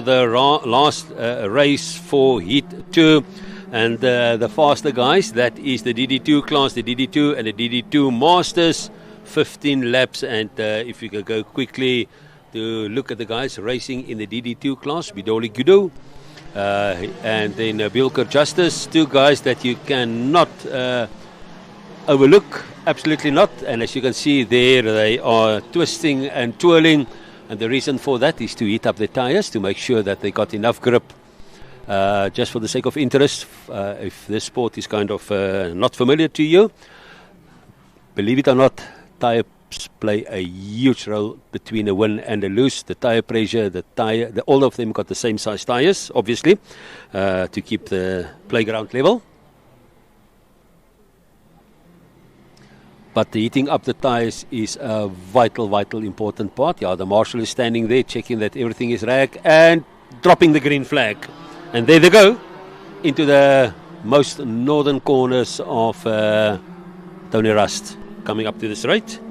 the last race for Heat 2. And the faster guys, that is the DD2 class, the DD2 and the DD2 Masters, 15 laps. And if you could go quickly to look at the guys racing in the DD2 class, Bidoli Gudo and then Bilker Justice, 2 guys that you cannot overlook, absolutely not. And as you can see there, they are twisting and twirling. And the reason for that is to heat up the tires to make sure that they got enough grip. Just for the sake of interest, if this sport is kind of not familiar to you, believe it or not, tires play a huge role between a win and a lose. The tire pressure, all of them got the same size tires, obviously, to keep the playground level. But the heating up the tires is a vital important part. Yeah, the marshal is standing there checking that everything is right and dropping the green flag. And there they go, into the most northern corners of Tony Rust, coming up to the straight.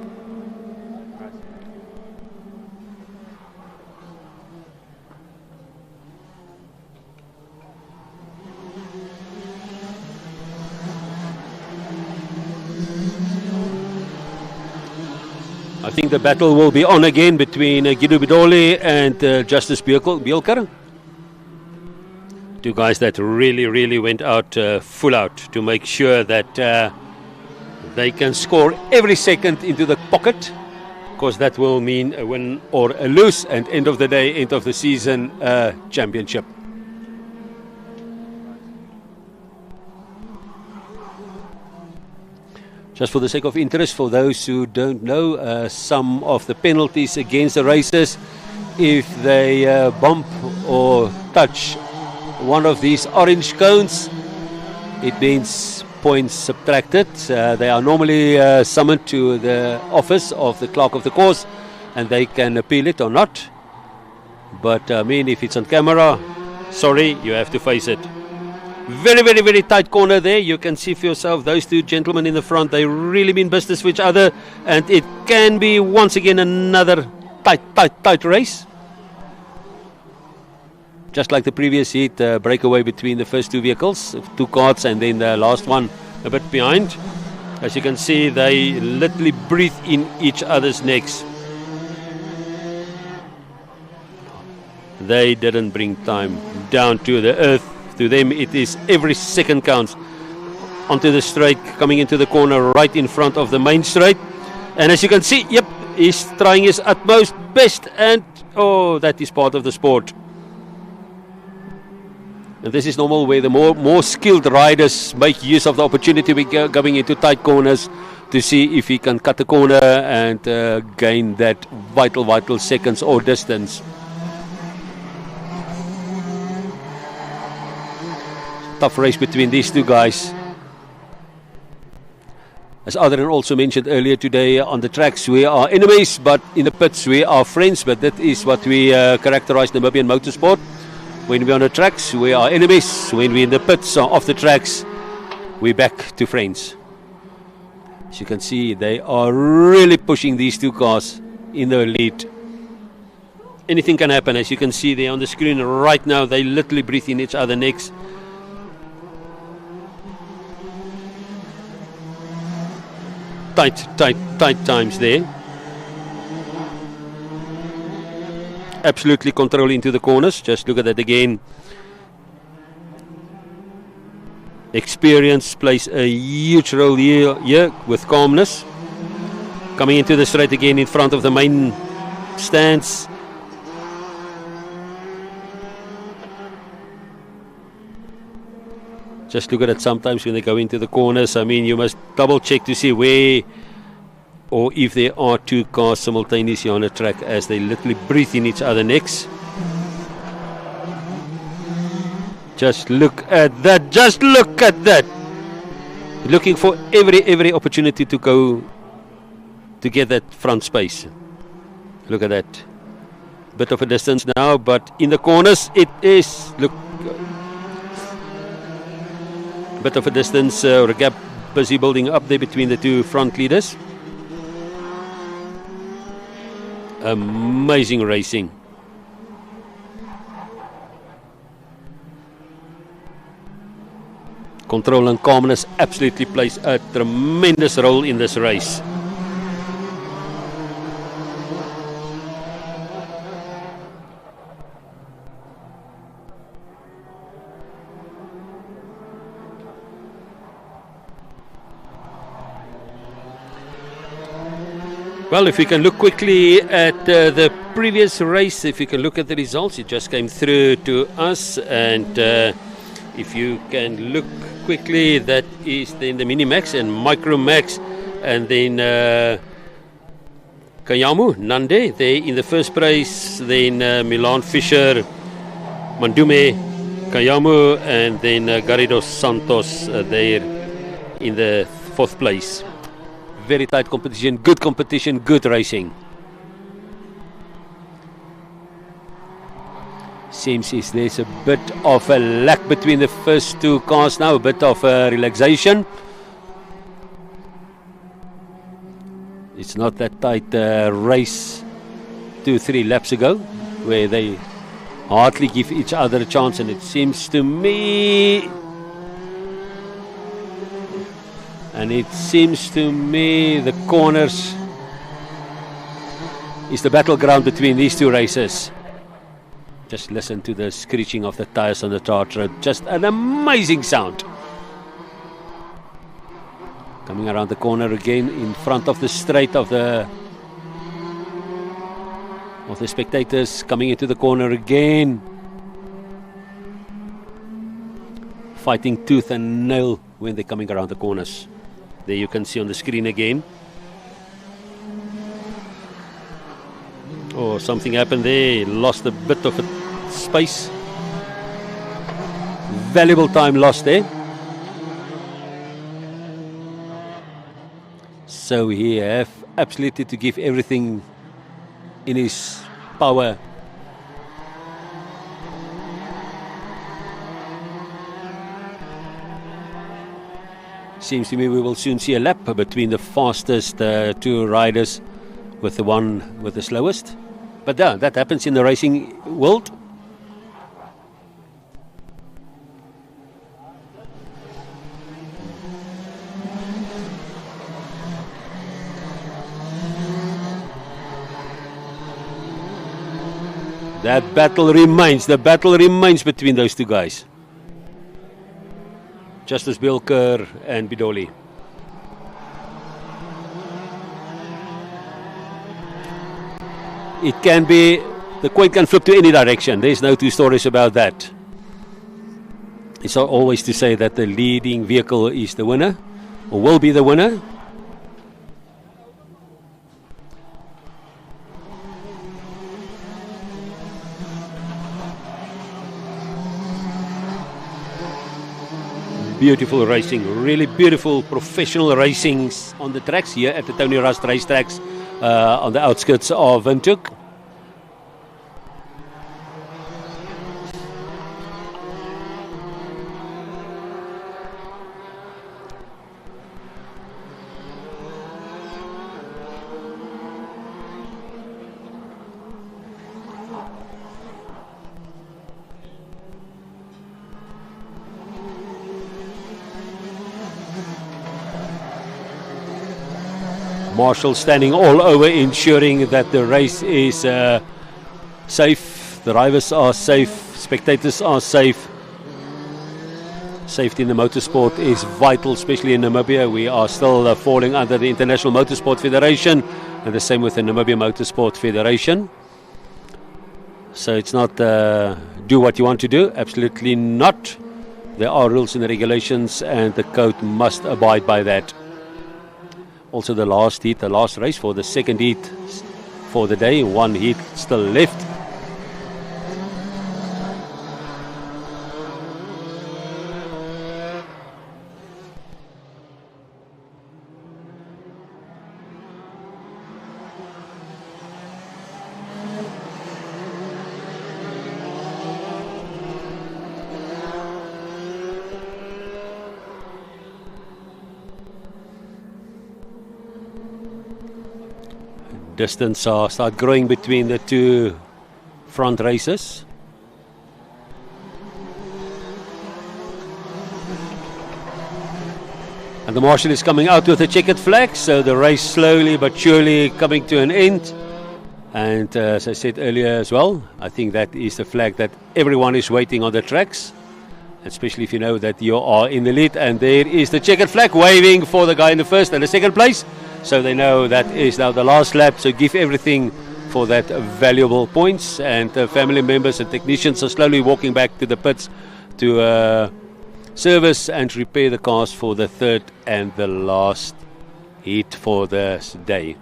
I think the battle will be on again between Guido Bidoli and Justice Bielker. 2 guys that really went out full out to make sure that they can score every second into the pocket, because that will mean a win or a lose, and end of the day, end of the season, championship. Just for the sake of interest, for those who don't know, some of the penalties against the racers, if they bump or touch one of these orange cones, it means points subtracted. They are normally summoned to the office of the clerk of the course, and they can appeal it or not. But I mean, if it's on camera, sorry, you have to face it. Very tight corner there. You can see for yourself, those 2 gentlemen in the front, they really mean business with each other, and it can be once again another tight race. Just like the previous heat, breakaway between the first 2 vehicles, 2 carts, and then the last one a bit behind. As you can see, they literally breathe in each other's necks. They didn't bring time down to the earth. To them, it is every second counts. Onto the straight, coming into the corner right in front of the main straight. And as you can see, yep, he's trying his utmost best, and oh, that is part of the sport. And this is normal, where the more skilled riders make use of the opportunity going into tight corners to see if he can cut the corner and gain that vital seconds or distance. Tough race between these 2 guys. As Adrian also mentioned earlier today, on the tracks we are enemies, but in the pits we are friends. But that is what we characterize Namibian motorsport. When we're on the tracks, we are enemies. When we're in the pits or off the tracks, we're back to friends. As you can see, they are really pushing these 2 cars in the lead. Anything can happen. As you can see there on the screen right now, they literally breathe in each other's necks. Tight times there. Absolutely control into the corners. Just look at that again. Experience plays a huge role here with calmness. Coming into the straight again in front of the main stands. Just look at it sometimes when they go into the corners. I mean, you must double check to see where or if there are 2 cars simultaneously on a track, as they literally breathe in each other's necks. Just look at that. Just look at that. Looking for every opportunity to go to get that front space. Look at that. Bit of a distance now, but in the corners it is, look, bit of a distance or a gap busy building up there between the 2 front leaders. Amazing racing. Control and calmness absolutely plays a tremendous role in this race. Well, if we can look quickly at the previous race, if you can look at the results, it just came through to us, and if you can look quickly, that is then the Mini Max and Micro Max, and then Kayamu, Nande, there in the first place, then Milan Fisher, Mandume, Kayamu, and then Garrido Santos there in the fourth place. Very tight competition, good racing. Seems there's a bit of a lack between the first two cars now, a bit of a relaxation. It's not that tight race 2-3 laps ago, where they hardly give each other a chance, and it seems to me the corners is the battleground between these two races. Just listen to the screeching of the tires on the tarred road. Just an amazing sound. Coming around the corner again in front of the straight of the spectators, coming into the corner again. Fighting tooth and nail when they're coming around the corners. There you can see on the screen again. Oh, something happened there. Lost a bit of space. Valuable time lost there. So he have absolutely to give everything in his power. Seems to me we will soon see a lap between the fastest two riders with the one with the slowest. But that happens in the racing world. That battle remains. The battle remains between those two guys. Justice Bilker and Bidoli. It can be, the coin can flip to any direction. There's no two stories about that. It's not always to say that the leading vehicle is the winner or will be the winner. Beautiful racing, really beautiful professional racing on the tracks here at the Tony Rust racetracks on the outskirts of Windhoek. Marshall standing all over, ensuring that the race is safe, the drivers are safe, spectators are safe. Safety in the motorsport is vital, especially in Namibia. We are still falling under the International Motorsport Federation, and the same with the Namibia Motorsport Federation. So it's not do what you want to do, absolutely not. There are rules and regulations, and the code must abide by that. Also the last heat, the last race for the second heat for the day. One heat still left. Distance start growing between the two front racers. And the marshal is coming out with a checkered flag, so the race slowly but surely coming to an end. And as I said earlier as well, I think that is the flag that everyone is waiting on the tracks, especially if you know that you are in the lead. And there is the checkered flag waving for the guy in the first and the second place, so they know that is now the last lap. So give everything for that valuable points. And family members and technicians are slowly walking back to the pits to service and repair the cars for the third and the last heat for this day.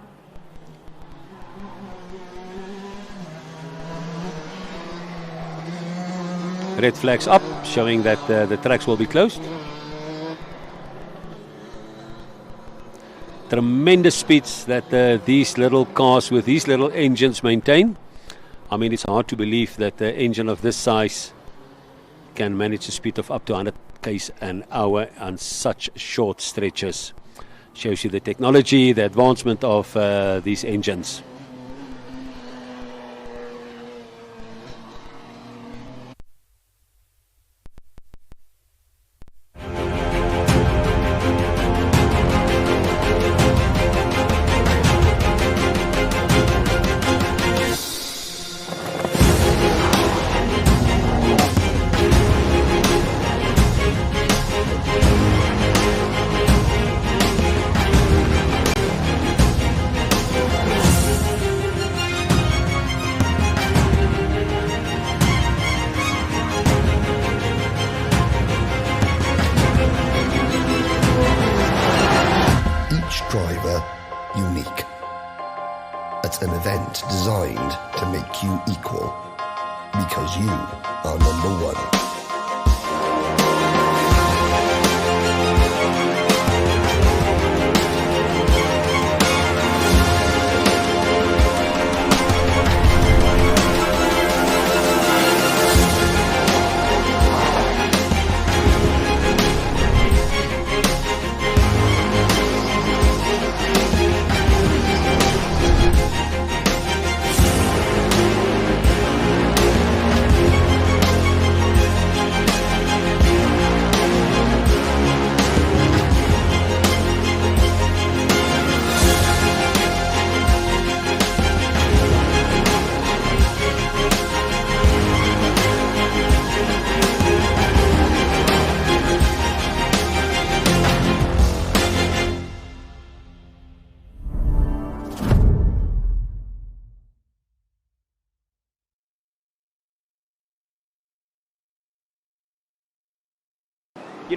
Red flags up, showing that the tracks will be closed. Tremendous speeds that these little cars with these little engines maintain. I mean, it's hard to believe that the engine of this size can manage a speed of up to 100 km an hour on such short stretches. Shows you the technology, the advancement of these engines. Driver unique. It's an event designed to make you equal, because you are number one.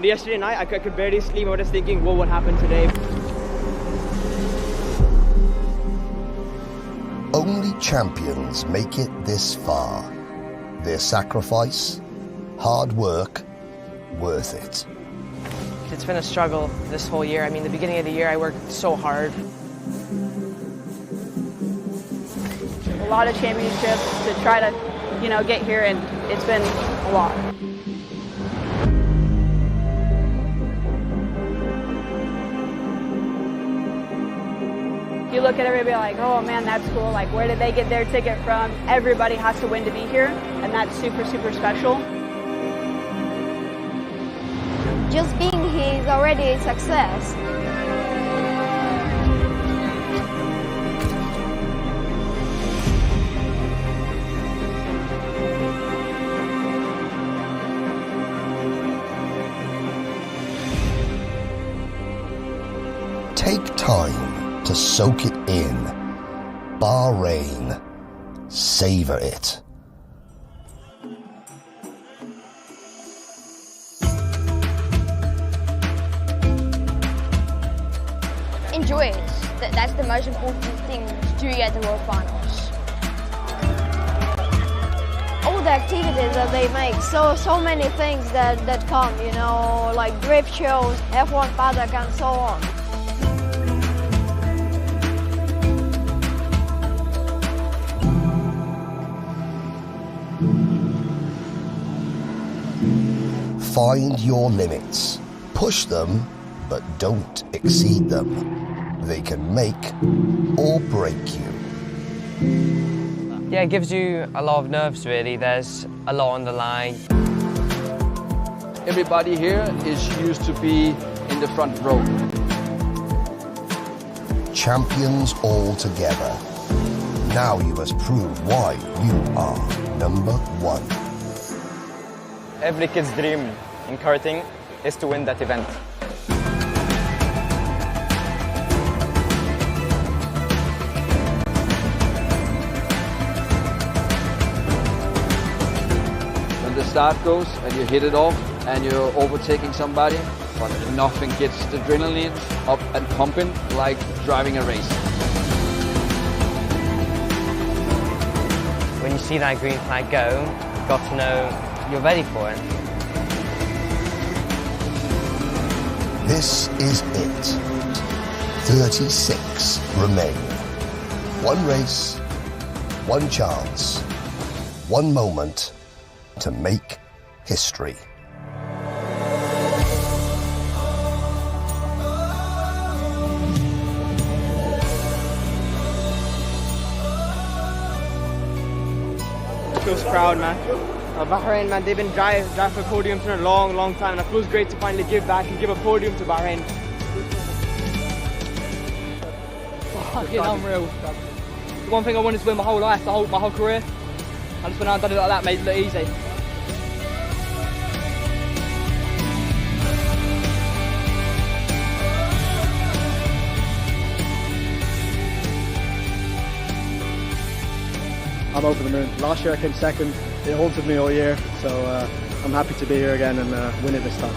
Yesterday night, I could barely sleep. I was just thinking, what would happen today? Only champions make it this far. Their sacrifice, hard work, worth it. It's been a struggle this whole year. I mean, the beginning of the year, I worked so hard. A lot of championships to try to, get here, and it's been a lot. You look at everybody like, oh man, that's cool. Like, where did they get their ticket from? Everybody has to win to be here, and that's super, super special. Just being here is already a success. Take time to soak it in. Bahrain. Savor it. Enjoy it. That's the most important thing to do at the World Finals. All the activities that they make, so many things that come, like drift shows, F1 paddock and so on. Find your limits. Push them, but don't exceed them. They can make or break you. Yeah, it gives you a lot of nerves, really. There's a lot on the line. Everybody here is used to be in the front row. champions all together. Now you must prove why you are number one. Every kid's dream in karting is to win that event. When the start goes and you hit it off and you're overtaking somebody, but nothing gets the adrenaline up and pumping like driving a race. When you see that green flag go, you've got to know you're ready for it. This is it. 36 remain. One race, one chance, one moment to make history. Feels proud, man. Bahrain, man, they've been driving for podiums for a long time, and it feels great to finally give back and give a podium to Bahrain. Fucking unreal. The one thing I wanted to win my whole life, my whole career. I just went out and done it like that, made it look easy. I'm over the moon. Last year I came second. It haunted me all year, so I'm happy to be here again and win it this time.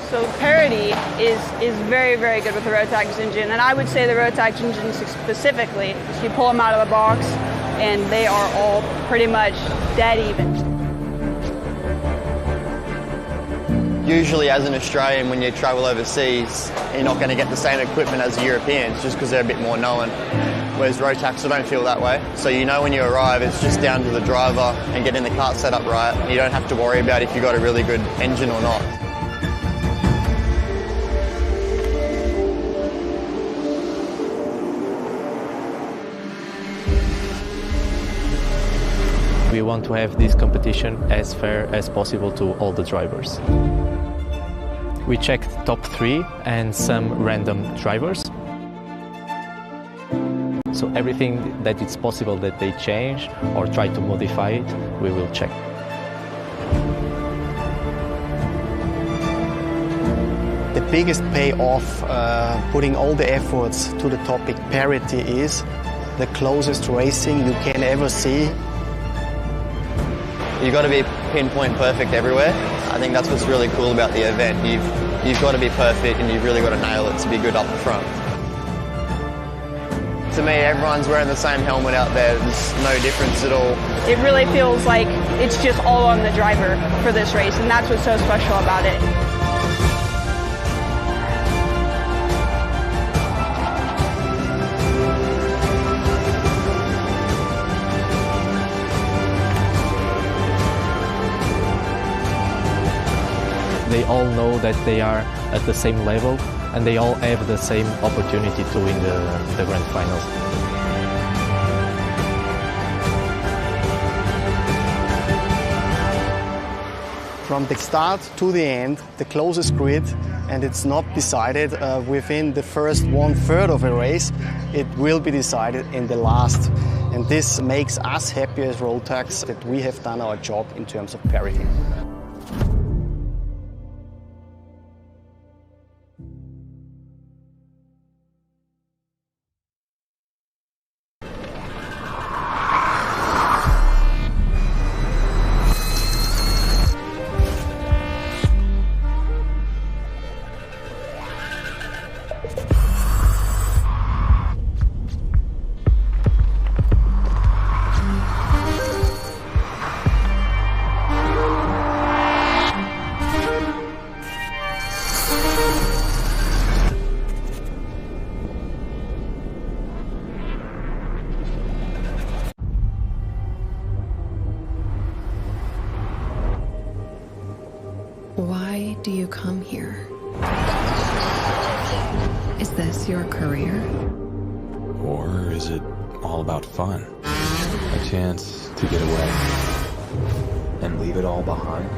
So parity is very good with the Rotax engine, and I would say the Rotax engine specifically, you pull them out of the box and they are all pretty much dead even. Usually as an Australian, when you travel overseas, you're not going to get the same equipment as the Europeans just because they're a bit more known. Whereas Rotax, I don't feel that way. So you know when you arrive, it's just down to the driver and getting the kart set up right. You don't have to worry about if you've got a really good engine or not. We want to have this competition as fair as possible to all the drivers. We checked top 3 and some random drivers. So everything that it's possible that they change or try to modify it, we will check. The biggest payoff putting all the efforts to the topic parity is the closest racing you can ever see. You've got to be pinpoint perfect everywhere. I think that's what's really cool about the event. You've got to be perfect and you've really got to nail it to be good up front. To me, everyone's wearing the same helmet out there. There's no difference at all. It really feels like it's just all on the driver for this race, and that's what's so special about it. They all know that they are at the same level and they all have the same opportunity to win the Grand Finals. From the start to the end, the closest grid, and it's not decided within the first 1/3 of a race. It will be decided in the last. And this makes us happy as Rotax that we have done our job in terms of parity. do you come here? Is this your career? Or is it all about fun? A chance to get away and leave it all behind?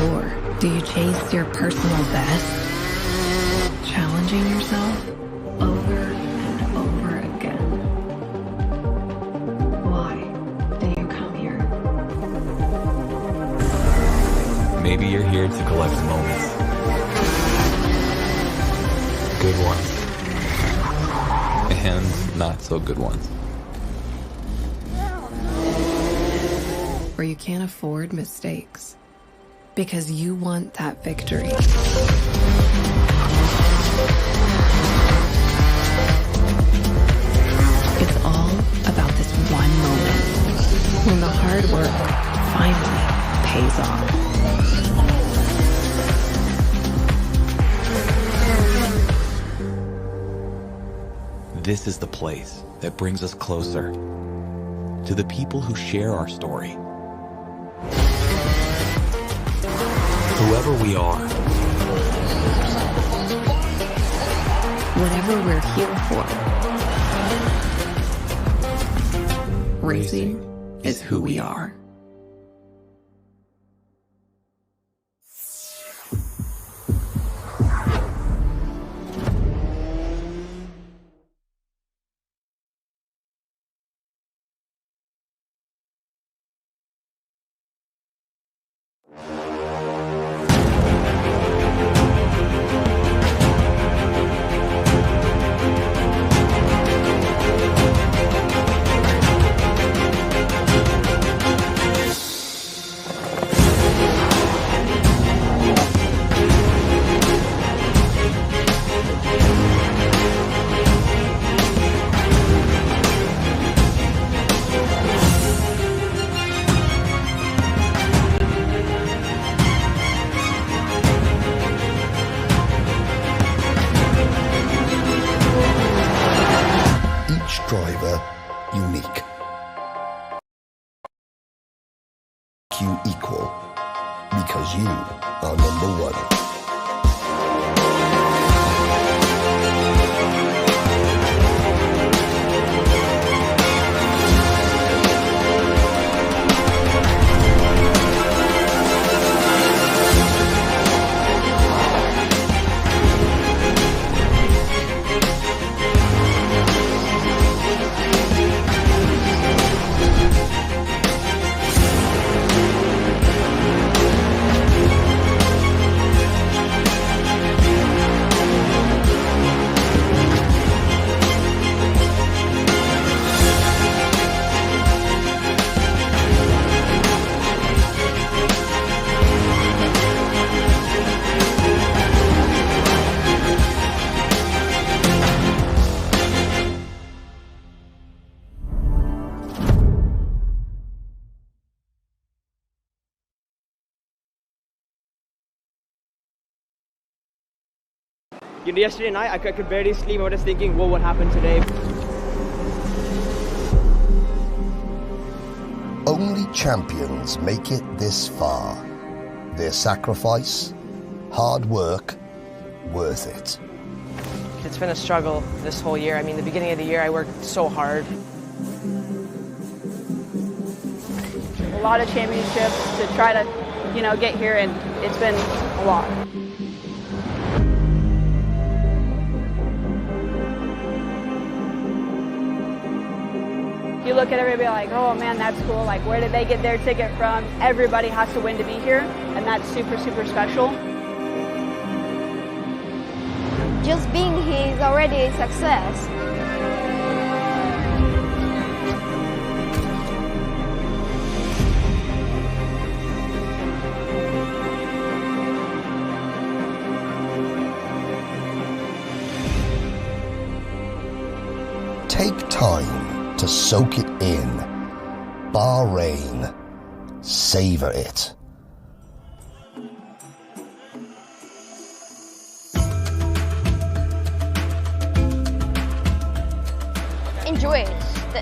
Or do you chase your personal best? Challenging yourself over and over again. Why do you come here? Maybe you're here to collect moments. Good ones. And not so good ones. Or you can't afford mistakes because you want that victory. It's all about this one moment when the hard work finally pays off. This is the place that brings us closer to the people who share our story. Whoever we are, Whatever we're here for, racing is who we are. Driver unique. You equal because you are number one. Yesterday night, I could barely sleep. I was just thinking, what would happen today? Only champions make it this far. Their sacrifice, hard work, worth it. It's been a struggle this whole year. I mean, the beginning of the year, I worked so hard. A lot of championships to try to, get here, and it's been a lot. You look at everybody like, oh man, that's cool. Like, where did they get their ticket from? Everybody has to win to be here, and that's super, super special. Just being here is already a success. Take time to soak it in. Bahrain. Savor it.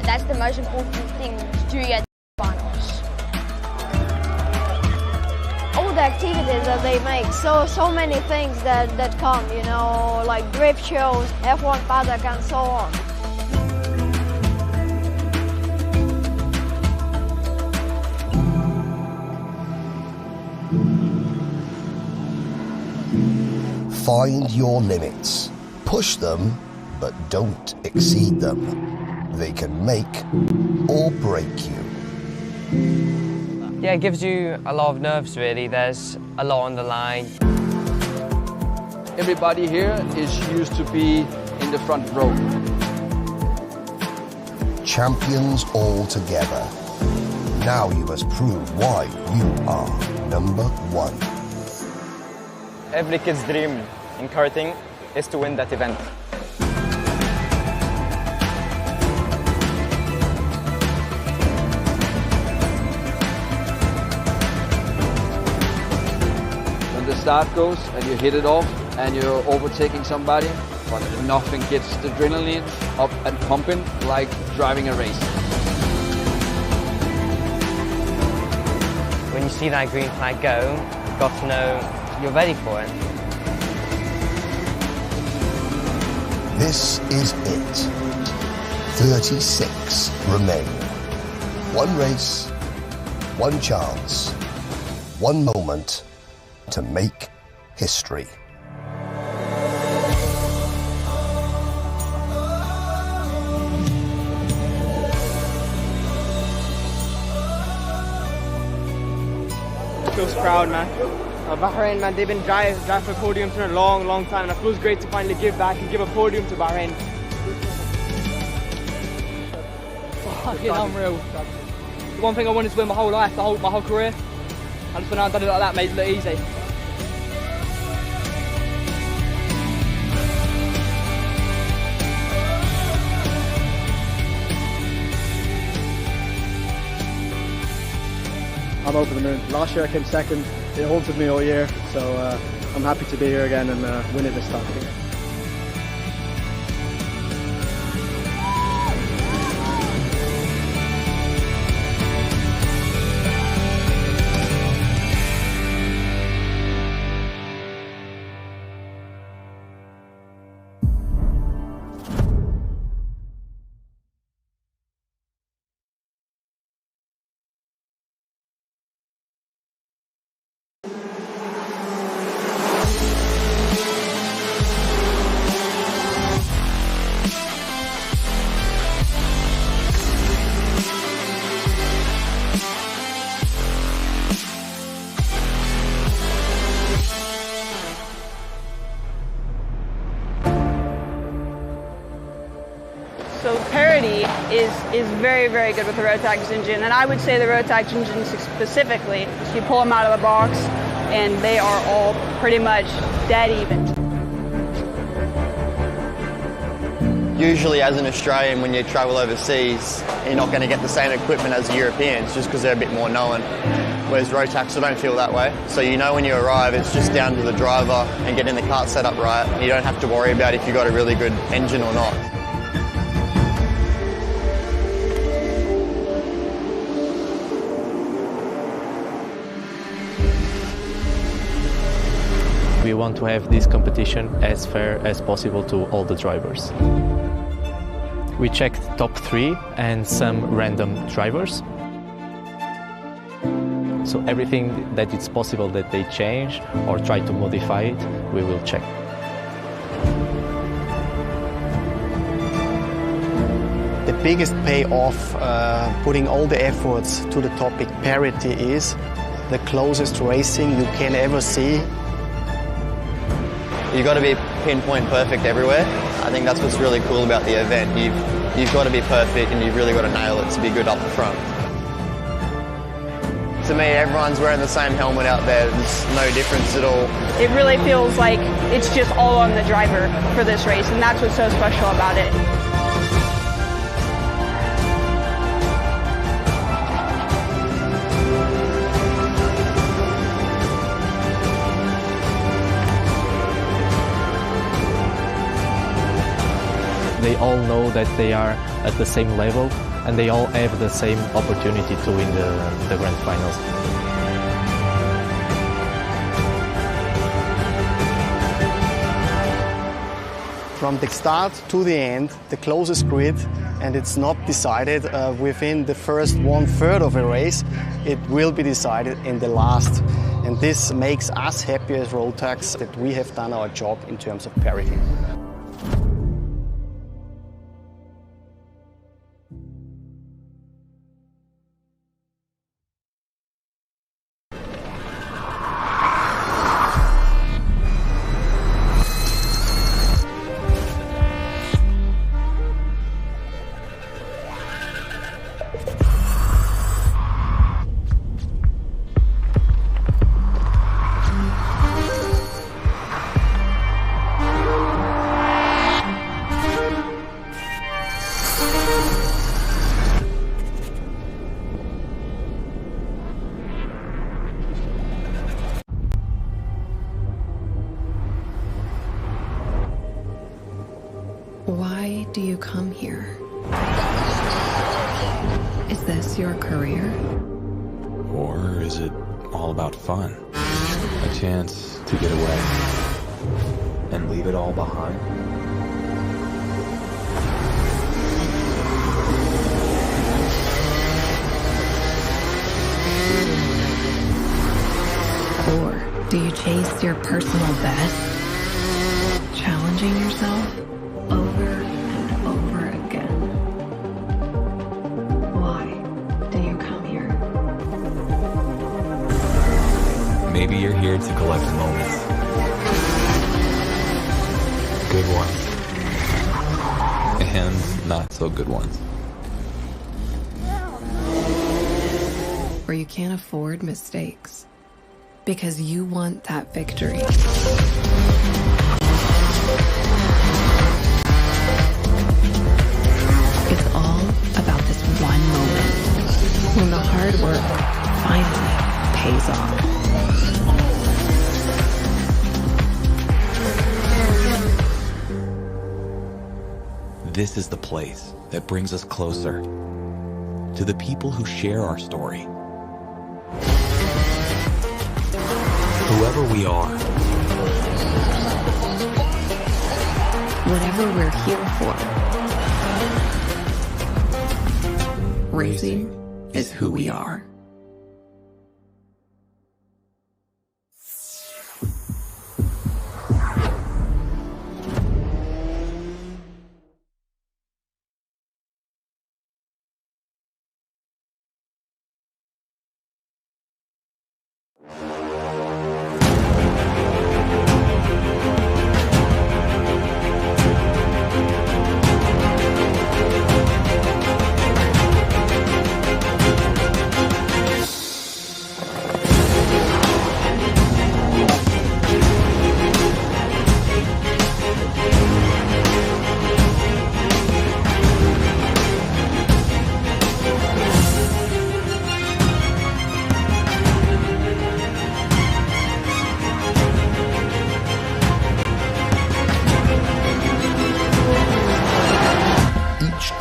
That's the most important thing to get finals. All the activities that they make, so many things that come, you know, like drift shows, F1 paddock and so on. Find your limits. Push them, but don't exceed them. They can make or break you. Yeah, it gives you a lot of nerves really. There's a lot on the line. Everybody here is used to be in the front row. Champions all together. Now you must prove why you are number one. Every kid's dream in karting is to win that event. When the start goes and you hit it off and you're overtaking somebody, but nothing gets the adrenaline up and pumping like driving a race. When you see that green flag go, you've got to know you're ready for it. This is it. 36 remain. One race, one chance, one moment to make history. Feels proud, man. Bahrain, man, they've been driving for podiums for a long time, and it feels great to finally give back and give a podium to Bahrain. Fucking unreal. The one thing I wanted to win my whole life, my whole career, and just when I've done it like that, made it look easy. I'm over the moon. Last year I came second. It haunted me all year, so I'm happy to be here again and win it this time. So parity is very good with the Rotax engine, and I would say the Rotax engine specifically, you pull them out of the box and they are all pretty much dead even. Usually as an Australian, when you travel overseas, you're not going to get the same equipment as the Europeans just because they're a bit more known. Whereas Rotax, I don't feel that way. So you know when you arrive, it's just down to the driver and getting the kart set up right. You don't have to worry about if you've got a really good engine or not. We want to have this competition as fair as possible to all the drivers. We checked top 3 and some random drivers. So everything that it's possible that they change or try to modify it, we will check. The biggest payoff putting all the efforts to the topic parity is the closest racing you can ever see. You've got to be pinpoint perfect everywhere. I think that's what's really cool about the event. You've got to be perfect and you've really got to nail it to be good up the front. To me, everyone's wearing the same helmet out there. There's no difference at all. It really feels like it's just all on the driver for this race, and that's what's so special about it. They all know that they are at the same level, and they all have the same opportunity to win the grand finals. From the start to the end, the closest grid, and it's not decided within the first 1/3 of a race. It will be decided in the last. And this makes us happy as Rotax that we have done our job in terms of parity. Why do you come here? Is this your career? Or is it all about fun? A chance to get away and leave it all behind? Or do you chase your personal best? Challenging yourself over and over again. Why do you come here? Maybe you're here to collect moments. Good ones. And not so good ones. Or you can't afford mistakes because you want that victory. It's all about this one moment when the hard work finally pays off. This is the place that brings us closer to the people who share our story. Whoever we are. Whatever we're here for. Racing is who we are.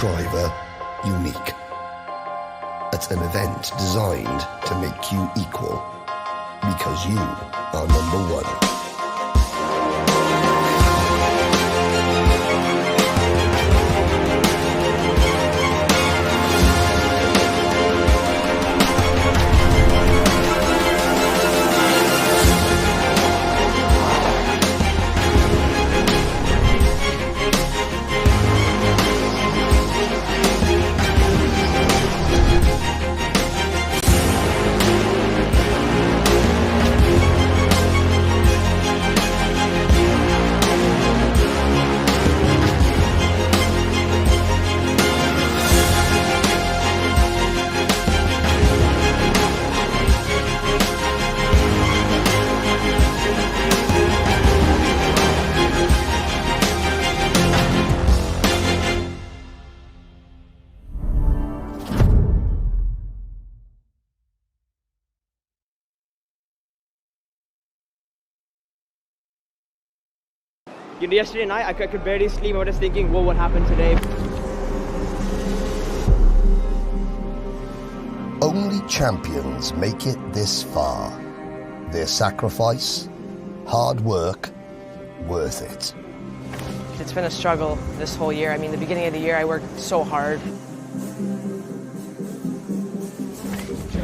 Driver unique. It's an event designed to make you equal because you are number one. You know, yesterday night I could barely sleep. I was just thinking, what would happen today? Only champions make it this far. Their sacrifice, hard work, worth it. It's been a struggle this whole year. I mean, the beginning of the year I worked so hard.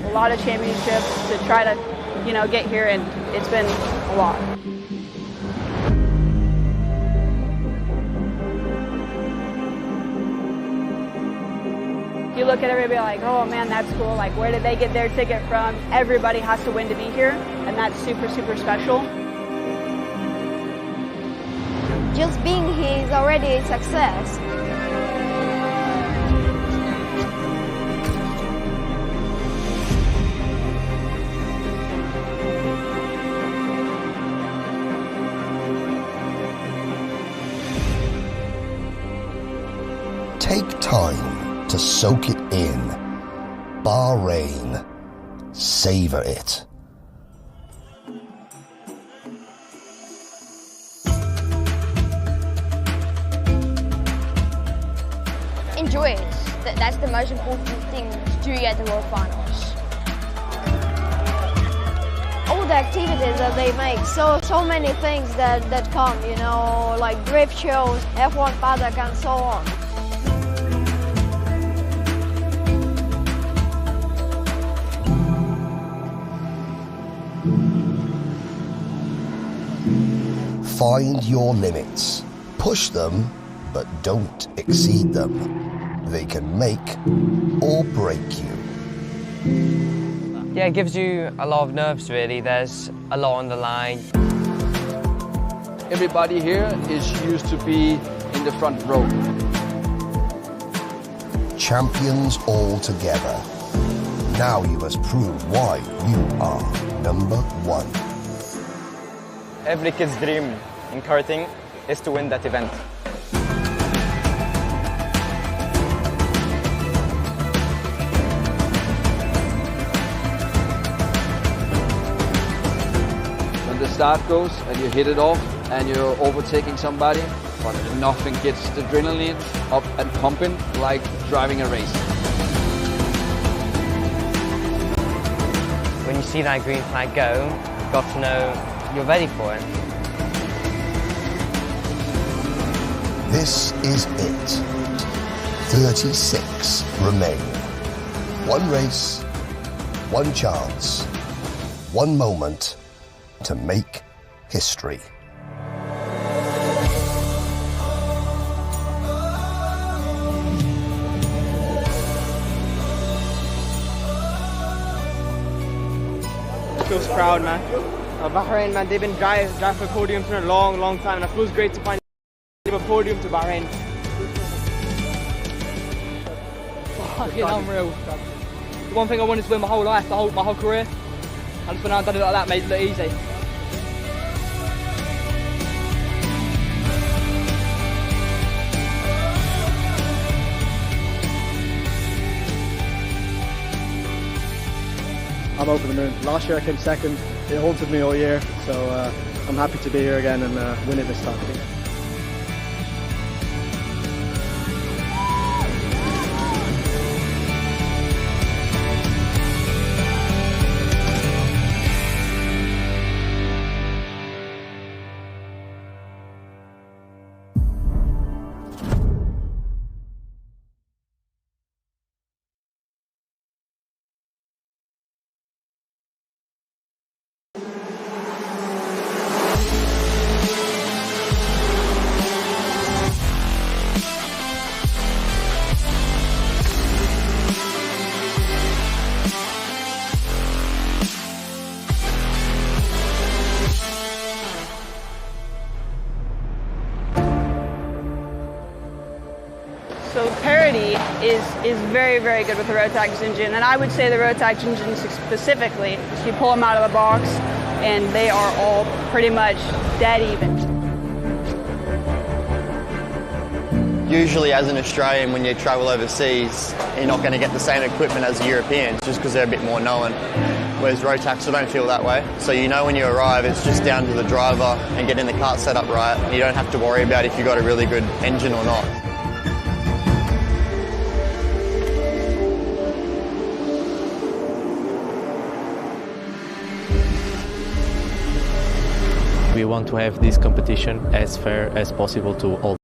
A lot of championships to try to, get here, and it's been a lot. You look at everybody like, oh man, that's cool. Like, where did they get their ticket from? Everybody has to win to be here, and that's super, super special. Just being here is already a success. Take time to soak it in. Bahrain. Savor it. Enjoy it. That's the most important thing to do at the World Finals. All the activities that they make, so many things that come, like drift shows, F1 paddock and so on. Find your limits. Push them, but don't exceed them. They can make or break you. Yeah, it gives you a lot of nerves, really. There's a lot on the line. Everybody here is used to be in the front row. Champions all together. Now you must prove why you are number one. Every kid's dream in karting is to win that event. When the start goes and you hit it off and you're overtaking somebody, but nothing gets the adrenaline up and pumping like driving a race. When you see that green flag go, you've got to know you're ready for it. This is it. 36 remain. One race, one chance, one moment to make history. Feels proud, man. Bahrain, man, they've been driving for podiums for a long, long time, and it feels great to finally give a podium to Bahrain. Fucking unreal. The one thing I wanted to win my whole life, my whole career, and just when I've done it like that, made it look easy. I'm over the moon. Last year I came second. It haunted me all year, so I'm happy to be here again and win it this time. So parity is very, very good with the Rotax engine, and I would say the Rotax engine specifically, you pull them out of the box and they are all pretty much dead even. Usually as an Australian, when you travel overseas, you're not going to get the same equipment as the Europeans just because they're a bit more known. Whereas Rotax, I don't feel that way. So you know when you arrive, it's just down to the driver and getting the kart set up right. And you don't have to worry about if you've got a really good engine or not. We want to have this competition as fair as possible to all,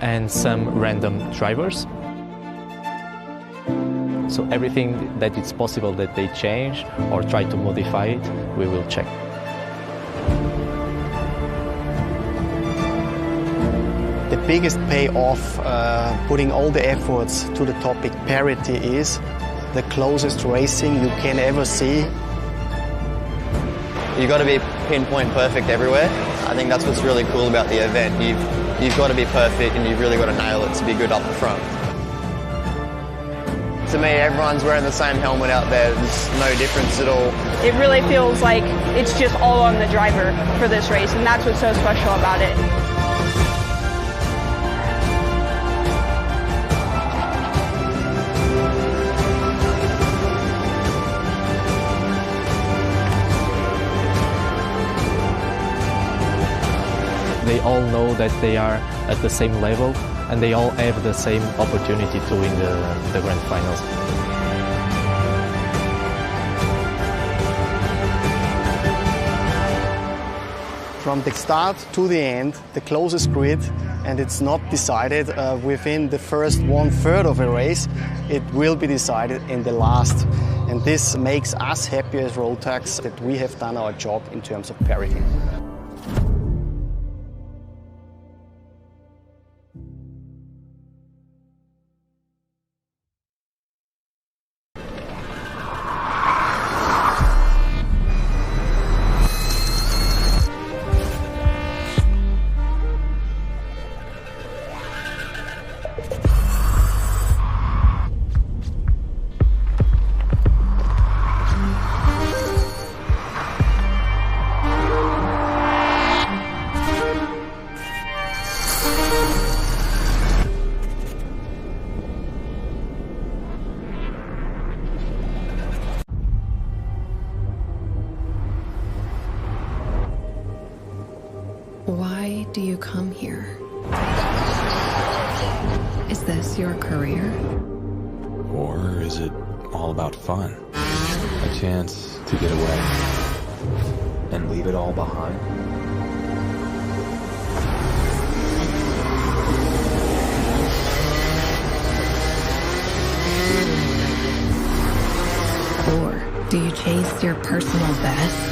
and some random drivers. So everything that it's possible that they change or try to modify it, we will check. The biggest payoff putting all the efforts to the topic parity is the closest racing you can ever see. You've got to be pinpoint perfect everywhere. I think that's what's really cool about the event. You've got to be perfect and you've really got to nail it to be good up the front. To me, everyone's wearing the same helmet out there. There's no difference at all. It really feels like it's just all on the driver for this race, and that's what's so special about it. They all know that they are at the same level and they all have the same opportunity to win the grand finals. From the start to the end, the closest grid, and it's not decided within the first 1/3 of a race. It will be decided in the last. And this makes us happy as Rotax that we have done our job in terms of parity. Why do you come here? Is this your career? Or is it all about fun? A chance to get away and leave it all behind? Or do you chase your personal best?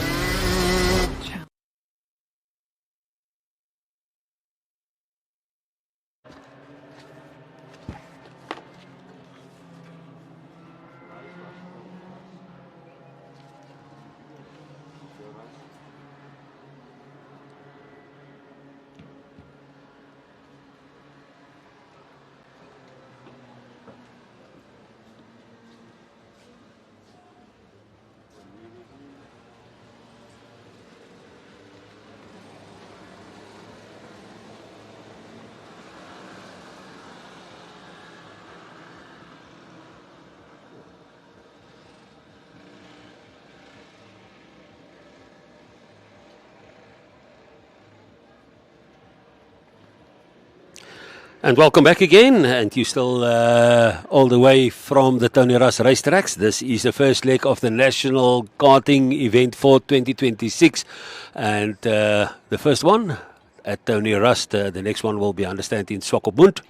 And welcome back again, and you're still all the way from the Tony Russ racetracks. This is the first leg of the National Karting event for 2026, and the first one at Tony Russ. The next one will be, I understand, in Swakopmund.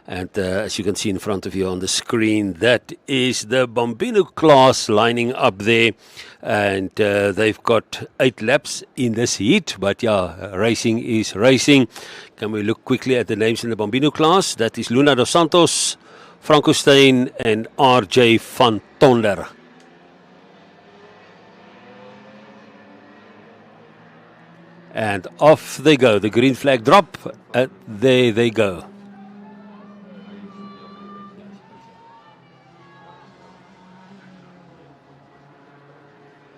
And as you can see in front of you on the screen, that is the Bambino class lining up there. And they've got 8 laps in this heat. But yeah, racing is racing. Can we look quickly at the names in the Bambino class? That is Luna dos Santos, Franco Steyn, and RJ van Tonder. And off they go. The green flag drop. There they go.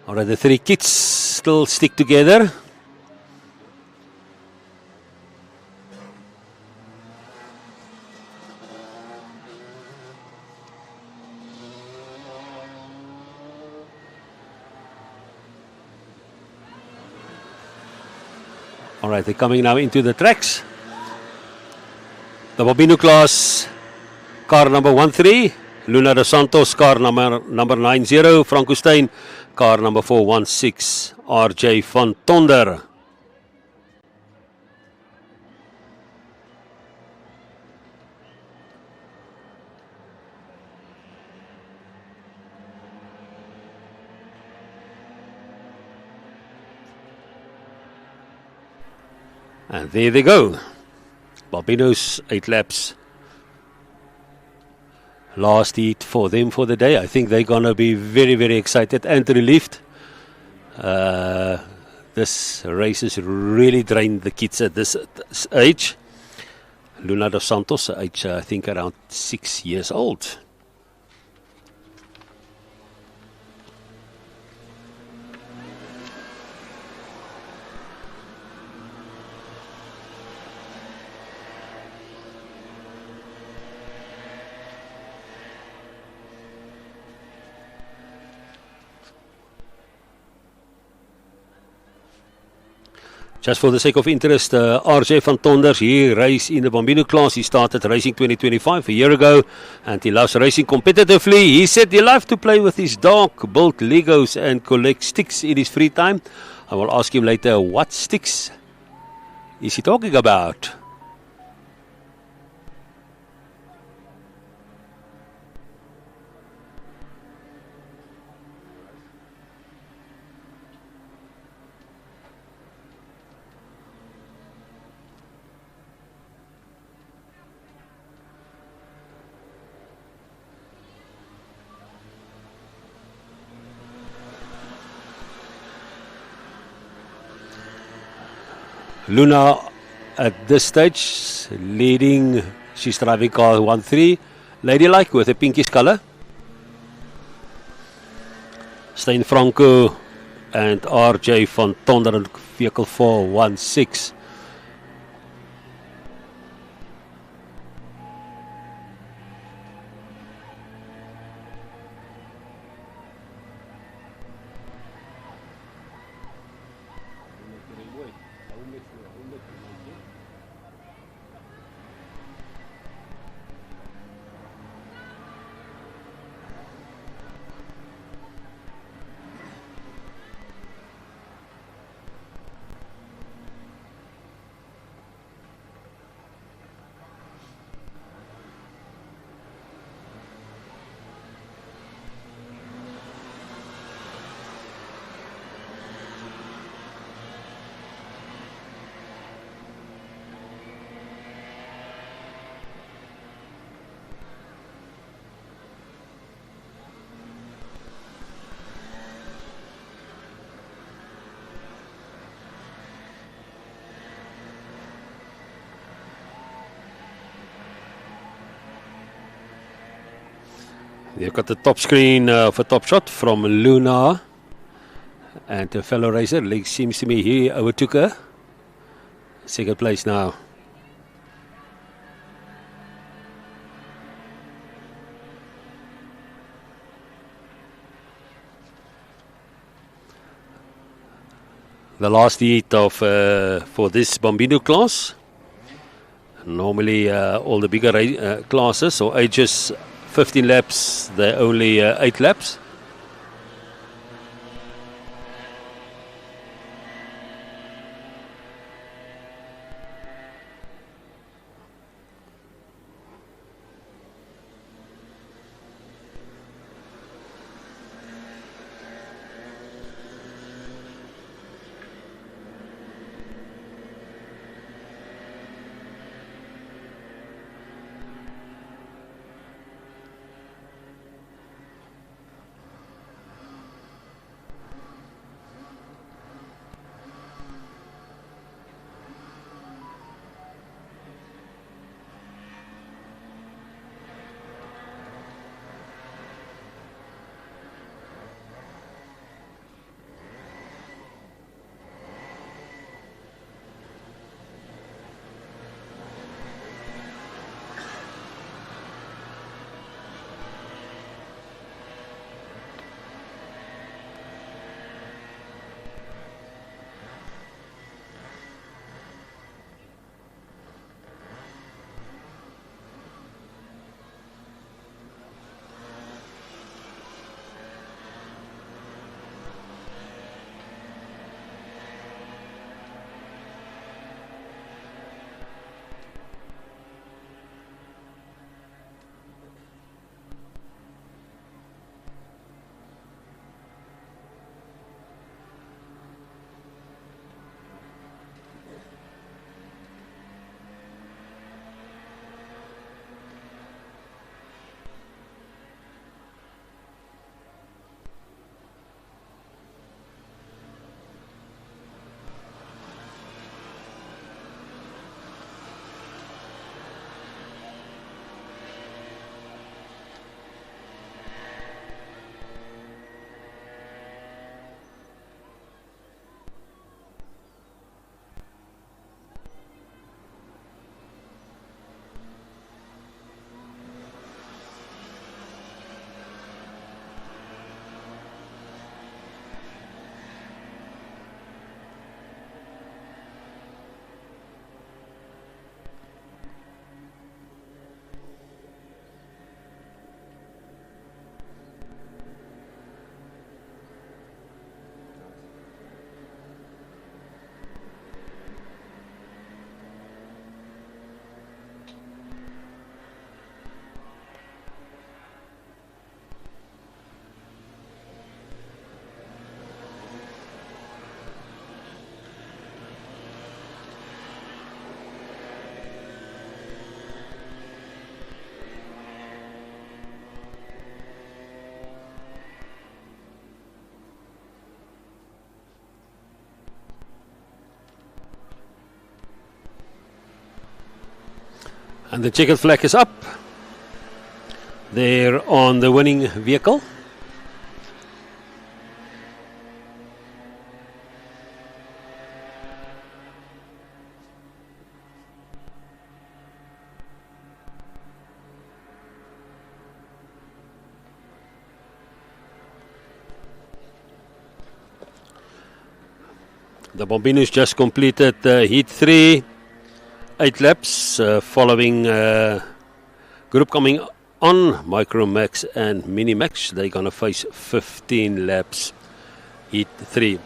All right, the 3 kits still stick together. All right, they're coming now into the tracks. The Bambino class, car number 13, Luna dos Santos, car number 90. Franco Steyn, car number 416. RJ van Tonder. And there they go. Bambino's 8 laps. Last heat for them for the day. I think they're going to be very, very excited and relieved. This race has really drained the kids at this age. Luna dos Santos, age I think around 6 years old. Just for the sake of interest, RJ van Tonder, he raced in the Bambino class. He started racing 2025 a year ago, and he loves racing competitively. He said he loves to play with his dog, build Legos and collect sticks in his free time. I will ask him later what sticks is he talking about. Luna at this stage leading. She's driving car 1-3, ladylike with a pinkish color. Steyn Franco and RJ van Tonder in vehicle 416. You've got the top screen for Top Shot from Luna and a fellow racer. Like seems to me he overtook her. Second place now. The last heat of for this Bambino class. Normally all the bigger classes or ages 15 laps, they're only 8 laps. And the checkered flag is up. There on the winning vehicle. The Bombinos just completed heat 3, 8 laps, following group coming on, Micromax and Minimax. They're going to face 15 laps, heat 3.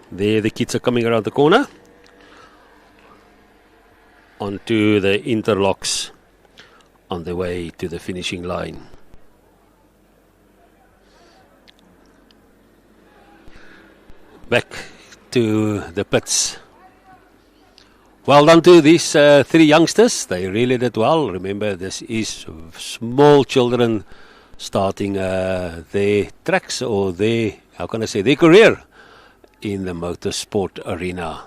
There the kids are coming around the corner onto the interlocks on the way to the finishing line. Back to the pits. Well done to these 3 youngsters. They really did well. Remember, this is small children starting their tracks or their, how can I say, their career in the motorsport arena.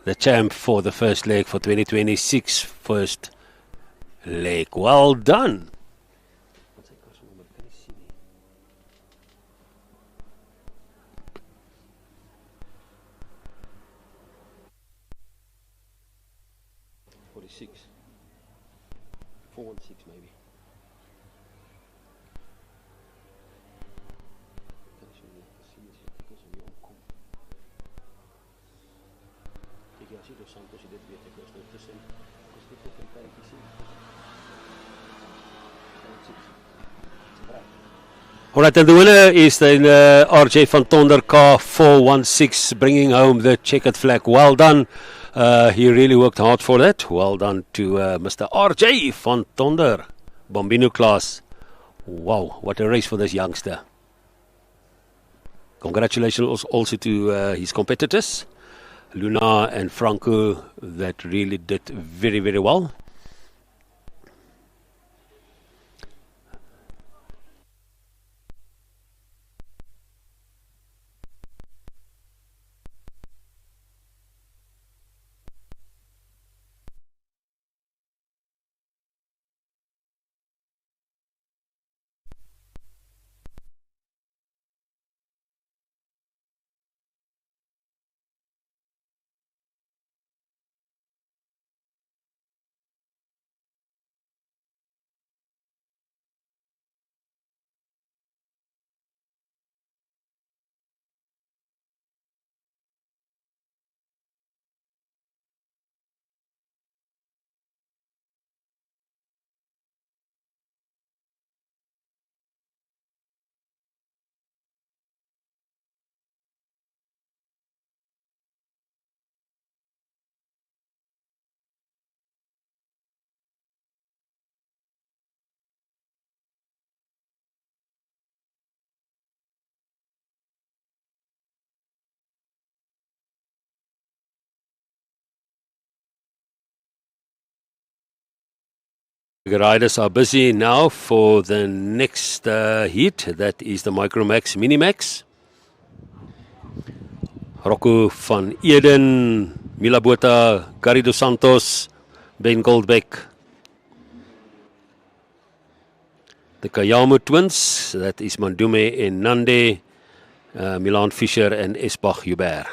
The champ for the first leg for 2026. First leg. Well done. .46. 416 maybe. Alright, and the winner is the RJ van Tonder car 416, bringing home the checkered flag. Well done. He really worked hard for that. Well done to Mr. RJ van Tonder, Bombino class. Wow, what a race for this youngster. Congratulations also to his competitors, Luna and Franco, that really did very, very well. The riders are busy now for the next heat. That is the Micromax Minimax. Rocco van Eden, Mila Botha, Gary dos Santos, Ben Goldbeck. The Kayamo twins, that is Mandume and Nande, Milan Fischer and Esbach Hubert.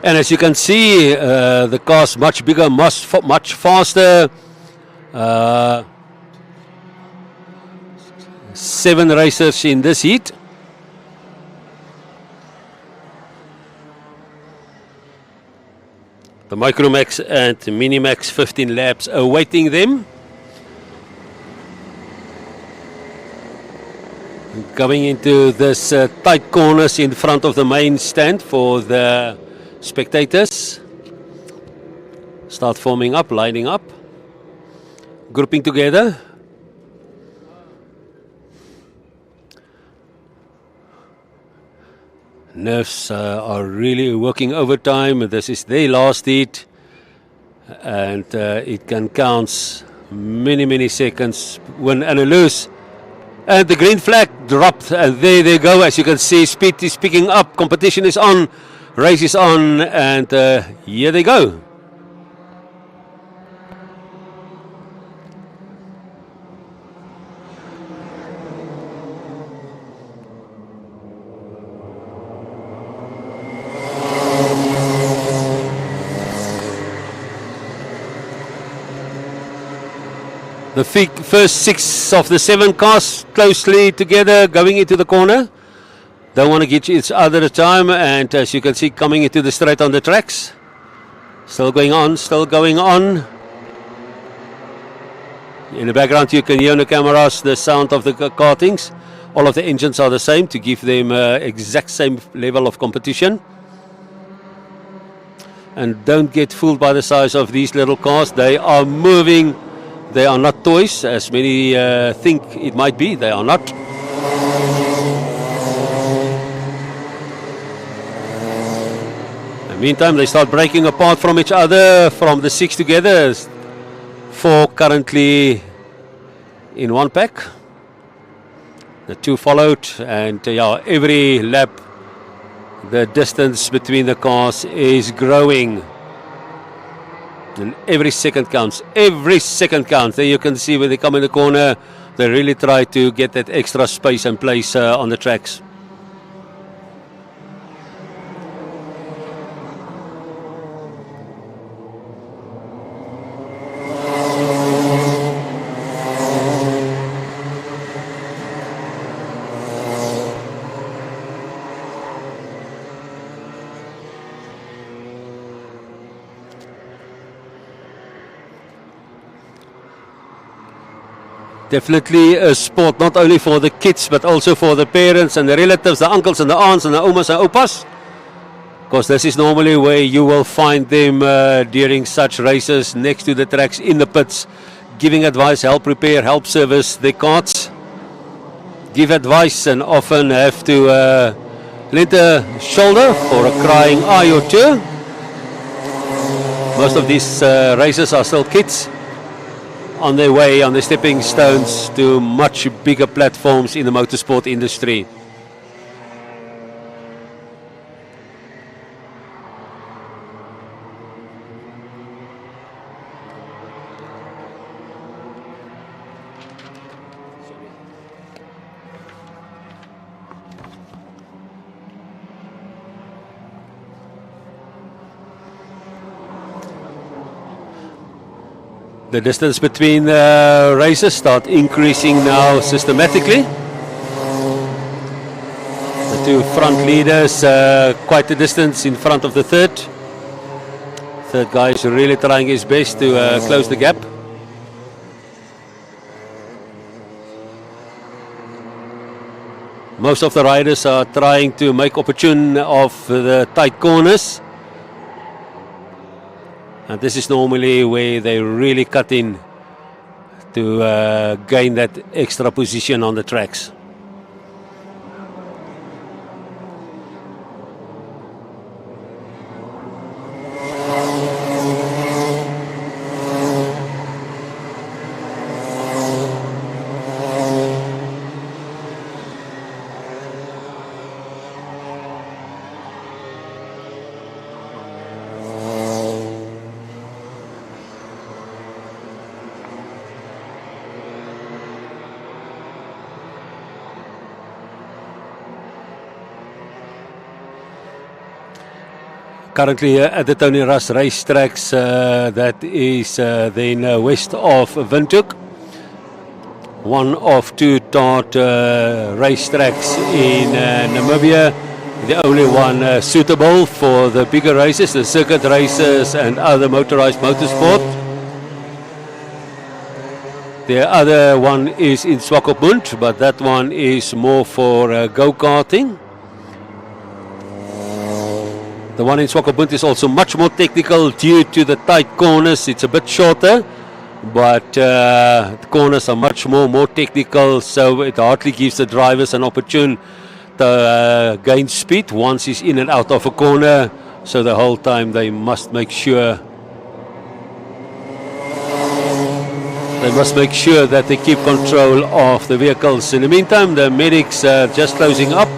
And as you can see, the car's much bigger, much faster. 7 racers in this heat. The Micromax and Minimax 15 laps awaiting them. Going into this tight corners in front of the main stand for the spectators. Start forming up, lining up, grouping together. Nerves are really working overtime. This is their last heat, and it can count many seconds, win and a lose. And the green flag dropped, and there they go. As you can see, speed is picking up, competition is on, race is on, and here they go. The first 6 of the 7 cars closely together going into the corner. Don't want to get each other a time, and as you can see, coming into the straight on the tracks. Still going on, still going on. In the background you can hear on the cameras the sound of the kartings. All of the engines are the same to give them exact same level of competition. And don't get fooled by the size of these little cars. They are moving. They are not toys, as many think it might be. They are not. In the meantime, they start breaking apart from each other, from the 6 together. 4 currently in one pack. The 2 followed, and every lap the distance between the cars is growing. And every second counts. Every second counts. There you can see when they come in the corner, they really try to get that extra space and place on the tracks. Definitely a sport not only for the kids but also for the parents and the relatives, the uncles and the aunts and the omas and opas. Because this is normally where you will find them during such races, next to the tracks, in the pits, giving advice, help repair, help service the carts, give advice, and often have to lend a shoulder for a crying eye or two. Most of these races are still kids on their way, on the stepping stones to much bigger platforms in the motorsport industry. The distance between the races start increasing now systematically. The 2 front leaders quite a distance in front of the third. Third guy is really trying his best to close the gap. Most of the riders are trying to make opportune of the tight corners. And this is normally where they really cut in to gain that extra position on the tracks. currently at the Tony Russ racetracks, that is then west of Windhoek. One of two tarred racetracks in Namibia. The only one suitable for the bigger races, the circuit races and other motorized motorsport. The other one is in Swakopmund, but that one is more for go-karting. The one in Swakopmund is also much more technical due to the tight corners. It's a bit shorter, but the corners are much more technical, so it hardly gives the drivers an opportunity to gain speed once he's in and out of a corner. So the whole time they must make sure that they keep control of the vehicles. In the meantime, the medics are just closing up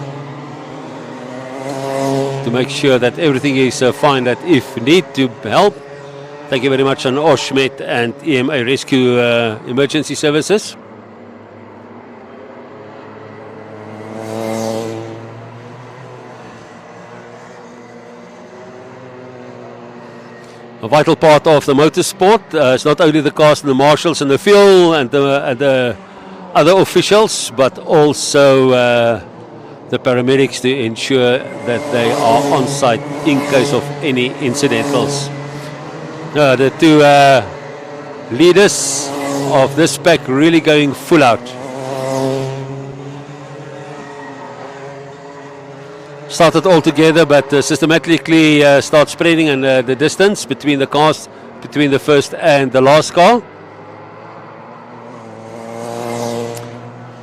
to make sure that everything is fine, that if need to help. Thank you very much on Oshmet and EMA Rescue Emergency Services. A vital part of the motorsport is not only the cars and the marshals and the fuel and the other officials, but also the paramedics to ensure that they are on site in case of any incidentals. The two leaders of this pack really going full out. Started all together, but systematically start spreading and the distance between the cars, between the first and the last car.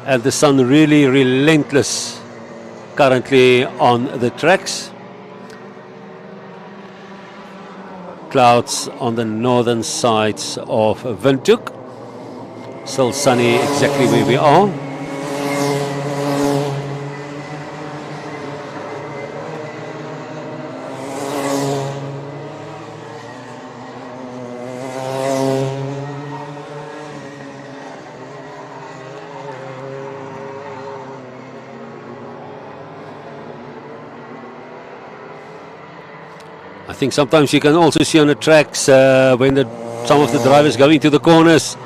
And the sun really relentless currently on the tracks. Clouds on the northern sides of Windhoek. Still sunny exactly where we are. I think sometimes you can also see on the tracks when some of the drivers go into the corners,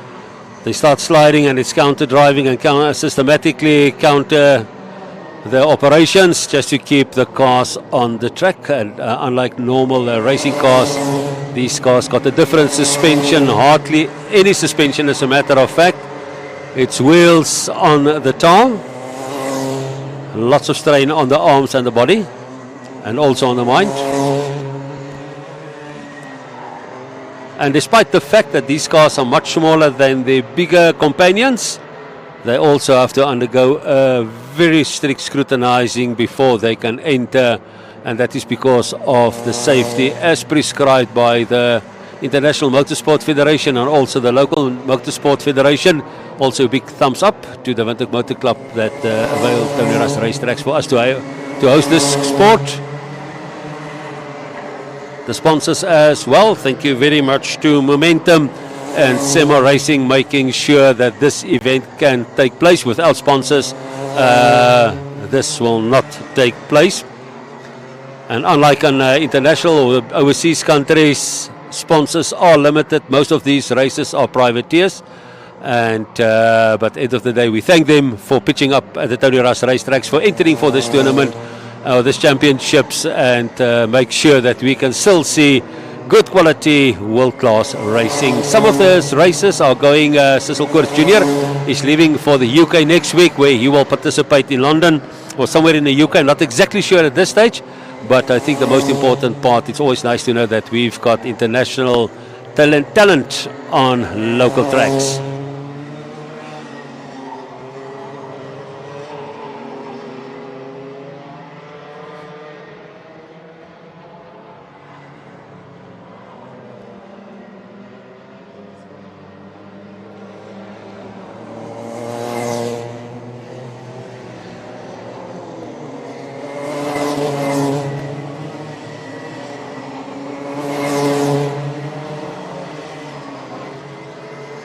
they start sliding and it's counter driving and systematically counter the operations just to keep the cars on the track. And unlike normal racing cars, these cars got a different suspension, hardly any suspension as a matter of fact. It's wheels on the tar, lots of strain on the arms and the body, and also on the mind. And despite the fact that these cars are much smaller than the bigger companions, they also have to undergo a very strict scrutinizing before they can enter, and that is because of the safety as prescribed by the International Motorsport Federation and also the local Motorsport Federation. Also a big thumbs up to the Windhoek Motor Club that availed Tony Russ racetracks for us to host this sport. The sponsors as well, thank you very much to Momentum and Sema Racing, making sure that this event can take place. Without sponsors, this will not take place. And unlike in international or overseas countries, sponsors are limited. Most of these races are privateers. And but at the end of the day, we thank them for pitching up at the Tony Russ racetracks, for entering for this tournament, this championships, and make sure that we can still see good quality world-class racing. Some of those races are going, Cecil Koorts Jr. is leaving for the UK next week, where he will participate in London or somewhere in the UK. I'm not exactly sure at this stage, but I think the most important part, it's always nice to know that we've got international talent on local tracks.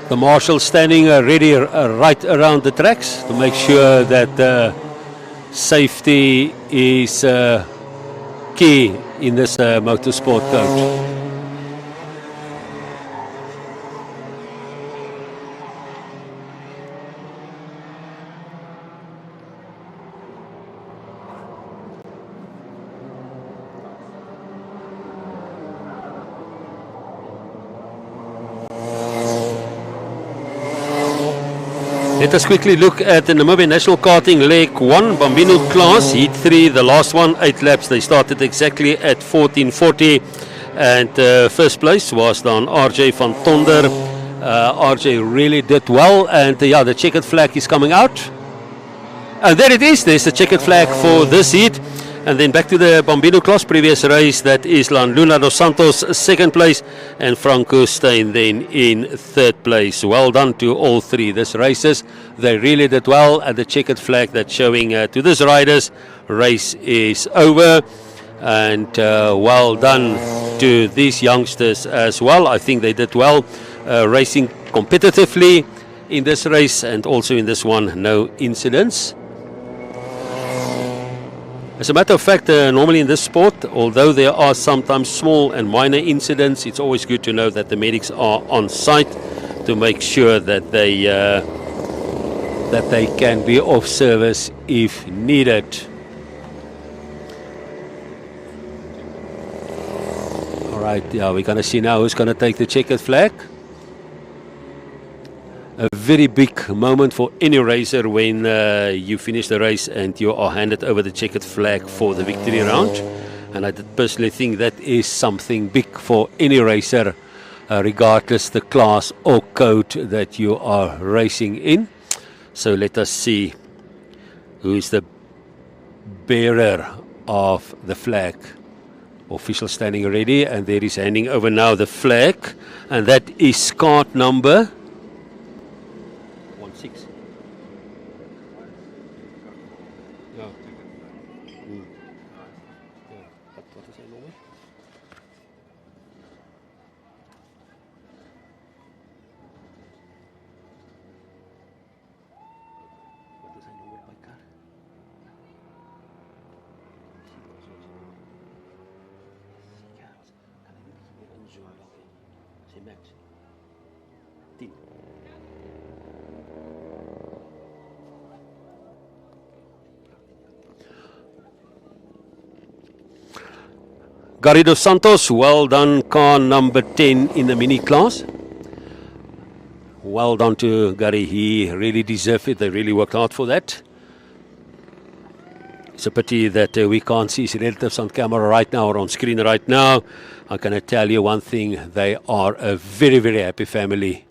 The marshal standing ready right around the tracks to make sure that safety is key in this motorsport coach. Let us quickly look at the Namibia National Karting Leg 1, Bambino class, Heat 3, the last one, 8 laps. They started exactly at 14:40. And first place was done RJ van Tonder. RJ really did well. And yeah, the checkered flag is coming out. And there it is. There's the checkered flag for this heat. And then back to the Bambino class, previous race, that is Luna dos Santos, second place, and Franco Steyn then in third place. Well done to all three. These races, they really did well, and the checkered flag that's showing to these riders, race is over. And well done to these youngsters as well. I think they did well, racing competitively in this race, and also in this one, no incidents. As a matter of fact, normally in this sport, although there are sometimes small and minor incidents, it's always good to know that the medics are on site to make sure that they can be of service if needed. All right, yeah, we're going to see now who's going to take the checkered flag. A very big moment for any racer when you finish the race and you are handed over the checkered flag for the victory round. And I personally think that is something big for any racer, regardless the class or code that you are racing in. So let us see who is the bearer of the flag. Official standing ready, and there is handing over now the flag, and that is card number 16. Ja. Wat is zijn nummer? Wat is zijn nummer bij elkaar? Ja, kan ik niet meer inzoomen. Zijn max 10. Gary dos Santos, well done, car number 10 in the mini class. Well done to Gary, he really deserved it, they really worked hard for that. It's a pity that we can't see his relatives on camera right now or on screen right now. I'm going to tell you one thing, they are a very, very happy family.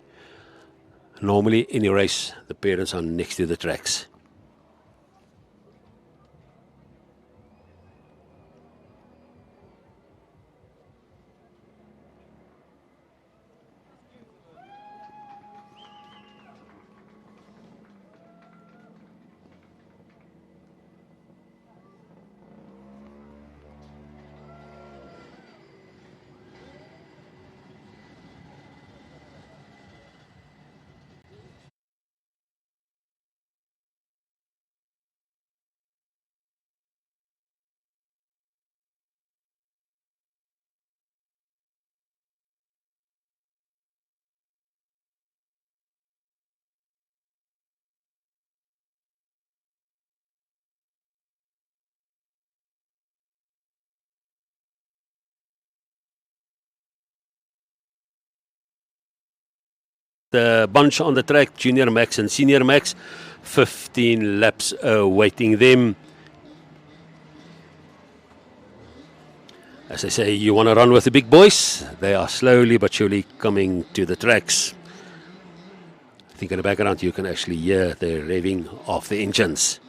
Normally in a race, the parents are next to the tracks. The bunch on the track, Junior Max and Senior Max, 15 laps awaiting them. As I say, you want to run with the big boys, they are slowly but surely coming to the tracks. I think in the background you can actually hear the revving of the engines.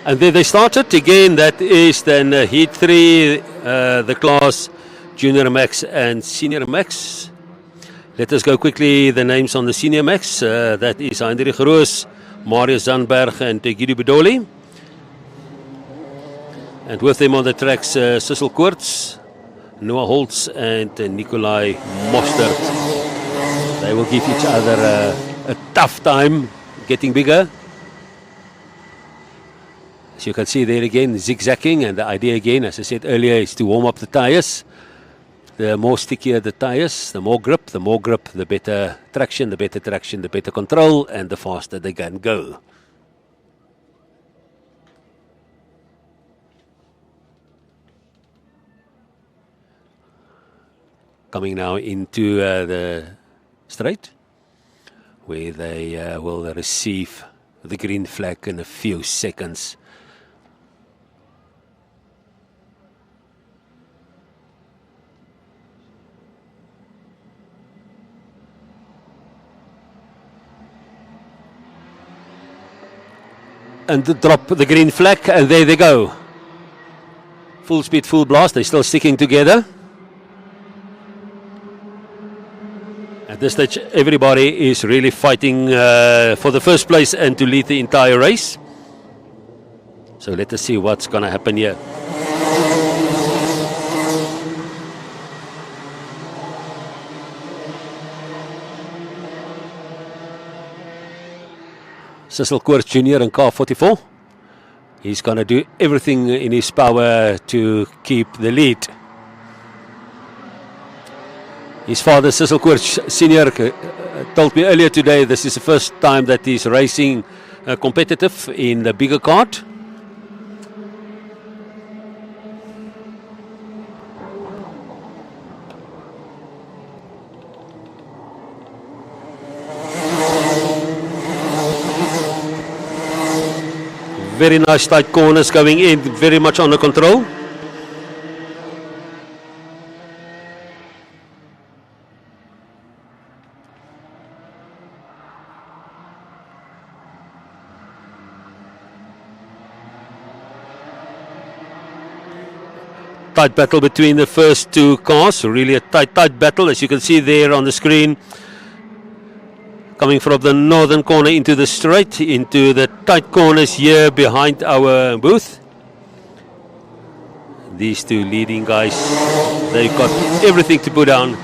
And there they started again. That is then Heat 3, the class Junior Max and Senior Max. Let us go quickly the names on the Senior Max. That is Heinrich Roos, Marius Zandberg and Guido Bedoli. And with them on the tracks, Sissel Koorts, Noah Holtz and Nikolai Mostert. They will give each other a tough time getting bigger. As you can see there again, zigzagging, and the idea again, as I said earlier, is to warm up the tires. The more stickier the tires, the more grip, the better traction, the better control, and the faster they can go. Coming now into the straight, where they will receive the green flag in a few seconds. And drop the green flag, and there they go. Full speed, full blast. They're still sticking together. At this stage, everybody is really fighting for the first place and to lead the entire race. So let us see what's going to happen here. Sissel Koorts Jr. in car 44. He's going to do everything in his power to keep the lead. His father, Sissel Koorts Sr., told me earlier today this is the first time that he's racing competitive in the bigger kart. Very nice tight corners going in, very much under control. Tight battle between the first two cars, really a tight battle, as you can see there on the screen. Coming from the northern corner into the straight, into the tight corners here behind our booth. These two leading guys, they've got everything to put down.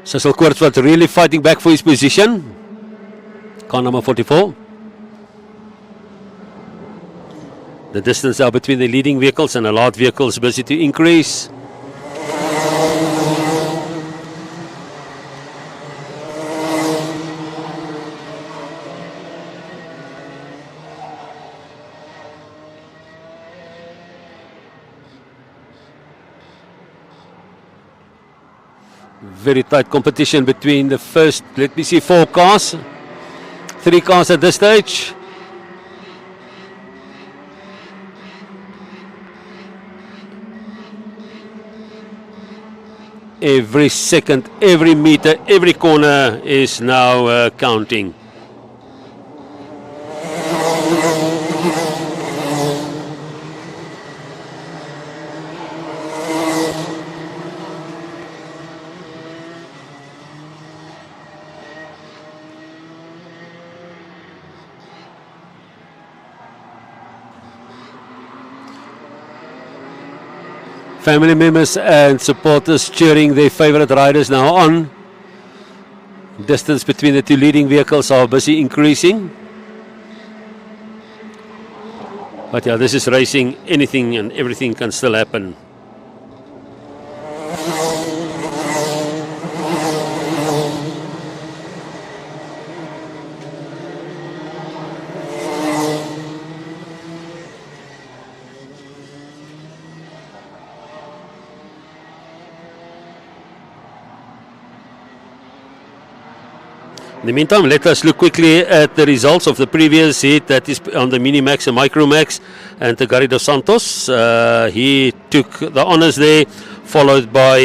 Sissel Koorts was really fighting back for his position. Car number 44. The distance now between the leading vehicles and the large vehicles busy to increase. Very tight competition between the first, let me see, 4 cars. 3 cars at this stage. Every second, every meter, every corner is now counting. Family members and supporters cheering their favorite riders now on. Distance between the two leading vehicles are busy increasing. But yeah, this is racing. Anything and everything can still happen. In the meantime, let us look quickly at the results of the previous heat, that is on the Minimax and Micromax, and the Garrido Santos. He took the honours there, followed by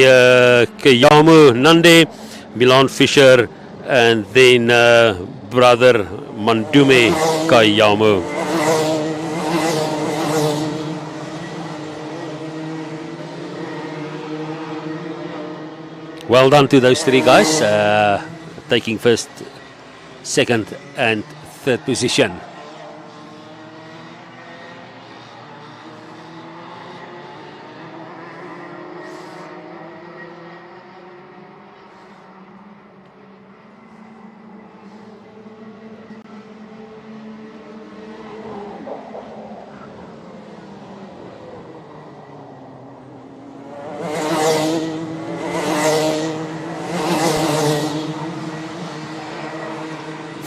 Kayamo Nande, Milan Fisher, and then brother Mandume Kayamo. Well done to those three guys, taking first, second and third position.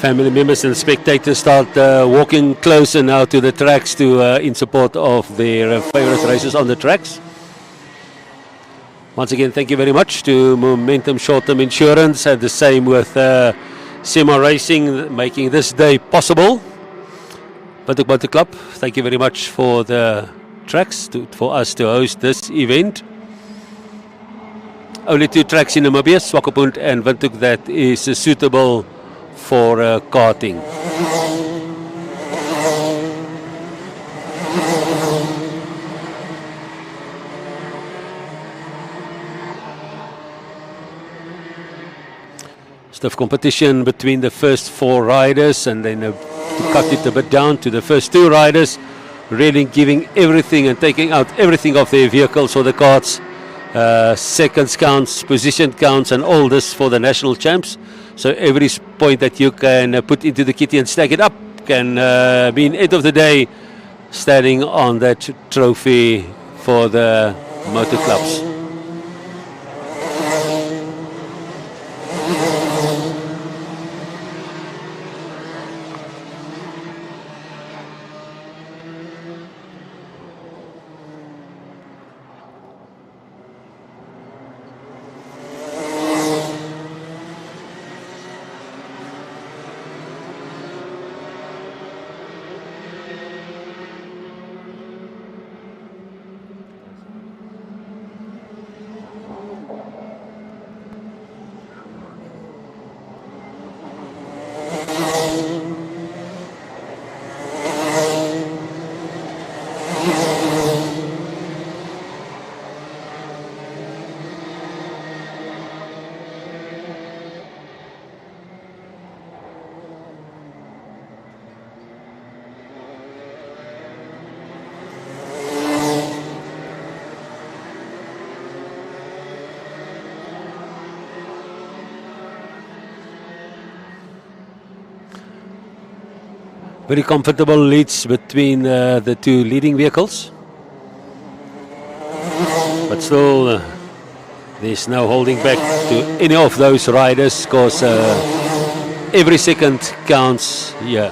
Family members and spectators start walking closer now to the tracks in support of their favorite races on the tracks. Once again, thank you very much to Momentum Short-Term Insurance, and the same with SEMA Racing, making this day possible. Windhoek Motor Club, thank you very much for the tracks, for us to host this event. Only 2 tracks in Namibia, Swakopmund and Windhoek, that is suitable for karting. Stiff competition between the first 4 riders, and then to cut it a bit down to the first 2 riders, really giving everything and taking out everything of their vehicles or the karts. Seconds counts, position counts, and all this for the national champs. So every point that you can put into the kitty and stack it up can be, in end of the day, standing on that trophy for the motor clubs. Very comfortable leads between the 2 leading vehicles. But still, there's no holding back to any of those riders, because every second counts here.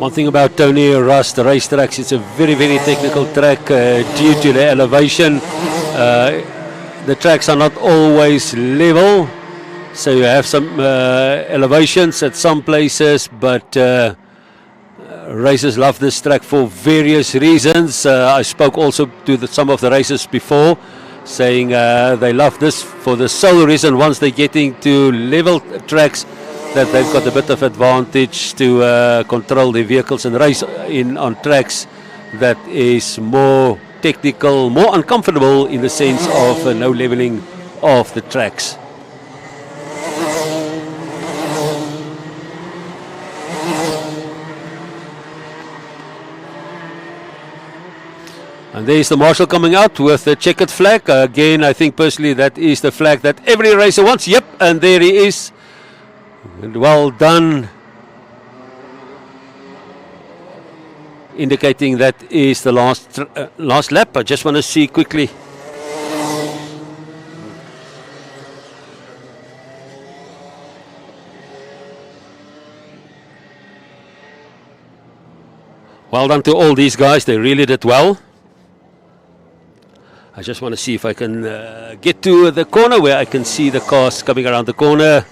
One thing about Tony Rust, the racetracks, it's a very, very technical track due to the elevation. The tracks are not always level, so you have some elevations at some places, but racers love this track for various reasons. I spoke also to some of the racers before, saying they love this for the sole reason once they get into level tracks that they've got a bit of advantage to control their vehicles and race on tracks that is more technical, more uncomfortable in the sense of no leveling of the tracks. And there's the marshal coming out with the checkered flag. Again, I think personally that is the flag that every racer wants. Yep, and there he is. Well done. Indicating that is the last lap. I just want to see quickly. Well done to all these guys. They really did well. I just want to see if I can get to the corner where I can see the cars coming around the corner.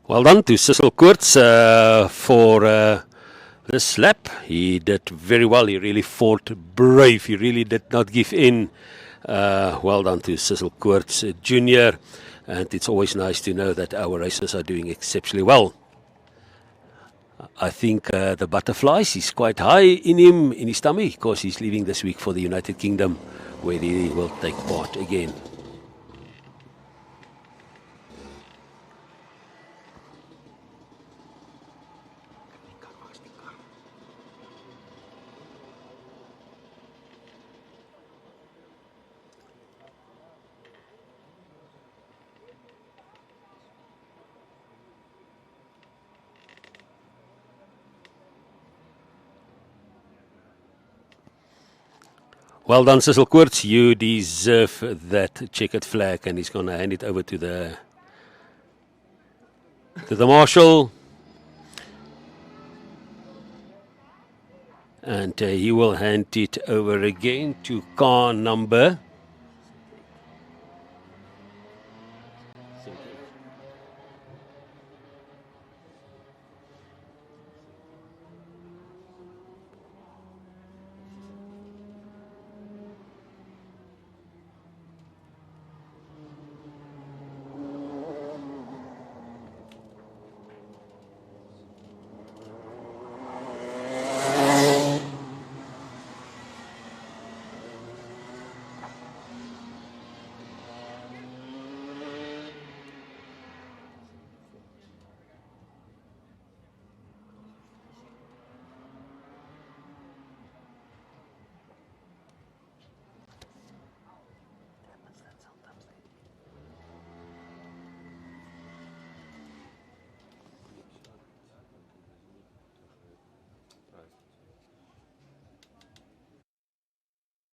Well done to Cecil Koorts for this lap. He did very well. He really fought brave. He really did not give in. Well done to Cecil Koorts Jr. And it's always nice to know that our racers are doing exceptionally well. I think the butterflies is quite high in him, in his tummy, because he's leaving this week for the United Kingdom, where he will take part again. Well done, Cecil Koorts. You deserve that checkered flag, and he's going to hand it over to the marshal, and he will hand it over again to car number.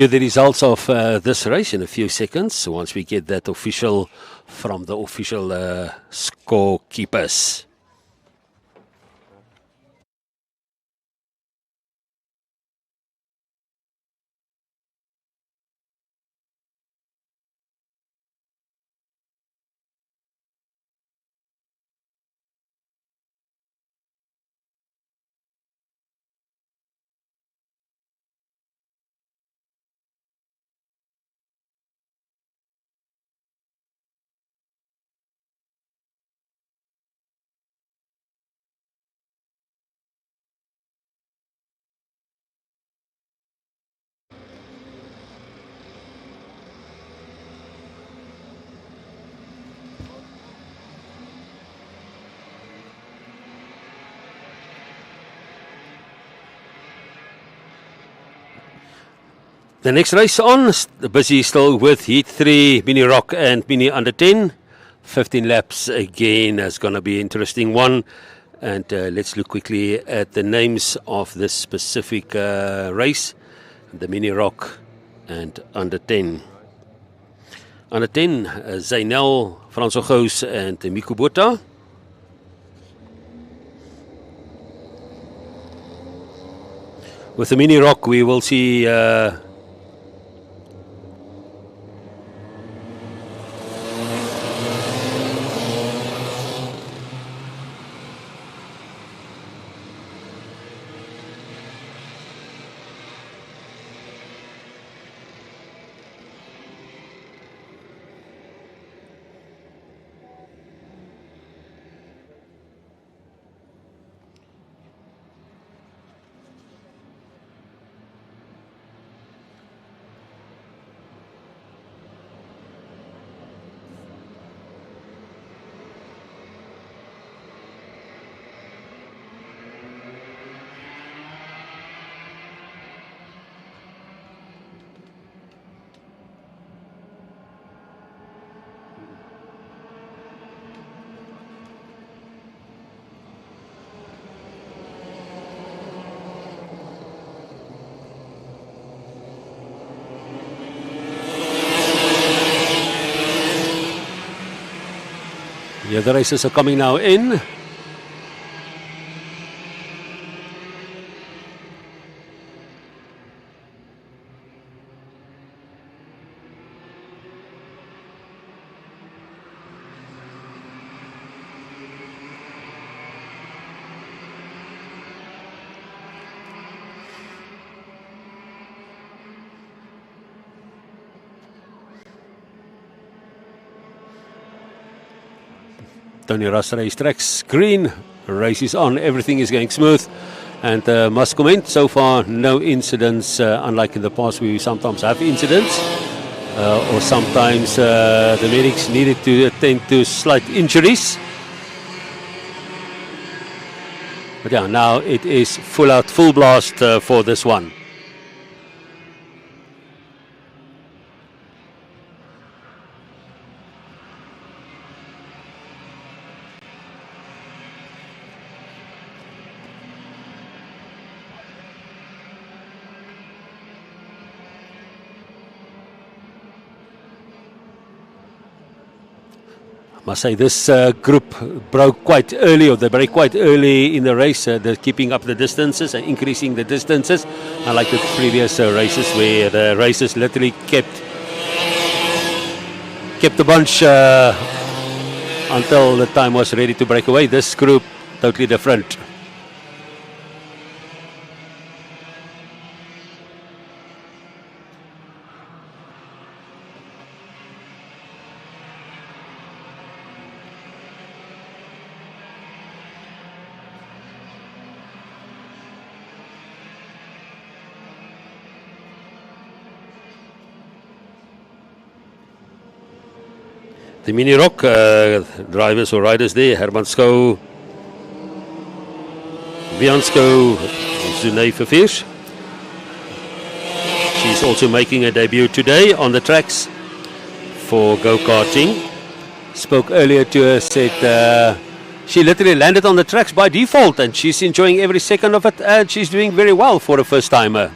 The results of this race in a few seconds once we get that official from the official scorekeepers. The next race on, busy still with Heat 3, Mini Rock and Mini Under 10. 15 laps again is going to be an interesting one. And let's look quickly at the names of this specific race. The Mini Rock and Under 10. Under 10, Zainel, Franso Gous and Miku Botha. With the Mini Rock, we will see the other races are coming now in. Tony Ross racetracks green, race is on, everything is going smooth, and must comment, so far no incidents, unlike in the past we sometimes have incidents, or sometimes the medics needed to attend to slight injuries. But yeah, now it is full out, full blast for this one. I must say this group broke quite early, or they break quite early in the race. They're keeping up the distances and increasing the distances, unlike the previous races where the racers literally kept the bunch until the time was ready to break away. This group totally different. The Mini Rock drivers or riders there, Herman Schou, Biansko, Zunay Verveers. She's also making a debut today on the tracks for go-karting. Spoke earlier to her, said she literally landed on the tracks by default and she's enjoying every second of it, and she's doing very well for a first-timer.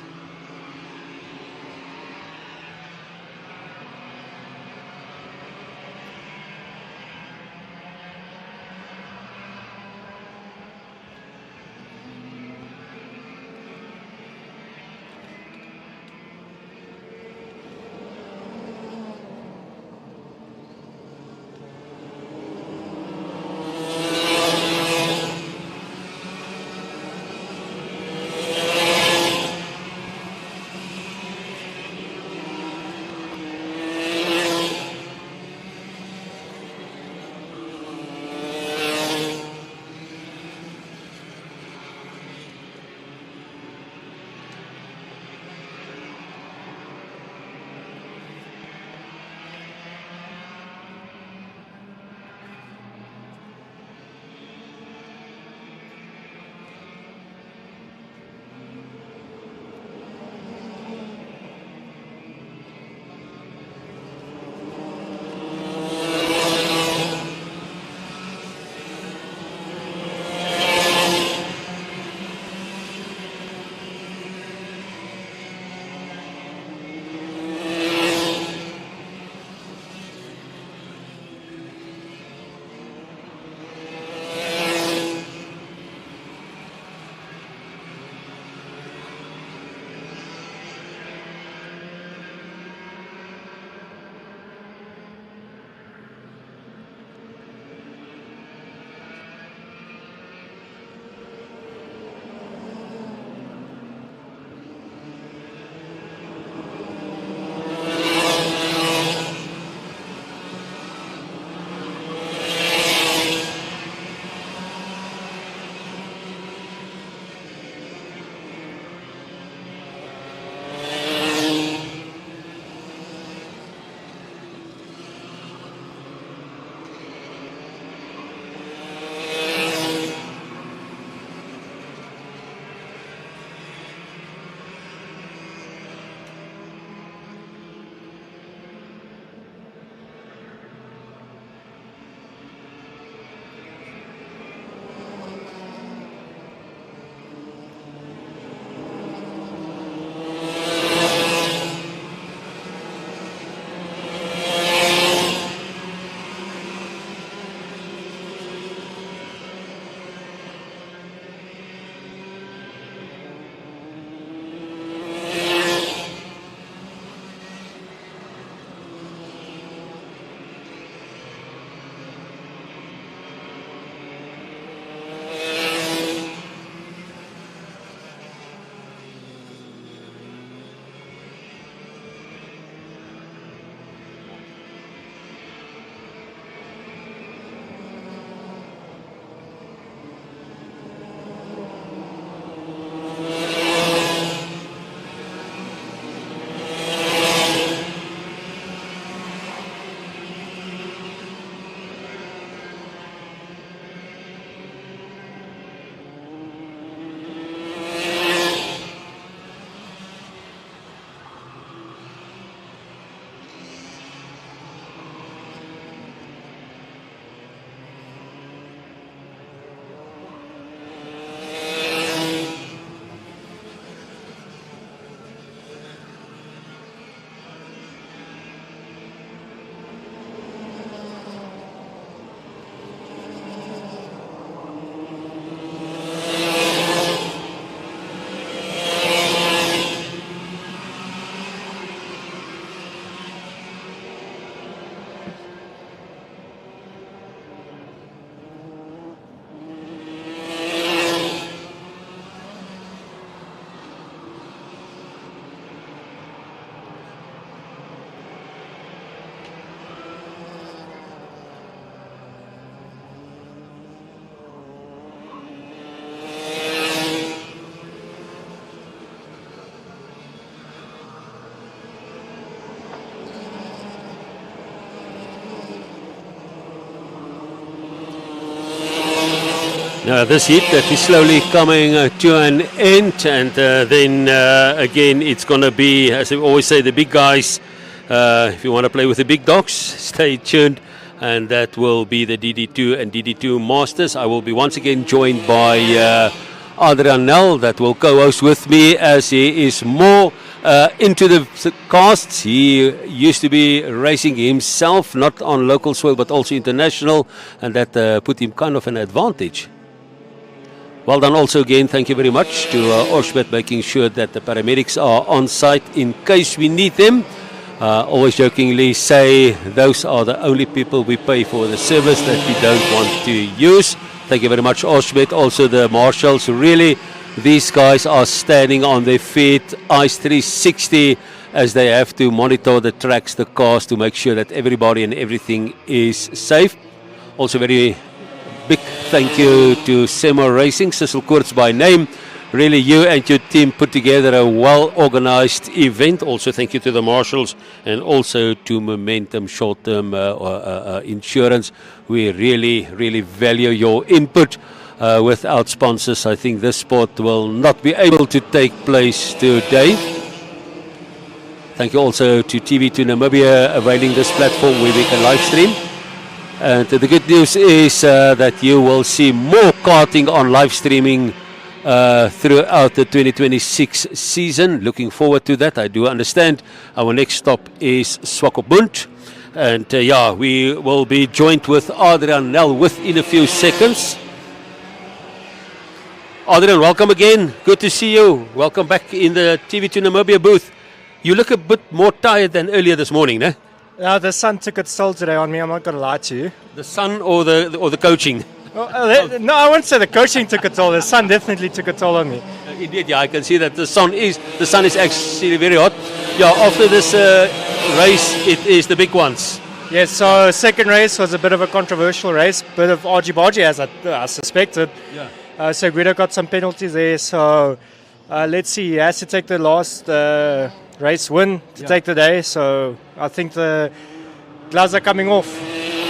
Now this heat that is slowly coming to an end, and then again it's going to be, as I always say, the big guys. If you want to play with the big dogs, stay tuned, and that will be the DD2 and DD2 Masters. I will be once again joined by Adrian Nel, that will co-host with me, as he is more into the casts. He used to be racing himself, not on local soil but also international, and that put him kind of an advantage. Well done also again, thank you very much to Oshbet, making sure that the paramedics are on site in case we need them. Always jokingly say those are the only people we pay for the service that we don't want to use. Thank you very much, Oshbet. Also the marshals, really, these guys are standing on their feet, Ice 360, as they have to monitor the tracks, the cars, to make sure that everybody and everything is safe. Also very big thank you to Semo Racing, Cecil Koorts by name. Really, you and your team put together a well-organized event. Also, thank you to the marshals and also to Momentum Short-Term Insurance. We really, really value your input. Without sponsors, I think this sport will not be able to take place today. Thank you also to TV2 Namibia, availing this platform where we can live stream. And the good news is that you will see more karting on live streaming throughout the 2026 season. Looking forward to that. I do understand our next stop is Swakopmund. And we will be joined with Adrian Nel within a few seconds. Adrian, welcome again. Good to see you. Welcome back in the TV2 Namibia booth. You look a bit more tired than earlier this morning, eh? Yeah, the sun took its toll today on me. I'm not going to lie to you. The sun or the coaching? No, I wouldn't say the coaching took a toll. The sun definitely took a toll on me. Indeed, yeah, I can see that the sun is actually very hot. Yeah, after this race, it is the big ones. Yes, so second race was a bit of a controversial race, bit of argy-bargy as I suspected. Yeah. So Guido got some penalties there. So let's see, he has to take the last race win to take the day. So I think the gloves are coming off.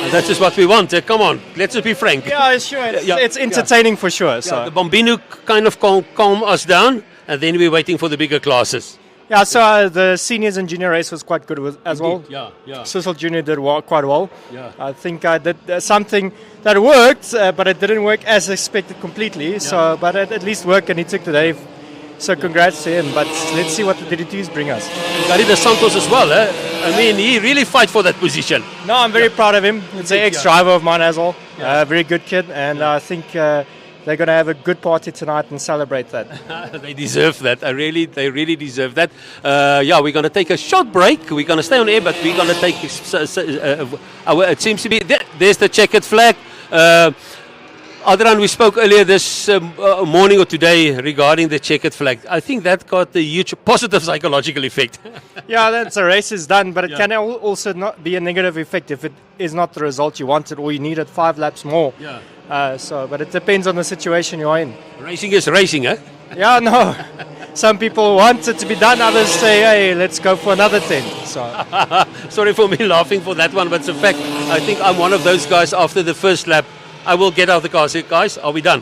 And that's just what we want. Come on, let's just be frank. Yeah, sure. It's entertaining for sure. So the Bambino kind of calm us down, and then we're waiting for the bigger classes. Yeah, so the seniors and junior race was quite good as well. Yeah. Cecil Junior did quite well. Yeah. I think I did something that worked, but it didn't work as expected completely. So, but it at least worked, and he took the day. So congrats to him. But let's see what the DD2s bring us. Gary De Santos as well, eh? I mean, he really fight for that position. No, I'm very proud of him. It's an ex-driver of mine as well. Very good kid, and I think they're going to have a good party tonight and celebrate that. They deserve that. They really deserve that. We're going to take a short break. We're going to stay on air, but we're going to take it seems to be there's the checkered flag. Adrian, we spoke earlier this morning or today regarding the checkered flag. I think that got a huge positive psychological effect. Yeah, that's the race is done, but it can also not be a negative effect if it is not the result you wanted or you needed 5 laps more. Yeah. But it depends on the situation you're in. Racing is racing, eh? Yeah, no. Some people want it to be done, others say, hey, let's go for another 10. So. Sorry for me laughing for that one, but it's a fact. I think I'm one of those guys after the first lap. I will get out of the car. Say, guys, are we done?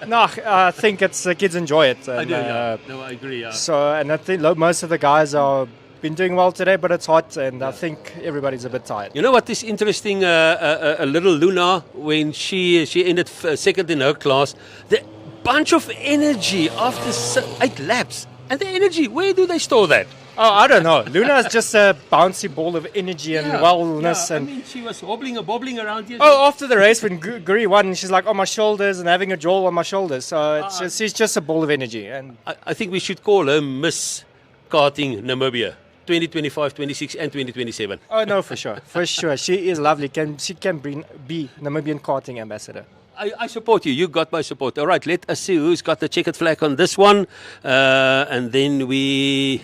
No, I think it's the kids enjoy it. And, I do, yeah. No, I agree, yeah. So, and I think most of the guys are been doing well today, but it's hot, and I think everybody's a bit tired. You know what is interesting? A little Luna, when she ended second in her class, the bunch of energy after 8 laps. And the energy, where do they store that? Oh, I don't know. Luna is just a bouncy ball of energy and wellness. Yeah, and I mean, she was bobbling around here. Oh, after the race when Guri won, she's like on my shoulders and having a jaw on my shoulders. So she's just a ball of energy. And I think we should call her Miss Karting Namibia 2025, 26 and 2027. Oh, no, for sure. For sure. She is lovely. She can be Namibian karting ambassador. I support you. You got my support. All right, let us see who's got the checkered flag on this one. And then we...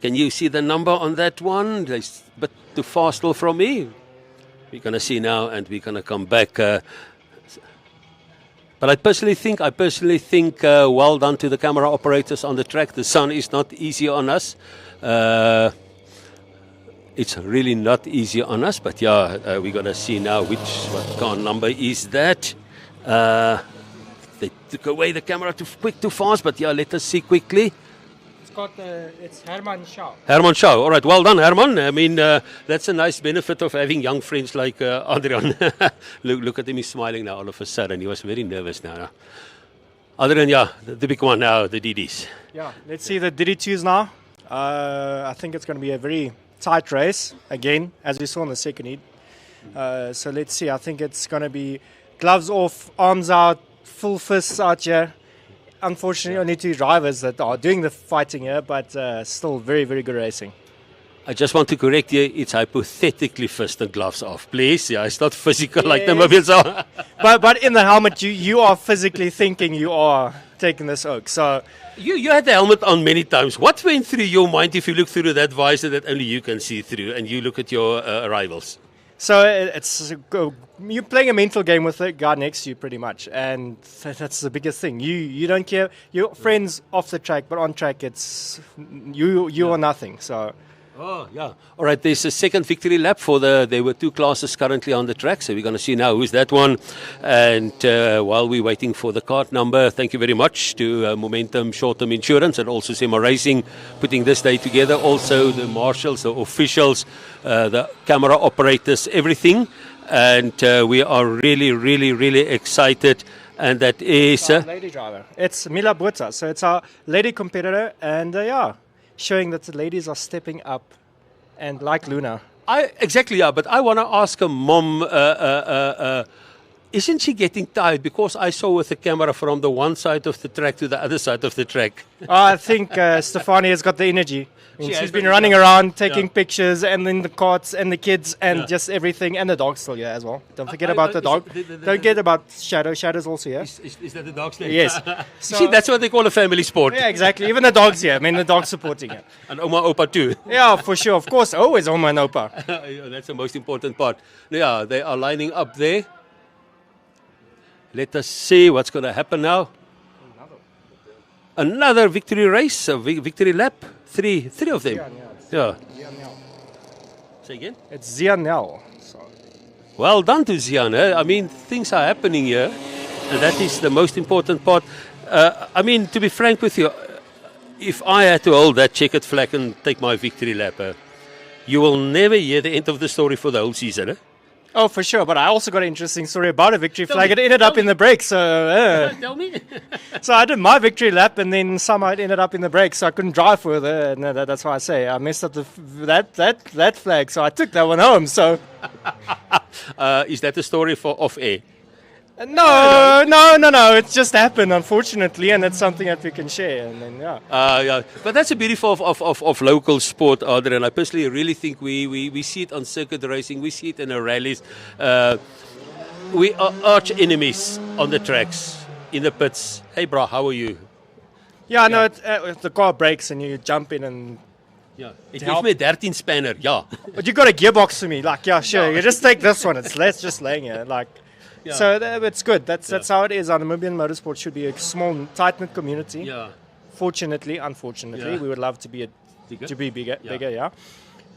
can you see the number on that one? It's a bit too far still from me. We're going to see now, and we're going to come back. But I personally think, well done to the camera operators on the track. The sun is not easy on us. It's really not easy on us, but we're going to see now what car number is that. They took away the camera too fast, but yeah, let us see quickly. It's Herman Shaw. Herman Shaw. All right, well done, Herman. I mean, that's a nice benefit of having young friends like Adrian. look at him, he's smiling now all of a sudden. He was very nervous now. Adrian, yeah, the big one now, the DDs. Yeah, let's see the DD2s now. I think it's going to be a very tight race, again, as we saw in the second heat. So let's see, I think it's going to be gloves off, arms out, full fists out here. Unfortunately, only 2 drivers that are doing the fighting here, but still very, very good racing. I just want to correct you, it's hypothetically fist and gloves off, please. Yeah, it's not physical like Namibians are. but in the helmet, you are physically thinking you are taking this oak. So you had the helmet on many times. What went through your mind if you look through that visor that only you can see through and you look at your rivals? So it's you're playing a mental game with the guy next to you pretty much, and that's the biggest thing. You don't care. Your friends off the track, but on track it's you are nothing. So. Oh, yeah. All right, there's a second victory lap for there were 2 classes currently on the track, so we're going to see now who's that one. And while we're waiting for the card number, thank you very much to Momentum Short-Term Insurance and also SEMA Racing putting this day together. Also the marshals, the officials, the camera operators, everything. And we are really, really, really excited. And that is... lady driver. It's Mila Botha, so it's our lady competitor, and showing that the ladies are stepping up, and like Luna. Exactly, yeah, but I want to ask her mom, isn't she getting tired? Because I saw with the camera from the one side of the track to the other side of the track. I think Stefani has got the energy. She's been running around, taking pictures, and then the carts and the kids and just everything, and the dog's still here as well. Don't forget about the dog. Don't forget about Shadow. Shadow's also here. Is that the dog's name? Yes. See, that's what they call a family sport. Yeah, exactly. Even the dog's here. I mean, the dog's supporting it. And Oma Opa too. Yeah, for sure. Of course, always Oma and Opa. Yeah, that's the most important part. Yeah, they are lining up there. Let us see what's going to happen now. Another victory race, a victory lap. Three of them. Yeah. Say again? It's Zianel. Well done to Zian. I mean, things are happening here, and that is the most important part. I mean, to be frank with you, if I had to hold that checkered flag and take my victory lap, you will never hear the end of the story for the whole season. Oh, for sure. But I also got an interesting story about a victory flag. It ended up in the break. So, Tell me. So I did my victory lap, and then somehow it ended up in the break. So I couldn't drive further. And that's why I say I messed up that flag. So I took that one home. So, is that the story for off air? No. It just happened, unfortunately, and it's something that we can share. And then, yeah. But that's the beauty of local sport, Adrian. I personally really think we see it on circuit racing. We see it in the rallies. We are arch enemies on the tracks, in the pits. Hey, bro, how are you? Yeah, no, if the car breaks and you jump in and... Yeah, it gives me a 13 spanner, yeah. But you got a gearbox for me, like, yeah, sure. You just take this one. It's less just laying here, like... Yeah. So it's good. That's how it is. Our Namibian motorsport should be a small, tight-knit community. Yeah. Unfortunately, we would love to be bigger. Yeah.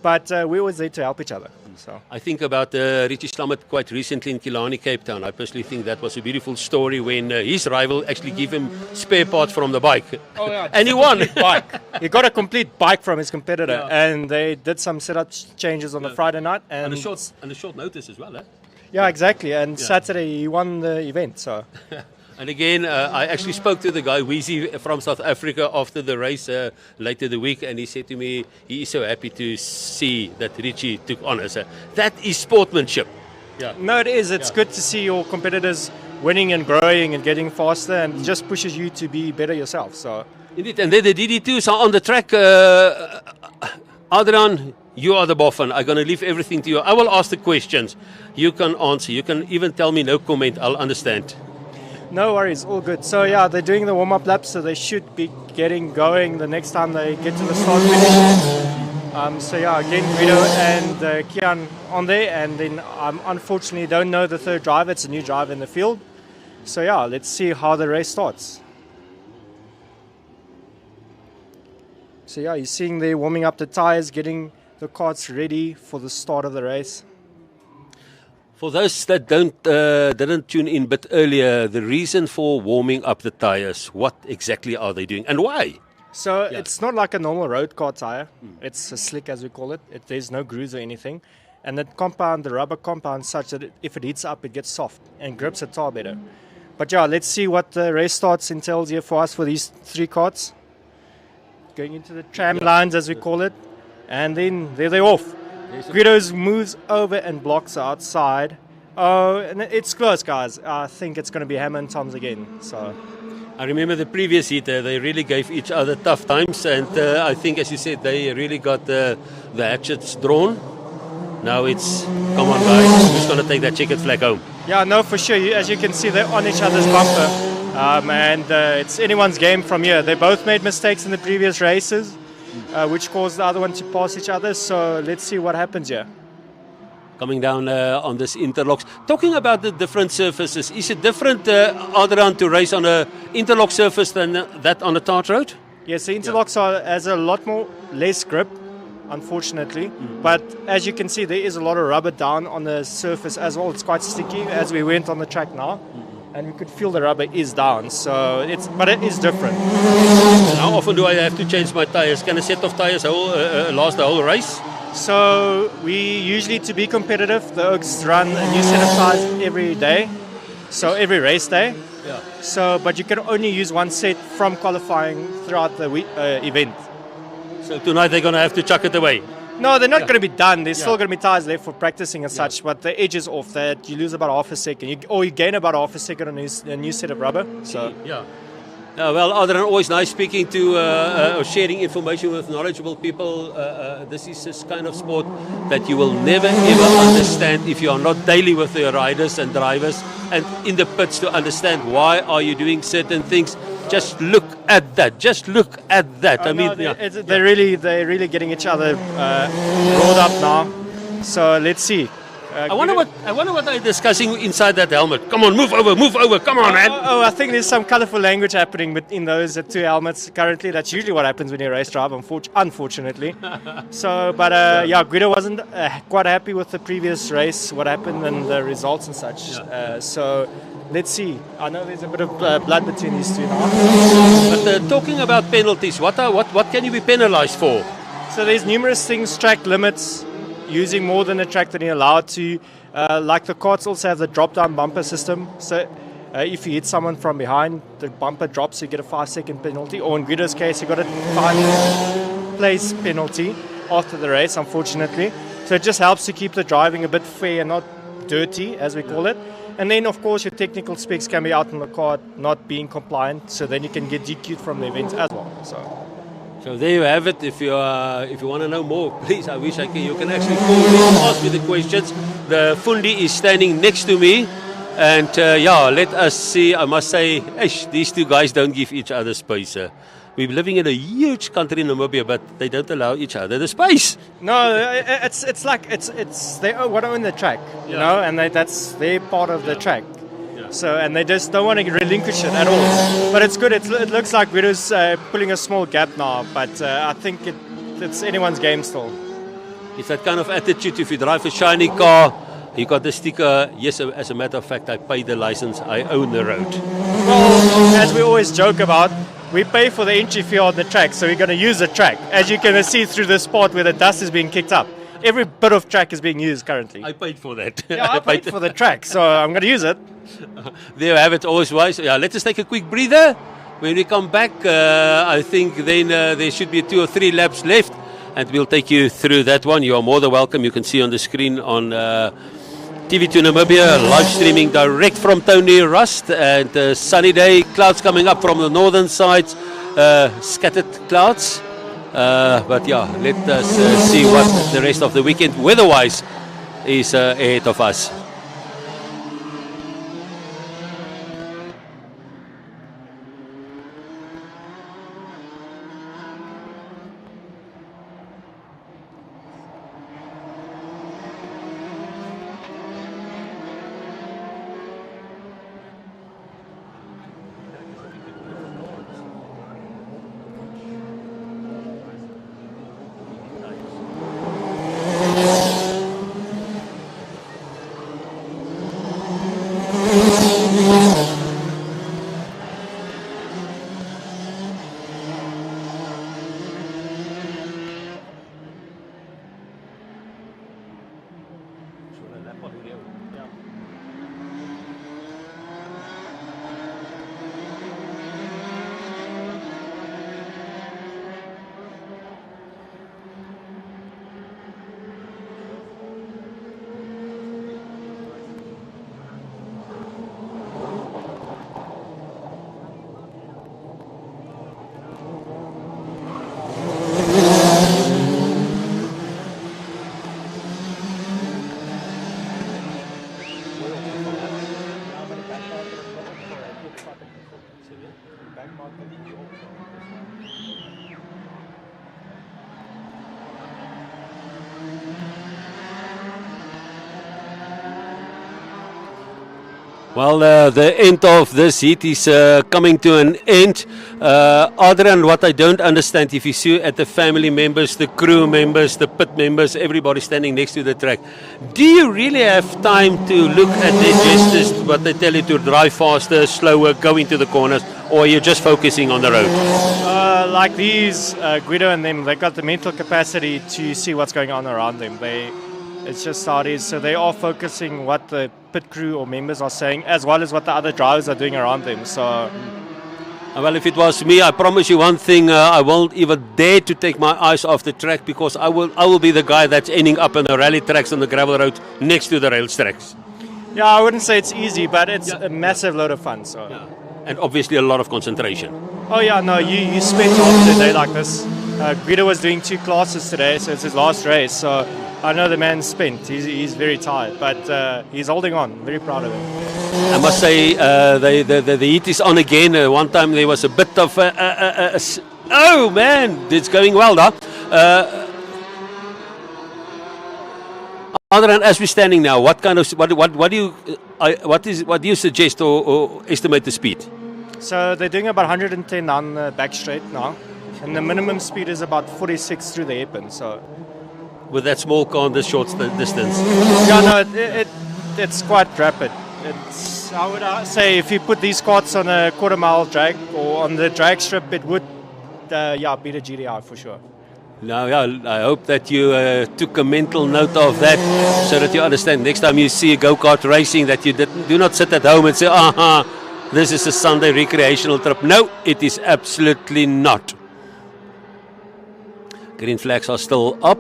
But we're always there to help each other. So I think about Richie Slamet quite recently in Killarney, Cape Town. I personally think that was a beautiful story when his rival actually gave him spare parts from the bike. Oh yeah, and he won. Bike. He got a complete bike from his competitor, and they did some setup changes on the Friday night and a short notice as well. Yeah, exactly. And Saturday he won the event. So. And again, I actually spoke to the guy, Weezy, from South Africa after the race later the week, and he said to me he is so happy to see that Richie took honours. That is sportsmanship. Yeah. No, it is. It's good to see your competitors winning and growing and getting faster, and it just pushes you to be better yourself. So. Indeed. And then the DD2s are on the track. Adrian, you are the boffin. I'm going to leave everything to you. I will ask the questions. You can answer. You can even tell me no comment. I'll understand. No worries. All good. So, yeah, they're doing the warm-up laps, so they should be getting going the next time they get to the start finish. So, yeah, again, Guido and Kian on there. And then, unfortunately, don't know the third driver. It's a new driver in the field. So, yeah, let's see how the race starts. So, yeah, you're seeing they're warming up the tires, getting the carts ready for the start of the race. For those that didn't tune in a bit earlier, the reason for warming up the tires, what exactly are they doing and why? So it's not like a normal road car tire. It's a slick, as we call it. There's no grooves or anything. And the rubber compound, such that if it heats up, it gets soft and grips the tire better. But yeah, let's see what the race starts entails here for us for these 3 karts. Going into the tram lines, as we call it. And then there they're off. Guido's moves over and blocks outside. Oh, and it's close, guys. I think it's going to be Hammer and Tom's again. So I remember the previous heat, they really gave each other tough times, and I think, as you said, they really got the hatchets drawn. Now it's, come on guys, who's going to take that checkered flag home? Yeah, no, for sure. As you can see, they're on each other's bumper, and it's anyone's game from here. They both made mistakes in the previous races, which caused the other one to pass each other, so let's see what happens here. Coming down on this interlocks. Talking about the different surfaces, is it different, Adrian, to race on a interlock surface than that on a tarred road? Yes, the interlocks has a lot less grip, unfortunately. But as you can see, there is a lot of rubber down on the surface as well. It's quite sticky as we went on the track now. And we could feel the rubber is down, but it is different. How often do I have to change my tires? Can a set of tires last the whole race? So we usually, to be competitive, the Oaks run a new set of tires every day, so every race day. Yeah. So, but you can only use one set from qualifying throughout the event. So tonight they're going to have to chuck it away. No, they're not going to be done. There's still going to be tires left for practicing and such, but the edge is off that. You lose about half a second, or you gain about half a second on a new set of rubber. So yeah. Well, Adrian, always nice speaking to or sharing information with knowledgeable people. This is this kind of sport that you will never ever understand if you are not daily with your riders and drivers and in the pits to understand why are you doing certain things. Just look at that. Just look at that. They're really getting each other rolled up now. So let's see. I wonder what they're discussing inside that helmet. Come on, move over, come on, man. I think there's some colourful language happening in those 2 helmets currently. That's usually what happens when you race drive, unfortunately. Guido wasn't quite happy with the previous race, what happened and the results and such. So let's see. I know there's a bit of blood between these 2 now. But talking about penalties, what can you be penalised for? So there's numerous things, track limits, using more than the track than you're allowed to. Like the karts also have the drop-down bumper system. So if you hit someone from behind, the bumper drops, you get a 5-second penalty. Or in Guido's case, you got a 5-place penalty after the race, unfortunately. So it just helps to keep the driving a bit fair and not dirty, as we call it. And then, of course, your technical specs can be out on the kart, not being compliant. So then you can get DQ'd from the event as well. So there you have it. If you want to know more, please, I wish you can actually call me and ask me the questions. The Fundi is standing next to me. And let us see. I must say, these 2 guys don't give each other space. We're living in a huge country in Namibia, but they don't allow each other the space. No, it's like they own the track, you know, and that's their part of the track. So, and they just don't want to relinquish it at all. But it's good. It looks like Guido's pulling a small gap now, but I think it's anyone's game still. It's that kind of attitude. If you drive a shiny car, you got the sticker, yes, as a matter of fact, I paid the license, I own the road. Well, as we always joke about, we pay for the entry fee on the track, so we're going to use the track. As you can see through the spot where the dust is being kicked up. Every bit of track is being used currently. I paid for that. Yeah, I paid for the track, so I'm going to use it. There you have it, always wise. Yeah, let us take a quick breather. When we come back, I think then there should be 2 or 3 laps left, and we'll take you through that one. You are more than welcome. You can see on the screen on TV2 Namibia, live streaming direct from Tony Rust, and sunny day, clouds coming up from the northern sides, scattered clouds. But yeah, let us see what the rest of the weekend weather-wise is ahead of us. Well, the end of this heat is coming to an end. Adrian, what I don't understand, if you see at the family members, the crew members, the pit members, everybody standing next to the track, do you really have time to look at their gestures, what they tell you to drive faster, slower, go into the corners, or are you just focusing on the road? Like these, Guido and them, they've got the mental capacity to see what's going on around them. It's just how it is. So they are focusing what the pit crew or members are saying, as well as what the other drivers are doing around them. So, well, if it was me, I promise you one thing: I won't even dare to take my eyes off the track, because I will be the guy that's ending up on the rally tracks on the gravel road next to the rails tracks. Yeah, I wouldn't say it's easy, but it's a massive load of fun. So, and obviously a lot of concentration. Oh yeah, no, you spend half the day like this. Guido was doing 2 classes today, so it's his last race. So I know the man's spent. He's very tired, but he's holding on. Very proud of him. I must say, the heat is on again. One time there was a bit of oh man, it's going well now. Adrian, as we're standing now, what do you suggest or estimate the speed? So they're doing about 110 down the back straight now, and the minimum speed is about 46 through the hairpin. So with that small car on this short distance. Yeah, no, it's quite rapid. I would say if you put these carts on a quarter-mile drag or on the drag strip, it would beat a GDI for sure. Now, I hope that you took a mental note of that, so that you understand next time you see a go-kart racing that you do not sit at home and say, this is a Sunday recreational trip. No, it is absolutely not. Green flags are still up.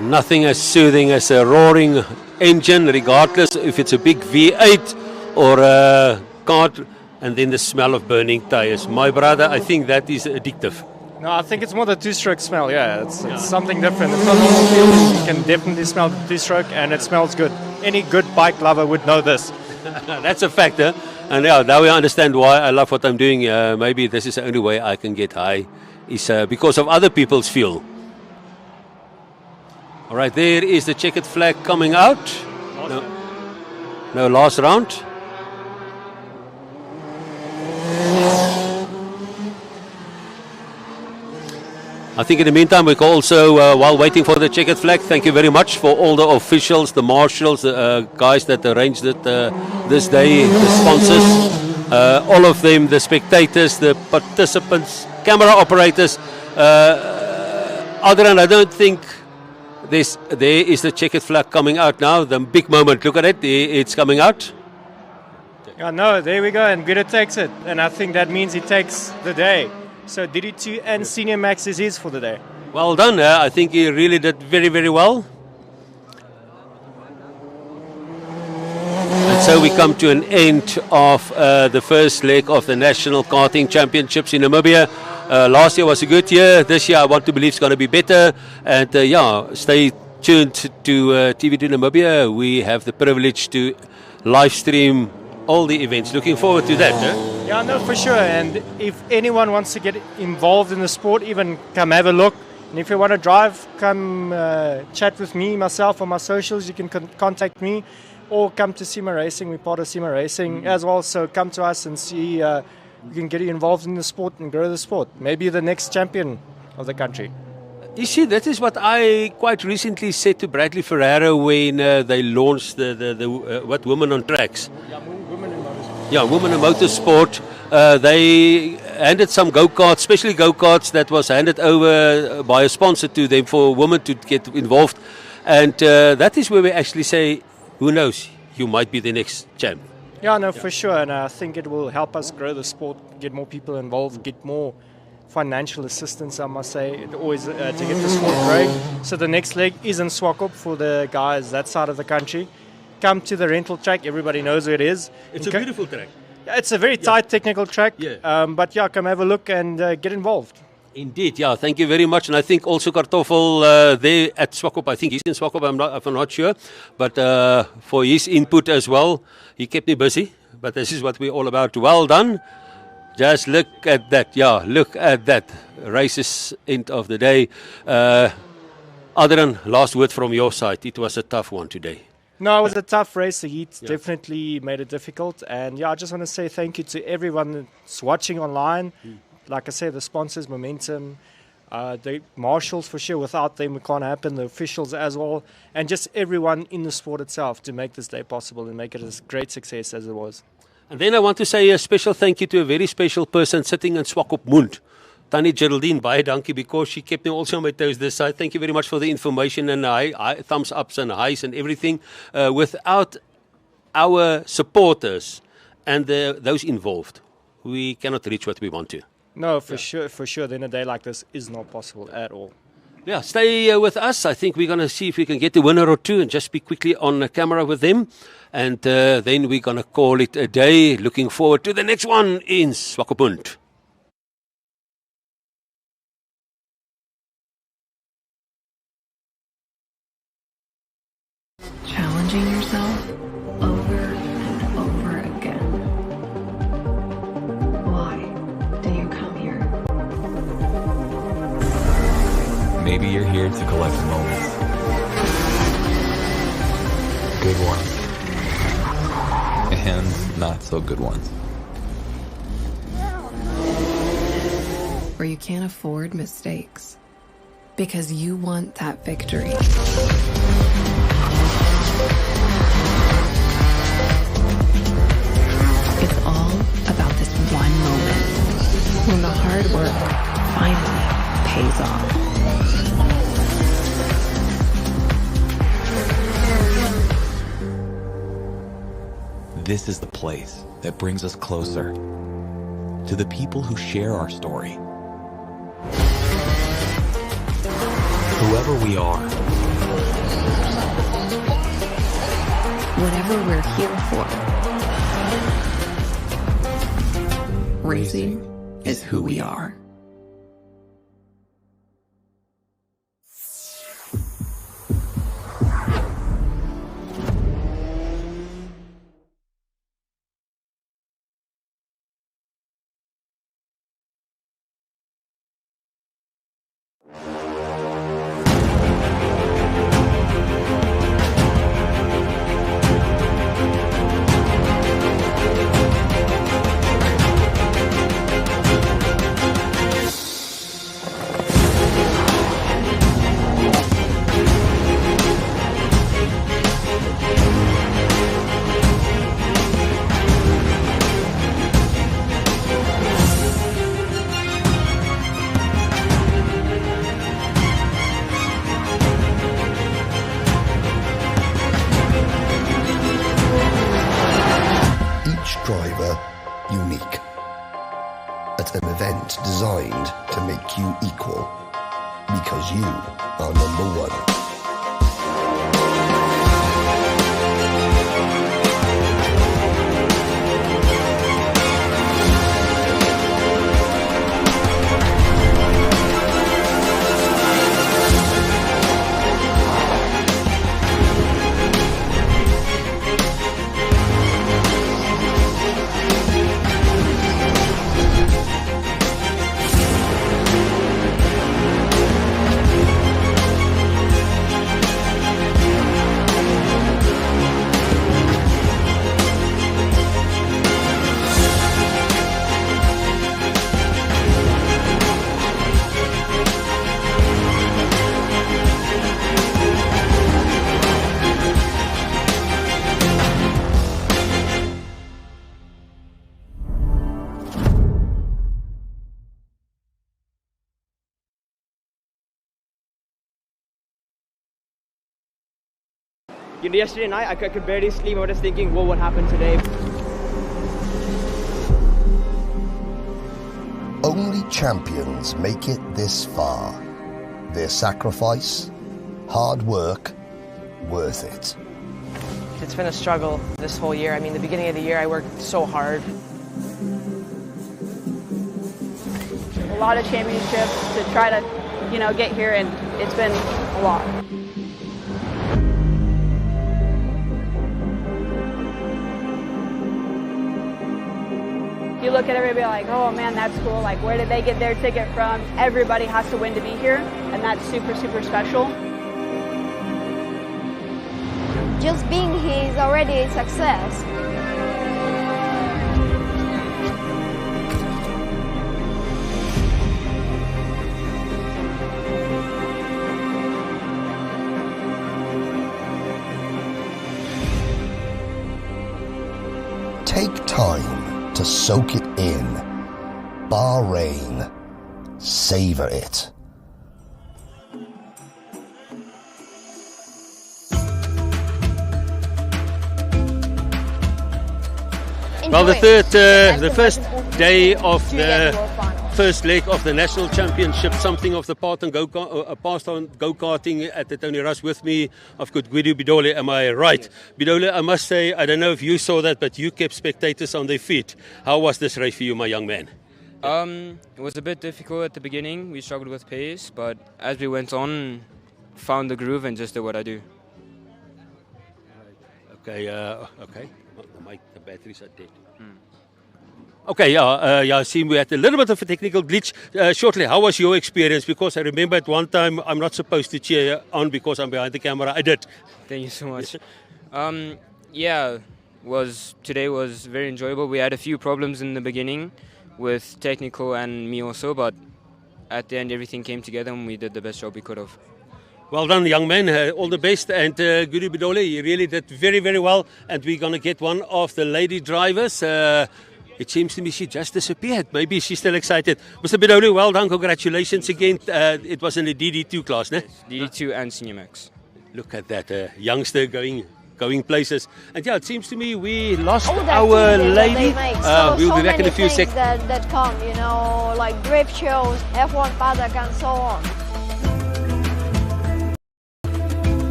Nothing as soothing as a roaring engine, regardless if it's a big V8 or a kart, and then the smell of burning tires. My brother, I think that is addictive. No, I think it's more the two-stroke smell. Yeah, it's something different. It's not normal feeling. You can definitely smell the two-stroke, and it smells good. Any good bike lover would know this. That's a factor. And now we understand why I love what I'm doing. Maybe this is the only way I can get high, is because of other people's fuel. All right, there is the checkered flag coming out. No, last round. I think in the meantime, we can also, while waiting for the checkered flag, thank you very much for all the officials, the marshals, the guys that arranged it this day, the sponsors, all of them, the spectators, the participants, camera operators. Adrian, I don't think there is the checkered flag coming out now. The big moment. Look at it. It's coming out. Yeah, no, there we go. And Guido takes it. And I think that means he takes the day. So DD2 and Senior Max is his for the day. Well done. I think he really did very, very well. And so we come to an end of the first leg of the National Karting Championships in Namibia. Last year was a good year. This year I want to believe it's going to be better. And stay tuned to TV2 Namibia. We have the privilege to live stream all the events. Looking forward to that. Yeah, no, for sure. And if anyone wants to get involved in the sport, even come have a look. And if you want to drive, come chat with me, myself, on my socials. You can contact me or come to SEMA Racing. We're part of SEMA Racing as well. So come to us and see. We can get you involved in the sport and grow the sport. Maybe the next champion of the country. You see, that is what I quite recently said to Bradley Ferreira when they launched the Women on Tracks. Women in Motorsport. They handed some go-karts, especially go-karts that was handed over by a sponsor to them for women to get involved. And that is where we actually say, who knows, you might be the next champ. Yeah, no, for sure. And I think it will help us grow the sport, get more people involved, get more financial assistance, I must say, it always to get the sport growing. So the next leg is in Swakop for the guys that side of the country. Come to the rental track. Everybody knows where it is. It's a beautiful track. Yeah, it's a very tight technical track. Yeah. But yeah, come have a look and get involved. Indeed, yeah. Thank you very much. And I think also Kartoffel there at Swakop. I think he's in Swakop. I'm not sure. But for his input as well, he kept me busy. But this is what we're all about. Well done. Just look at that. Yeah, look at that. Races end of the day. Adrian, last word from your side. It was a tough one today. No, it was a tough race. The heat definitely made it difficult. And yeah, I just want to say thank you to everyone that's watching online. Like I said, the sponsors, Momentum, the marshals for sure. Without them, it can't happen. The officials as well. And just everyone in the sport itself to make this day possible and make it a great success as it was. And then I want to say a special thank you to a very special person sitting in Swakop Mund. Tannie Geraldine, baie dankie, because she kept me also on my toes this side. Thank you very much for the information and thumbs ups and highs and everything. Without our supporters and those involved, we cannot reach what we want to. No, for sure. Then a day like this is not possible at all. Yeah, stay with us. I think we're going to see if we can get a winner or two and just be quickly on camera with them. And then we're going to call it a day. Looking forward to the next one in Swakopmund. Challenging yourself over and over again. Why do you come here? Maybe you're here to collect moments. Good ones. And not so good ones. Or you can't afford mistakes because you want that victory. It's all about this one moment when the hard work finally pays off. This is the place that brings us closer to the people who share our story. Whoever we are, Whatever we're here for, racing is who we are. Driver unique. At an event designed to make you equal. Because you are number one. You know, yesterday night I could barely sleep. I was just thinking, well, what happened today? Only champions make it this far. Their sacrifice, hard work, worth it. It's been a struggle this whole year. I mean, the beginning of the year I worked so hard. A lot of championships to try to, get here, and it's been a lot. You look at everybody like, oh man, that's cool. Like, where did they get their ticket from? Everybody has to win to be here, and that's super, super special. Just being here is already a success. Take time to soak it in. Bahrain. Savor it. Well, the first day of the first leg of the national championship, something of the past on go-karting at the Tony Rust. With me, I've got Guido Bidole, am I right? Bidole, I must say, I don't know if you saw that, but you kept spectators on their feet. How was this race for you, my young man? It was a bit difficult at the beginning. We struggled with pace, but as we went on, found the groove and just did what I do. Okay. The batteries are dead. Okay, I see we had a little bit of a technical glitch shortly. How was your experience? Because I remember at one time I'm not supposed to cheer on because I'm behind the camera. I did. Thank you so much. Today was very enjoyable. We had a few problems in the beginning with technical and me also, but at the end everything came together and we did the best job we could have. Well done, young man. All the best. And Guido Bidole, you really did very, very well. And we're going to get one of the lady drivers. It seems to me she just disappeared. Maybe she's still excited. Mr. Bidole, well done. Congratulations again. It was in the DD2 class, ne? DD2 and Senior Max. Look at that youngster going places. And yeah, it seems to me we lost our lady. We'll be back in a few seconds. That come, like drift shows, F1 paddock and so on.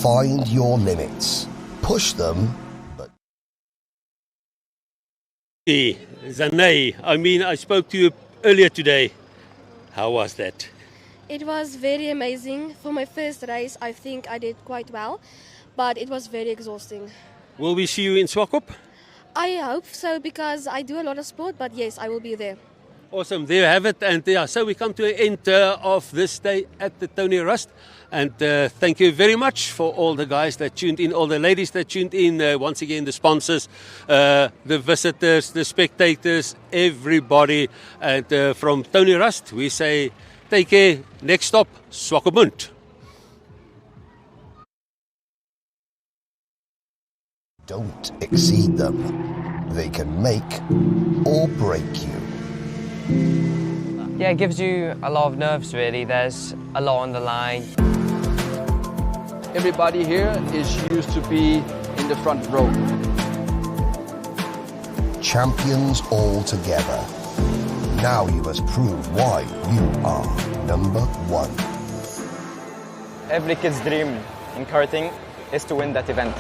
Find your limits. Push them, but... Zanay, I spoke to you earlier today. How was that? It was very amazing. For my first race, I think I did quite well, but it was very exhausting. Will we see you in Swakop? I hope so, because I do a lot of sport, but yes, I will be there. Awesome, there you have it. And so we come to the end of this day at the Tony Rust. And thank you very much for all the guys that tuned in, all the ladies that tuned in, once again, the sponsors, the visitors, the spectators, everybody. And from Tony Rust, we say take care. Next stop, Swakopmund. Don't exceed them. They can make or break you. Yeah, it gives you a lot of nerves, really. There's a lot on the line. Everybody here is used to be in the front row. Champions all together. Now you must prove why you are number one. Every kid's dream in karting is to win that event.